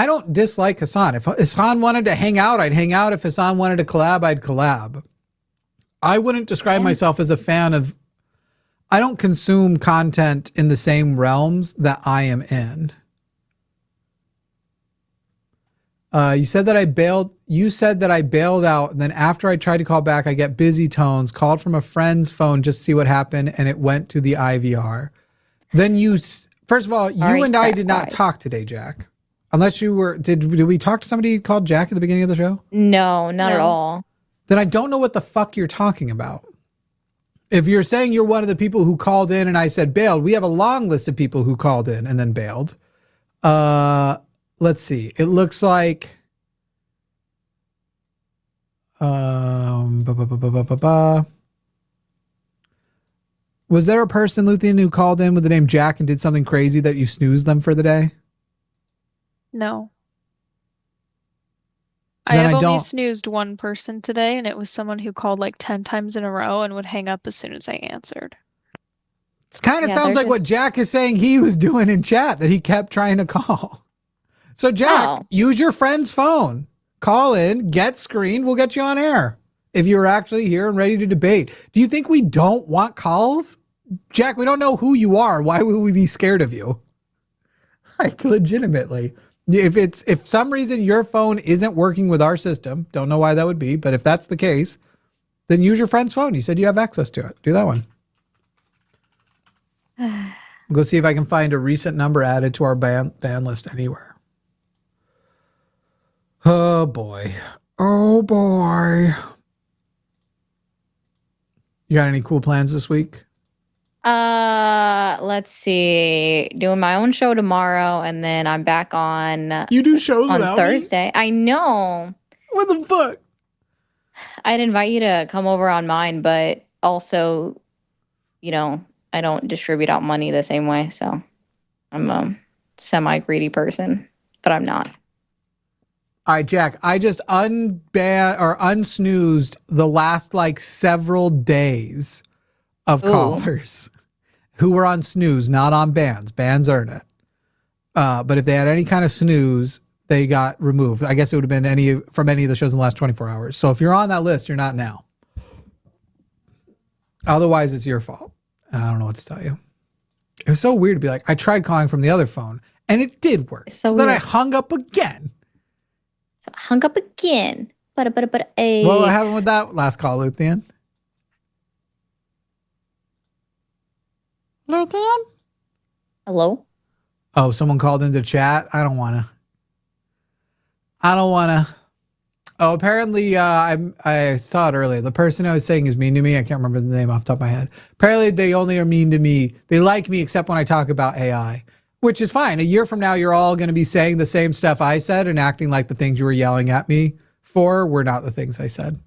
don't dislike Hassan. If Hassan wanted to hang out, I'd hang out. If Hassan wanted to collab, I'd collab. I wouldn't describe myself as a fan of, I don't consume content in the same realms that I am in. You said that I bailed out, and then after I tried to call back, I get busy tones, called from a friend's phone just to see what happened, and it went to the IVR. Then first of all, you and I did not talk today, Jack. Unless you were, did we talk to somebody called Jack at the beginning of the show? No, not at all. then I don't know what the fuck you're talking about. If you're saying you're one of the people who called in and I said bailed, we have a long list of people who called in and then bailed. Let's see. It looks like was there a person, Luthien, who called in with the name Jack and did something crazy that you snoozed them for the day? No. Then I have I only don't- snoozed one person today, and it was someone who called like 10 times in a row and would hang up as soon as I answered. It kind of Yeah, sounds they're like what just- Jack is saying he was doing in chat, that he kept trying to call. So Jack, Oh. use your friend's phone. Call in, get screened, we'll get you on air. If you're actually here and ready to debate. Do you think we don't want calls? Jack, we don't know who you are. Why would we be scared of you? Like, legitimately. If some reason your phone isn't working with our system, don't know why that would be, but if that's the case, then use your friend's phone. You said you have access to it. Do that one. Go see if I can find a recent number added to our ban list anywhere. Oh boy. Oh boy. You got any cool plans this week? Let's see. Doing my own show tomorrow, and then I'm back on You do shows on without Thursday. I know. me? What the fuck? I'd invite you to come over on mine, but also, you know, I don't distribute out money the same way, so I'm a semi-greedy person, but I'm not. All right, Jack, I just unsnoozed the last like several days of Ooh. callers who were on snooze, not on bans. Bans earn it. But if they had any kind of snooze, they got removed. I guess it would have been from any of the shows in the last 24 hours. So if you're on that list, you're not now. Otherwise, it's your fault. And I don't know what to tell you. It was so weird to be like, I tried calling from the other phone and it did work. It's So so then I weird. hung up again. So I hung up again. But What happened with that last call, Luthien? Luthien? Hello? Oh, someone called into chat? I don't want to. Oh, apparently, I saw it earlier. The person I was saying is mean to me. I can't remember the name off the top of my head. Apparently, they only are mean to me. They like me except when I talk about AI, which is fine. A year from now, you're all going to be saying the same stuff I said and acting like the things you were yelling at me for were not the things I said.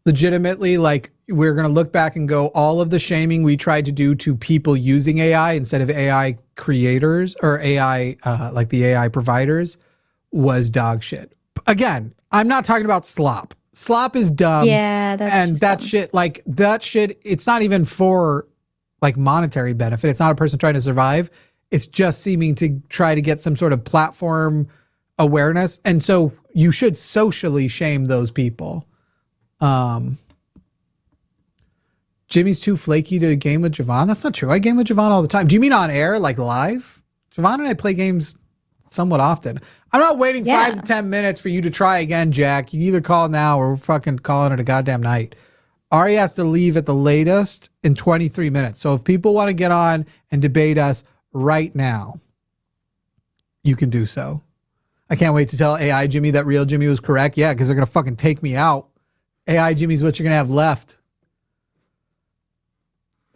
Legitimately, like, we're going to look back and go, all of the shaming we tried to do to people using AI instead of AI creators or AI, like the AI providers, was dog shit. Again, I'm not talking about slop. Slop is dumb. Yeah, that's and just that dumb. shit, like that shit, it's not even for like monetary benefit. It's not a person trying to survive. It's just seeming to try to get some sort of platform awareness. And so you should socially shame those people. Jimmy's too flaky to game with Javon. That's not true. I game with Javon all the time. Do you mean on air, like live? Javon and I play games somewhat often. I'm not waiting 5 to 10 minutes for you to try again, Jack. You either call now or we're fucking calling it a goddamn night. Ari has to leave at the latest in 23 minutes. So if people want to get on and debate us right now, you can do so. I can't wait to tell AI Jimmy that real Jimmy was correct. Yeah, because they're going to fucking take me out. AI Jimmy's what you're going to have left.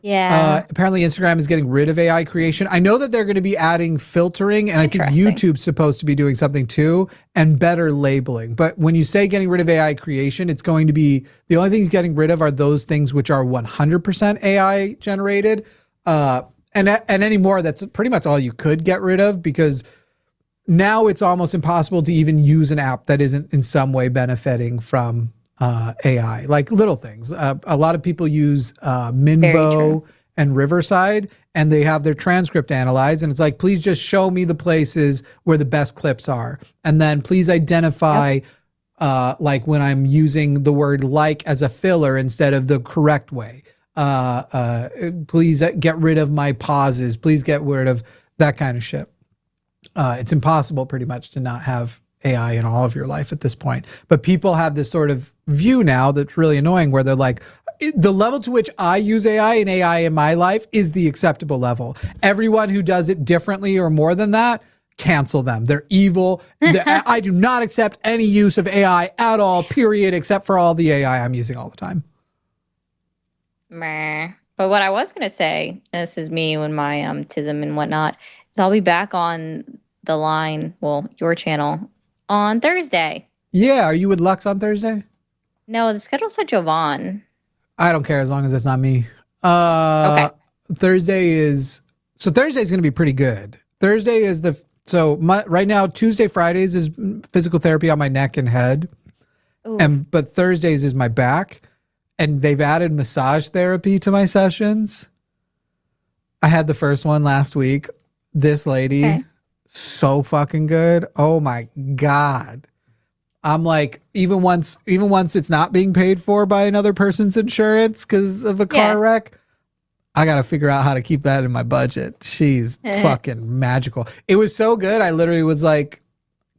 Yeah. Apparently Instagram is getting rid of AI creation. I know that they're going to be adding filtering, and I think Interesting. YouTube's supposed to be doing something too, and better labeling. But when you say getting rid of AI creation, it's going to be, the only things getting rid of are those things which are 100% AI generated. And anymore, that's pretty much all you could get rid of, because now it's almost impossible to even use an app that isn't in some way benefiting from AI, like little things. A lot of people use Minvo and Riverside, and they have their transcript analyzed, and it's like, please just show me the places where the best clips are, and then please identify like when I'm using the word like as a filler instead of the correct way. Please get rid of my pauses. Please get rid of that kind of shit. It's impossible pretty much to not have AI in all of your life at this point. But people have this sort of view now that's really annoying, where they're like, the level to which I use AI and AI in my life is the acceptable level. Everyone who does it differently or more than that cancel them. They're evil. I do not accept any use of AI at all, period, except for all the AI I'm using all the time. Meh. But what I was going to say, and this is me when my tism and whatnot, is I'll be back on the line, well, your channel, on Thursday. Yeah, are you with Lux on Thursday? No, the schedule's at Jovan. I don't care as long as it's not me. Okay. Thursday's going to be pretty good. Thursday is right now, Tuesday, Fridays is physical therapy on my neck and head. Ooh. But Thursdays is my back. And they've added massage therapy to my sessions. I had the first one last week. This lady, so fucking good. Oh my God. I'm like, even once it's not being paid for by another person's insurance because of a car wreck, I got to figure out how to keep that in my budget. She's fucking magical. It was so good. I literally was like,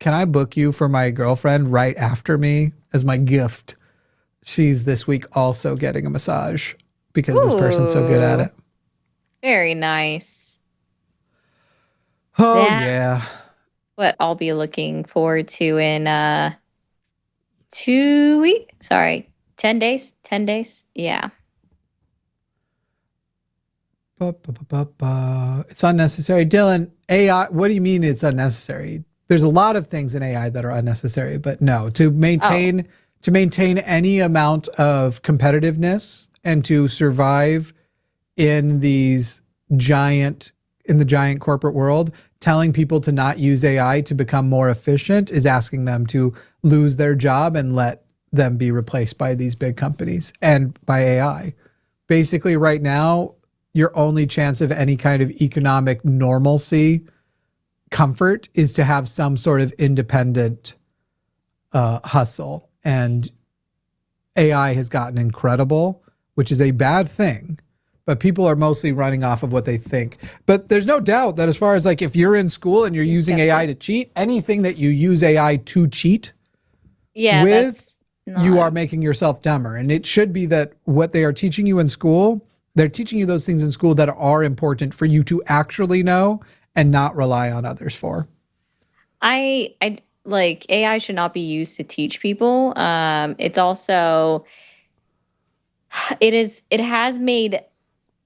can I book you for my girlfriend right after me as my gift? She's this week also getting a massage because this person's so good at it. Very nice. Oh, That's what I'll be looking forward to in 10 days. 10 days. Yeah. It's unnecessary. Dylan, AI, what do you mean it's unnecessary? There's a lot of things in AI that are unnecessary, but no, to maintain any amount of competitiveness and to survive in the giant corporate world, telling people to not use AI to become more efficient is asking them to lose their job and let them be replaced by these big companies and by AI. Basically, right now, your only chance of any kind of economic normalcy, comfort, is to have some sort of independent hustle. And AI has gotten incredible, which is a bad thing. But people are mostly running off of what they think. But there's no doubt that as far as like if you're in school and you're using AI to cheat, anything that you use AI to cheat with, you are making yourself dumber. And it should be that what they are teaching you in school, they're teaching you those things in school that are important for you to actually know and not rely on others for. I like AI should not be used to teach people. It's also, it has made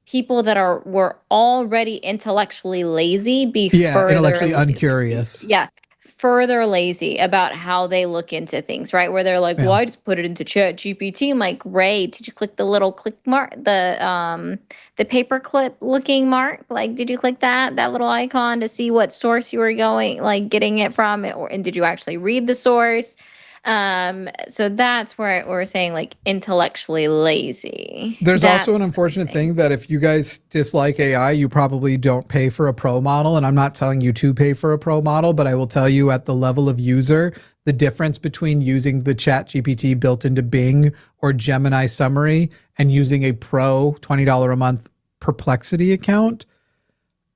people that were already intellectually lazy intellectually uncurious. Yeah. Further lazy about how they look into things, right? Where they're like, well, I just put it into Chat GPT. I'm like, great. Did you click the little click mark, the paper clip looking mark? Like, did you click that little icon to see what source you were getting it from? And did you actually read the source? So that's where we're saying like intellectually lazy. There's also an unfortunate thing that if you guys dislike AI, you probably don't pay for a pro model. And I'm not telling you to pay for a pro model, but I will tell you at the level of user, the difference between using the Chat GPT built into Bing or Gemini summary and using a pro $20 a month Perplexity account,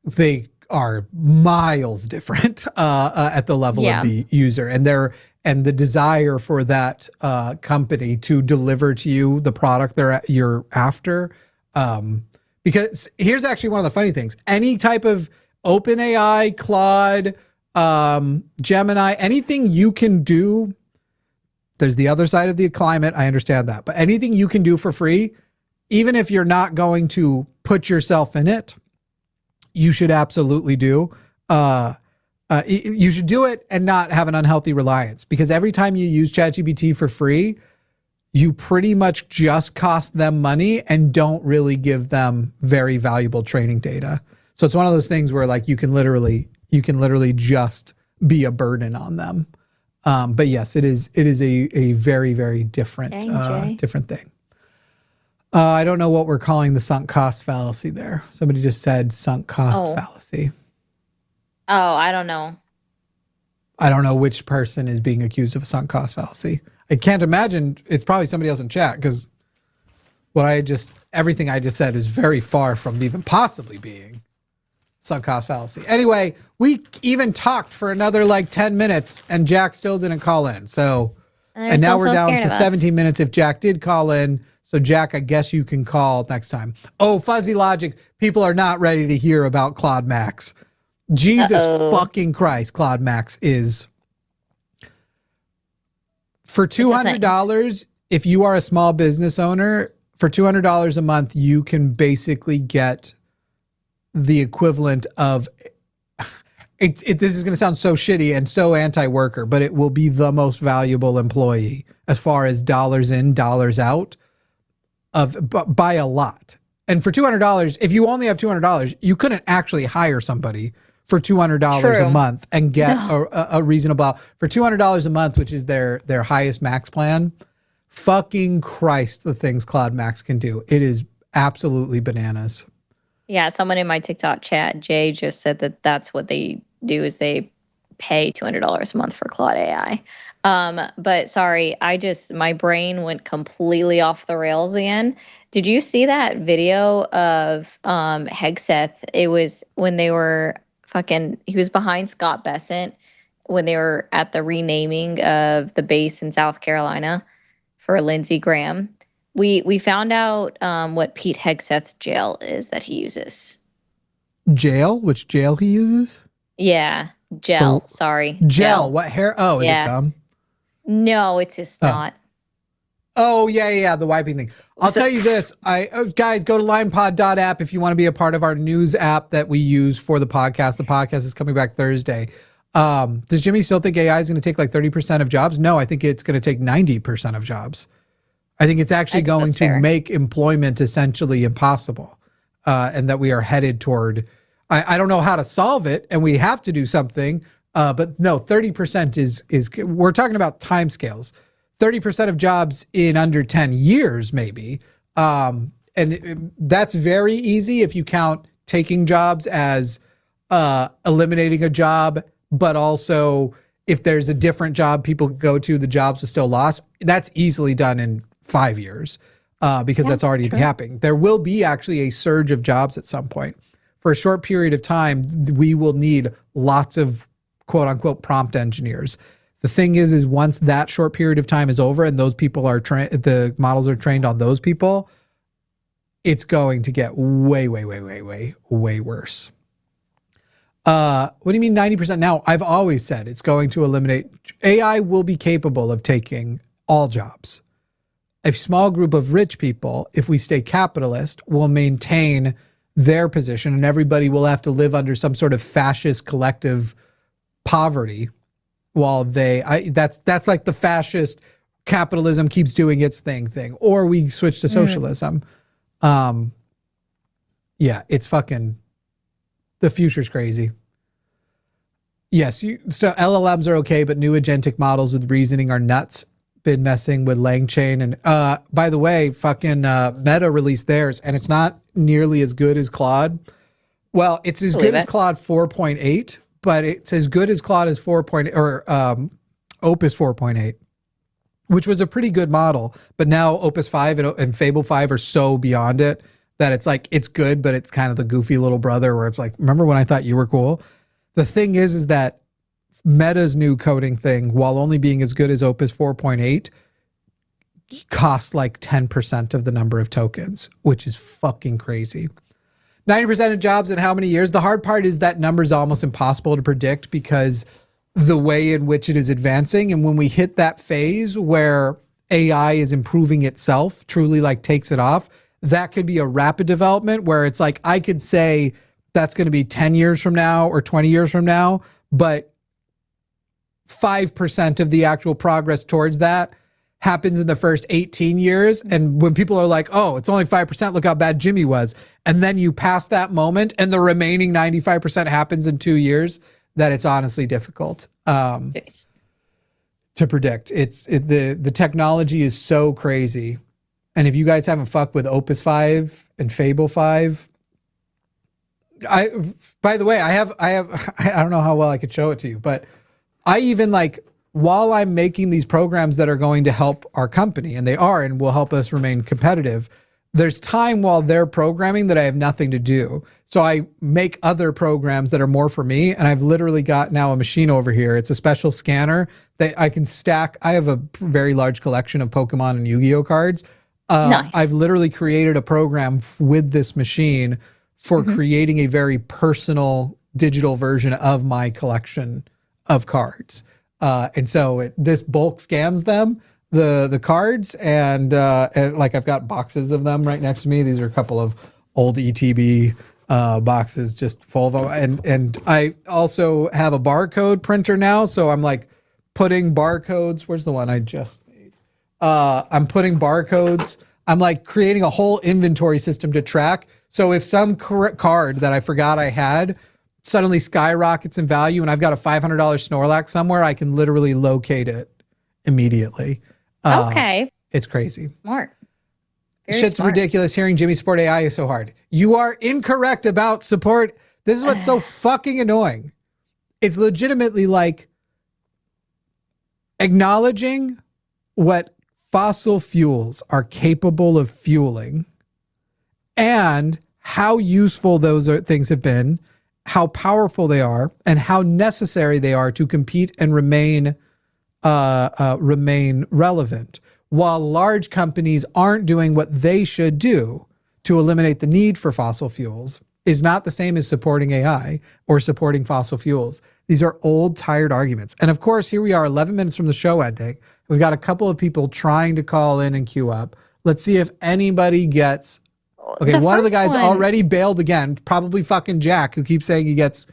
they are miles different at the level of the user. And the desire for that company to deliver to you the product you're after. Because here's actually one of the funny things. Any type of OpenAI, Claude, Gemini, anything you can do, there's the other side of the climate, I understand that. But anything you can do for free, even if you're not going to put yourself in it, you should absolutely do. You should do it and not have an unhealthy reliance, because every time you use ChatGPT for free, you pretty much just cost them money and don't really give them very valuable training data. So it's one of those things where like you can literally just be a burden on them. But yes, it is a very, very different different thing. I don't know what we're calling the sunk cost fallacy there. Somebody just said sunk cost fallacy. Oh, I don't know. I don't know which person is being accused of a sunk cost fallacy. I can't imagine. It's probably somebody else in chat, because everything I just said is very far from even possibly being sunk cost fallacy. Anyway, we even talked for another like 10 minutes and Jack still didn't call in. So, and now we're down to 17 minutes if Jack did call in. So Jack, I guess you can call next time. Oh, fuzzy logic. People are not ready to hear about Claude Max. Jesus fucking Christ, Claude Max is for $200. If you are a small business owner, for $200 a month, you can basically get the equivalent of this is going to sound so shitty and so anti-worker, but it will be the most valuable employee as far as dollars in, dollars out by a lot. And for $200, if you only have $200, you couldn't actually hire somebody for $200 a month and get a reasonable for $200 a month, which is their highest max plan. Fucking Christ, the things Claude Max can do. It is absolutely bananas. Yeah, someone in my TikTok chat, Jay, just said that that's what they do is they pay $200 a month for Claude AI. But sorry, my brain went completely off the rails again. Did you see that video of Hegseth? It was when they were he was behind Scott Bessent when they were at the renaming of the base in South Carolina for Lindsey Graham. We found out what Pete Hegseth's jail is that he uses. Jail? Which jail he uses? Yeah, gel. Sorry. Gel. What hair? Oh, is it gum? No, it's his snot. Oh, yeah, the wiping thing. I'll tell you this. Guys, go to linepod.app if you want to be a part of our news app that we use for the podcast. The podcast is coming back Thursday. Does Jimmy still think AI is going to take like 30% of jobs? No, I think it's going to take 90% of jobs. I think it's actually going to make employment essentially impossible, and that we are headed toward. I don't know how to solve it, and we have to do something. But no, 30% is we're talking about timescales. 30% of jobs in under 10 years, maybe, and that's very easy if you count taking jobs as eliminating a job, but also if there's a different job people go to, the jobs are still lost. That's easily done in 5 years because that's already happening. There will be actually a surge of jobs at some point. For a short period of time, we will need lots of quote unquote prompt engineers. The thing is once that short period of time is over and those people are the models are trained on those people, it's going to get way worse. What do you mean 90%? Now, I've always said it's going to eliminate. AI will be capable of taking all jobs. A small group of rich people, if we stay capitalist, will maintain their position and everybody will have to live under some sort of fascist collective poverty while that's like the fascist capitalism keeps doing its thing, or we switch to socialism. Yeah, it's fucking, the future's crazy. Yes, so LLMs are okay, but new agentic models with reasoning are nuts. Been messing with LangChain. And by the way, fucking Meta released theirs, and it's not nearly as good as Claude. Well, it's as good as Claude 4.8, but it's as good as Claude as 4.8 or Opus 4.8, which was a pretty good model. But now Opus 5 and Fable 5 are so beyond it that it's like, it's good, but it's kind of the goofy little brother where it's like, remember when I thought you were cool? The thing is that Meta's new coding thing, while only being as good as Opus 4.8, costs like 10% of the number of tokens, which is fucking crazy. 90% of jobs in how many years? The hard part is that number is almost impossible to predict because the way in which it is advancing. And when we hit that phase where AI is improving itself, truly like takes it off, that could be a rapid development where it's like, I could say that's going to be 10 years from now or 20 years from now, but 5% of the actual progress towards that happens in the first 18 years. And when people are like, oh, it's only 5%, look how bad Jimmy was. And then you pass that moment and the remaining 95% happens in 2 years, that it's honestly difficult to predict. The technology is so crazy. And if you guys haven't fucked with Opus 5 and Fable 5, by the way, I don't know how well I could show it to you, but I even like, while I'm making these programs that are going to help our company, and they are and will help us remain competitive, there's time while they're programming that I have nothing to do. So I make other programs that are more for me. And I've literally got now a machine over here. It's a special scanner that I can stack. I have a very large collection of Pokemon and Yu-Gi-Oh cards. Nice. I've literally created a program with this machine for creating a very personal digital version of my collection of cards. And so this bulk scans them, the cards, and like I've got boxes of them right next to me. These are a couple of old ETB boxes just full of them. And I also have a barcode printer now. So I'm like putting barcodes. Where's the one I just made? I'm putting barcodes. I'm like creating a whole inventory system to track. So if some card that I forgot I had suddenly skyrockets in value and I've got a $500 Snorlax somewhere, I can literally locate it immediately. Okay. It's crazy. Smart. Shit's ridiculous. Hearing Jimmy support AI is so hard. You are incorrect about support. This is what's so fucking annoying. It's legitimately like acknowledging what fossil fuels are capable of fueling and how useful those things have been, how powerful they are, and how necessary they are to compete and remain relevant, while large companies aren't doing what they should do to eliminate the need for fossil fuels, is not the same as supporting AI or supporting fossil fuels. These are old, tired arguments. And of course, here we are 11 minutes from the show ending. We've got a couple of people trying to call in and queue up. Let's see if anybody gets... Okay, one of the guys already bailed again, probably fucking Jack, who keeps saying he gets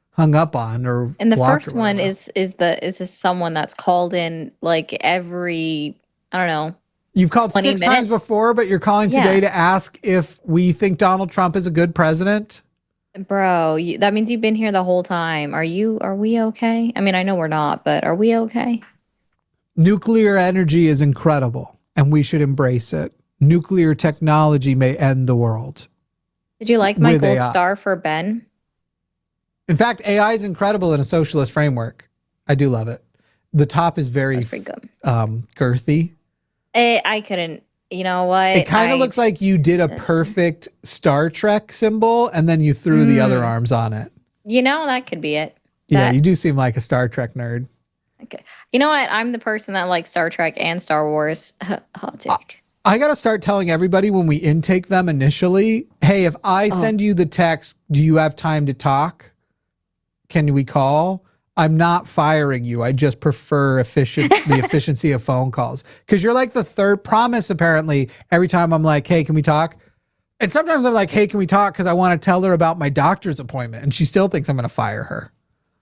hung up on or and the first one is this someone that's called in like every, I don't know. You've called 6 times before, but you're calling today to ask if we think Donald Trump is a good president? Bro, that means you've been here the whole time. Are we okay? I mean, I know we're not, but are we okay? Nuclear energy is incredible and we should embrace it. Nuclear technology may end the world. Did you like my gold star for Ben? In fact, AI is incredible in a socialist framework. I do love it. The top is very girthy. I couldn't, you know what? It kind of looks like you did a perfect Star Trek symbol and then you threw the other arms on it. You know, that could be it. Yeah, you do seem like a Star Trek nerd. Okay. You know what? I'm the person that likes Star Trek and Star Wars. Hot take. I got to start telling everybody when we intake them initially, hey, if I send you the text, do you have time to talk? Can we call? I'm not firing you. I just prefer the efficiency of phone calls. Because you're like the third promise, apparently, every time I'm like, hey, can we talk? And sometimes I'm like, hey, can we talk? Because I want to tell her about my doctor's appointment. And she still thinks I'm going to fire her.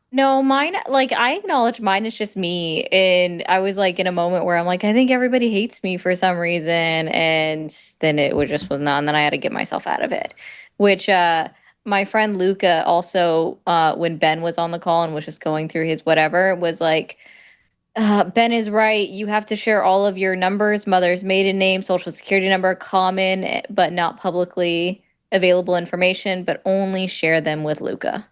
No, mine, like, I acknowledge mine is just me. And I was like in a moment where I'm like, I think everybody hates me for some reason. And then it was not. And then I had to get myself out of it, which my friend Luca also, when Ben was on the call and was just going through his whatever, was like, Ben is right. You have to share all of your numbers, mother's maiden name, social security number, common, but not publicly available information, but only share them with Luca.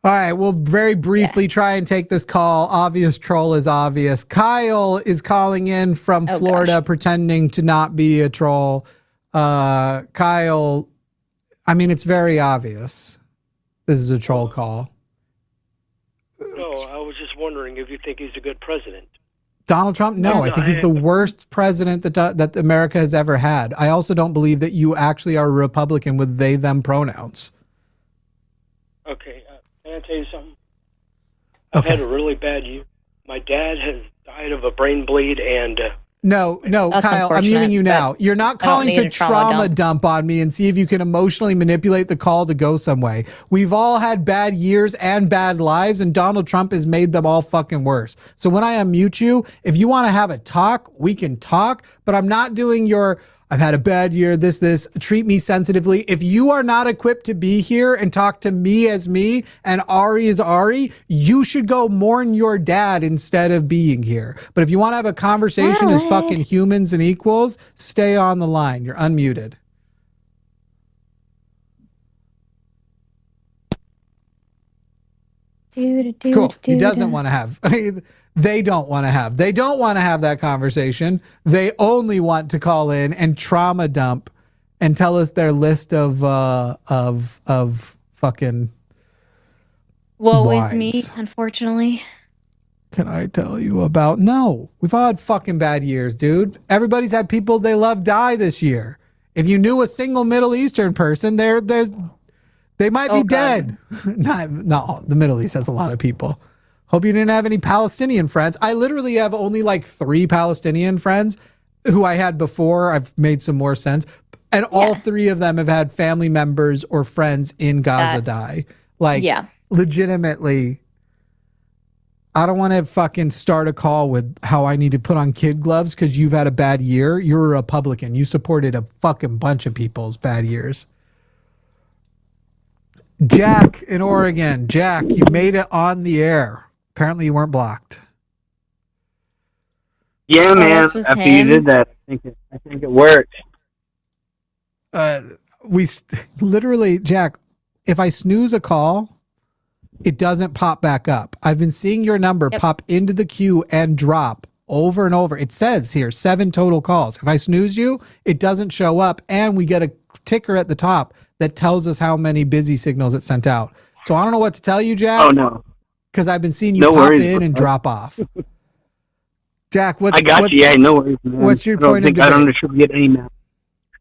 All right, we'll very briefly try and take this call. Obvious troll is obvious. Kyle is calling in from Florida, pretending to not be a troll. Kyle, I mean, it's very obvious. This is a troll call. No, I was just wondering if you think he's a good president. Donald Trump? No, I think he's the worst president that America has ever had. I also don't believe that you actually are a Republican with they, them pronouns. Okay. Can I tell you something? I've had a really bad year. My dad has died of a brain bleed and... No, Kyle, I'm muting you now. You're not calling to trauma dump on me and see if you can emotionally manipulate the call to go some way. We've all had bad years and bad lives, and Donald Trump has made them all fucking worse. So when I unmute you, if you want to have a talk, we can talk, but I'm not doing your... I've had a bad year, this, treat me sensitively. If you are not equipped to be here and talk to me as me and Ari as Ari, you should go mourn your dad instead of being here. But if you want to have a conversation as fucking humans and equals, stay on the line. You're unmuted. Cool. He doesn't want to have... They don't want to have that conversation. They only want to call in and trauma dump and tell us their list of fucking woe is me, unfortunately. Can I tell you about? No, we've all had fucking bad years, dude. Everybody's had people they love die this year. If you knew a single Middle Eastern person, they've They might be dead. No, the Middle East has a lot of people. Hope you didn't have any Palestinian friends. I literally have only like 3 Palestinian friends who I had before. I've made some more sense. And all 3 of them have had family members or friends in Gaza die. Like, legitimately, I don't want to fucking start a call with how I need to put on kid gloves because you've had a bad year. You're a Republican. You supported a fucking bunch of people's bad years. Jack in Oregon. Jack, you made it on the air. Apparently you weren't blocked. Yeah, man. After you did that, I think it worked. We literally, Jack, if I snooze a call, it doesn't pop back up. I've been seeing your number pop into the queue and drop over and over. It says here 7 total calls. If I snooze you, it doesn't show up, and we get a ticker at the top that tells us how many busy signals it sent out. So I don't know what to tell you, Jack. Oh, no. Because I've been seeing you pop in and drop off. Jack, I got you. Yeah, no worries, man. What's your point of debate? I don't sure get any now.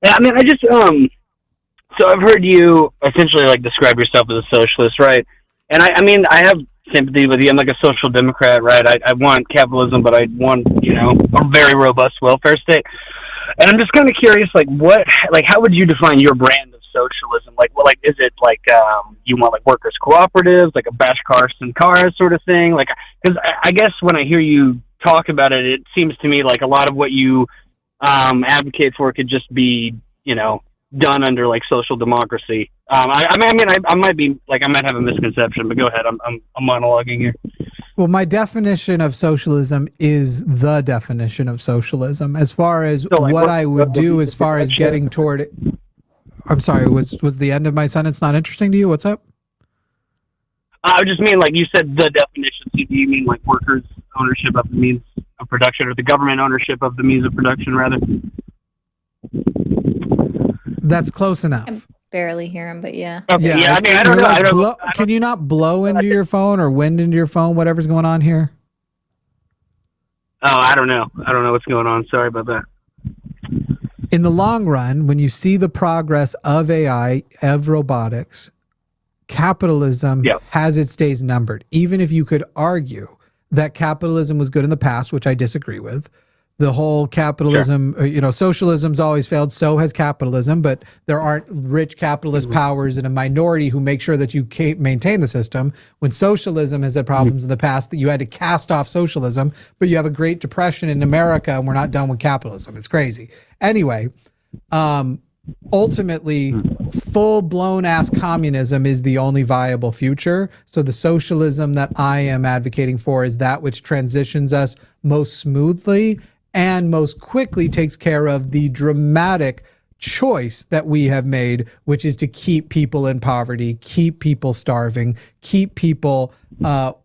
Yeah, I mean, I just so I've heard you essentially like describe yourself as a socialist, right? And I mean, I have sympathy with you. I'm like a social democrat, right? I want capitalism, but I want, a very robust welfare state. And I'm just kind of curious, how would you define your brand of socialism? Is it you want like workers' cooperatives, like a bash cars and cars sort of thing? Because I guess when I hear you talk about it, it seems to me like a lot of what you advocate for could just be, done under like social democracy. I might have a misconception, but go ahead. I'm monologuing here. Well, my definition of socialism is the definition of socialism. As far as what I would do, as far as getting toward it. I'm sorry. Was the end of my sentence not interesting to you? What's up? I just mean, like you said, the definition. So do you mean like workers' ownership of the means of production, or the government ownership of the means of production, rather? That's close enough. I barely hear him, but yeah. Okay. Yeah, I mean, I don't know. Can you not blow into your phone or wind into your phone, whatever's going on here? Oh, I don't know. I don't know what's going on. Sorry about that. In the long run, when you see the progress of AI, of robotics, capitalism has its days numbered. Even if you could argue that capitalism was good in the past, which I disagree with. The whole capitalism, socialism's always failed. So has capitalism, but there aren't rich capitalist powers and a minority who make sure that you can't maintain the system. When socialism has had problems in the past, that you had to cast off socialism, but you have a Great Depression in America and we're not done with capitalism. It's crazy. Anyway, ultimately, full-blown ass communism is the only viable future. So the socialism that I am advocating for is that which transitions us most smoothly and most quickly takes care of the dramatic choice that we have made, which is to keep people in poverty, keep people starving, keep people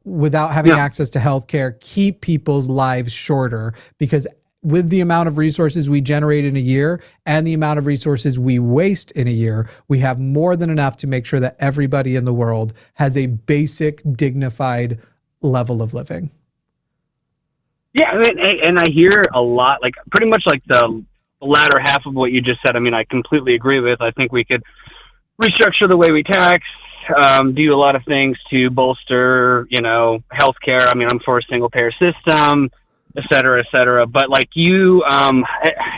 without having access to healthcare, keep people's lives shorter. Because with the amount of resources we generate in a year and the amount of resources we waste in a year, we have more than enough to make sure that everybody in the world has a basic, dignified level of living. Yeah, and I hear a lot, like pretty much like the latter half of what you just said. I mean, I completely agree with. I think we could restructure the way we tax, do a lot of things to bolster, healthcare. I mean, I'm for a single payer system, et cetera, et cetera. But like you,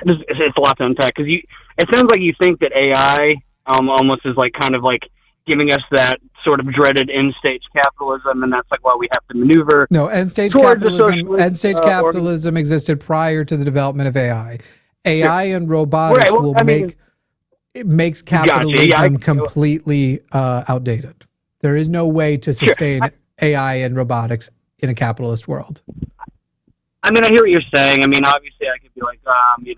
it's a lot to unpack because it sounds like you think that AI almost is like kind of like giving us that sort of dreaded end-stage capitalism, and that's like why we have to maneuver. No, end-stage capitalism existed prior to the development of AI. AI and robotics it makes capitalism completely outdated. There is no way to sustain AI and robotics in a capitalist world. I mean, I hear what you're saying. I mean, obviously, I could be like,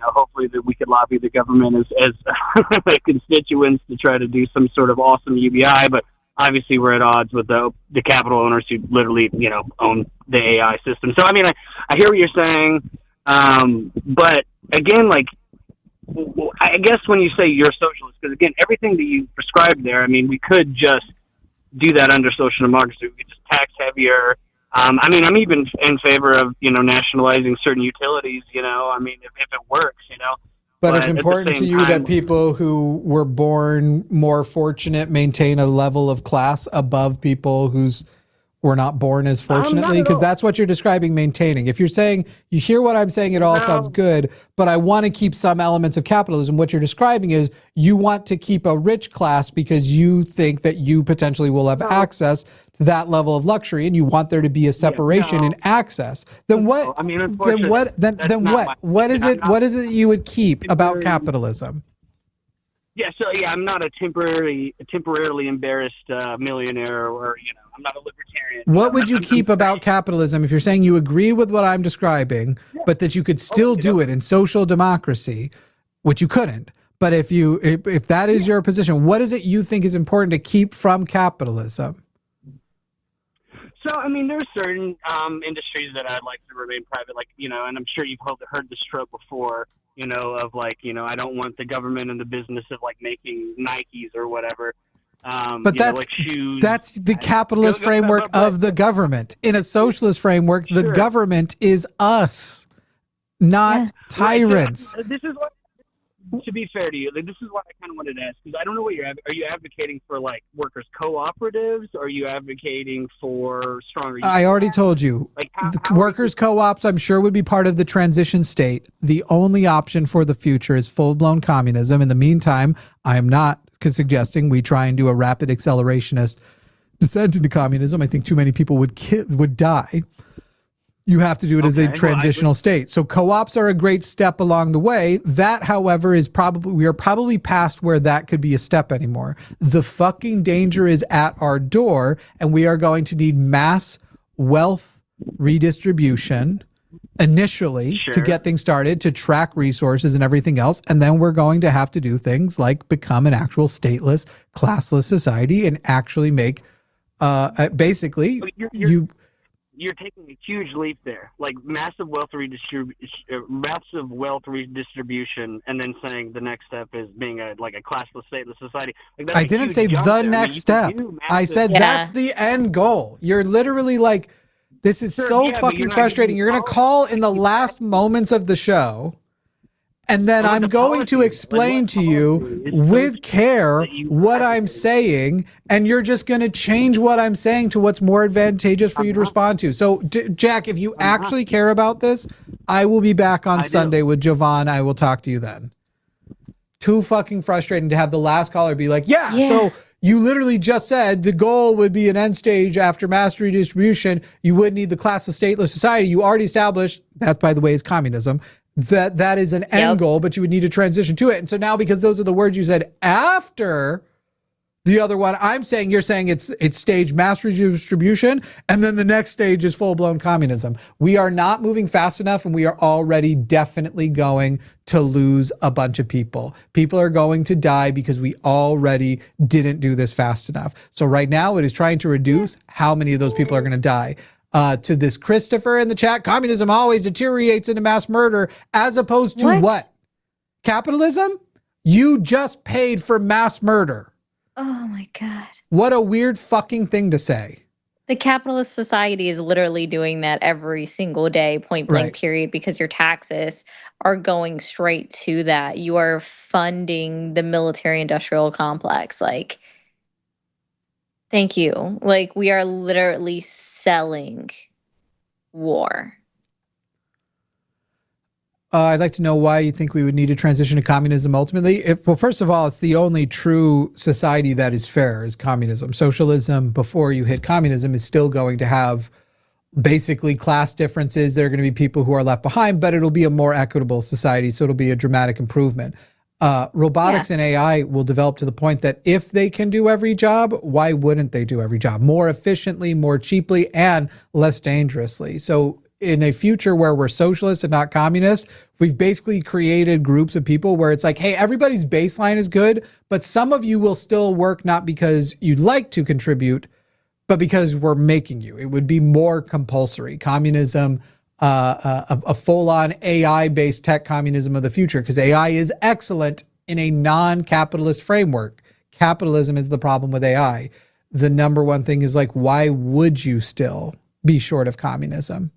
hopefully that we could lobby the government as constituents to try to do some sort of awesome UBI, but obviously we're at odds with the capital owners who literally, own the AI system. So, I mean, I hear what you're saying, but again, like, I guess when you say you're a socialist, because again, everything that you prescribe there, I mean, we could just do that under social democracy. We could just tax heavier. I mean, I'm even in favor of, nationalizing certain utilities, I mean, if it works, But it's important to you that people who were born more fortunate maintain a level of class above people who's were not born as fortunately, because that's what you're describing maintaining. If you're saying, you hear what I'm saying, it all sounds good, but I want to keep some elements of capitalism, what you're describing is you want to keep a rich class because you think that you potentially will have access to that level of luxury, and you want there to be a separation in access. Then what? I mean, what is it you would keep about capitalism? I'm not a temporarily embarrassed millionaire, or I'm not a libertarian. What would you keep about capitalism if you're saying you agree with what I'm describing, but that you could still do it in social democracy, which you couldn't? But if that is your position, what is it you think is important to keep from capitalism? So, I mean, there's certain industries that I'd like to remain private, and I'm sure you've heard this trope before, I don't want the government in the business of making Nikes or whatever. But that's shoes. That's the capitalist framework of the government. In a socialist framework, the government is us, not tyrants. Right, so this is what, to be fair to you, this is what I kind of wanted to ask, because I don't know what are you advocating for, workers cooperatives? Or are you advocating for stronger? I already told you. Workers co-ops, I'm sure, would be part of the transition state. The only option for the future is full-blown communism. In the meantime, I am not suggesting we try and do a rapid accelerationist descent into communism. I think too many people would die. You have to do it as a transitional state. So co-ops are a great step along the way. That, however, we are probably past where that could be a step anymore. The fucking danger is at our door, and we are going to need mass wealth redistribution initially to get things started, to track resources and everything else. And then we're going to have to do things like become an actual stateless, classless society and actually make basically you're taking a huge leap there, massive wealth redistribution, and then saying the next step is being a classless, stateless society. I didn't say the next step. I said that's the end goal. You're literally this is so fucking frustrating. You're going to call in the last moments of the show, and then I'm going to explain to you with care what I'm saying, and you're just going to change what I'm saying to what's more advantageous for you to respond to. So, Jack, if you actually care about this, I will be back on Sunday with Jovan. I will talk to you then. Too fucking frustrating to have the last caller be like, so you literally just said the goal would be an end stage after mass redistribution. You would need the class of stateless society. You already established, that by the way is communism, that is an end goal, but you would need to transition to it. And so now, because those are the words you said after the other one, you're saying it's stage mass redistribution, and then the next stage is full-blown communism. We are not moving fast enough, and we are already definitely going to lose a bunch of people. People are going to die because we already didn't do this fast enough. So right now it is trying to reduce how many of those people are going to die. To this Christopher in the chat, communism always deteriorates into mass murder, as opposed to what? Capitalism? You just paid for mass murder. Oh my God. What a weird fucking thing to say. The capitalist society is literally doing that every single day, point blank, period, because your taxes are going straight to that. You are funding the military industrial complex. Thank you. We are literally selling war. I'd like to know why you think we would need to transition to communism ultimately. Well, first of all, it's the only true society that is fair is communism. Socialism, before you hit communism, is still going to have basically class differences. There are going to be people who are left behind, but it'll be a more equitable society, so it'll be a dramatic improvement. Robotics and AI will develop to the point that if they can do every job, why wouldn't they do every job more efficiently, more cheaply, and less dangerously? So in a future where we're socialist and not communist, we've basically created groups of people where it's hey, everybody's baseline is good, but some of you will still work not because you'd like to contribute, but because we're making you. It would be more compulsory. Communism, a full-on AI-based tech communism of the future, because AI is excellent in a non-capitalist framework. Capitalism is the problem with AI. The number one thing is why would you still be short of communism?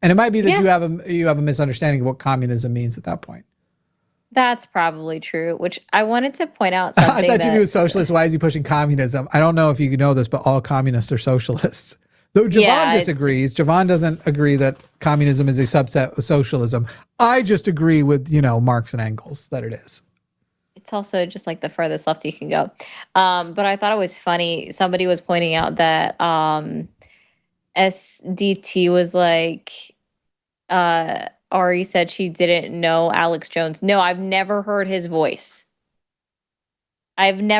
And it might be that you have a misunderstanding of what communism means at that point. That's probably true, which I wanted to point out something. I thought you knew socialist. Why is he pushing communism? I don't know if you know this, but all communists are socialists. Though Javon disagrees. Javon doesn't agree that communism is a subset of socialism. I just agree with, Marx and Engels that it is. It's also just like the furthest left you can go. But I thought it was funny. Somebody was pointing out that SDT was like, Ari said she didn't know Alex Jones. No, I've never heard his voice. And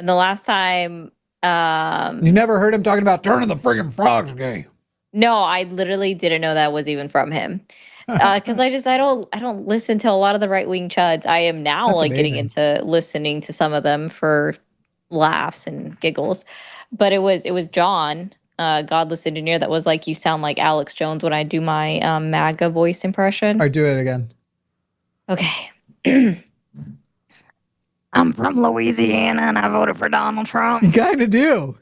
the last time... you never heard him talking about turning the friggin' frogs gay? No, I literally didn't know that was even from him. Because I don't listen to a lot of the right-wing chuds. I am now getting into listening to some of them for laughs and giggles. But it was John, Godless Engineer, that was like, you sound like Alex Jones when I do my MAGA voice impression. Or do it again. Okay. I'm from Louisiana and I voted for Donald Trump. You kind of do.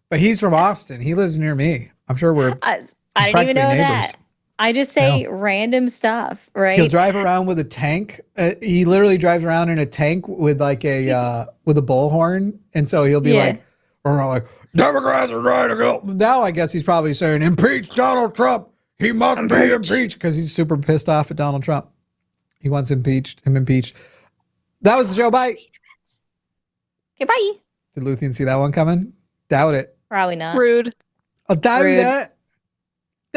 But he's from Austin. He lives near me. I'm sure we're I didn't even know neighbors. That. I just say random stuff, right? He'll drive around with a tank. He literally drives around in a tank with like with a bullhorn. And so he'll be like, Democrats are trying to go. Now I guess he's probably saying, impeach Donald Trump. He must be impeached because he's super pissed off at Donald Trump. He wants him impeached. That was the show. Bye. Okay, bye. Did Luthien see that one coming? Doubt it. Probably not. Rude. I'll doubt that.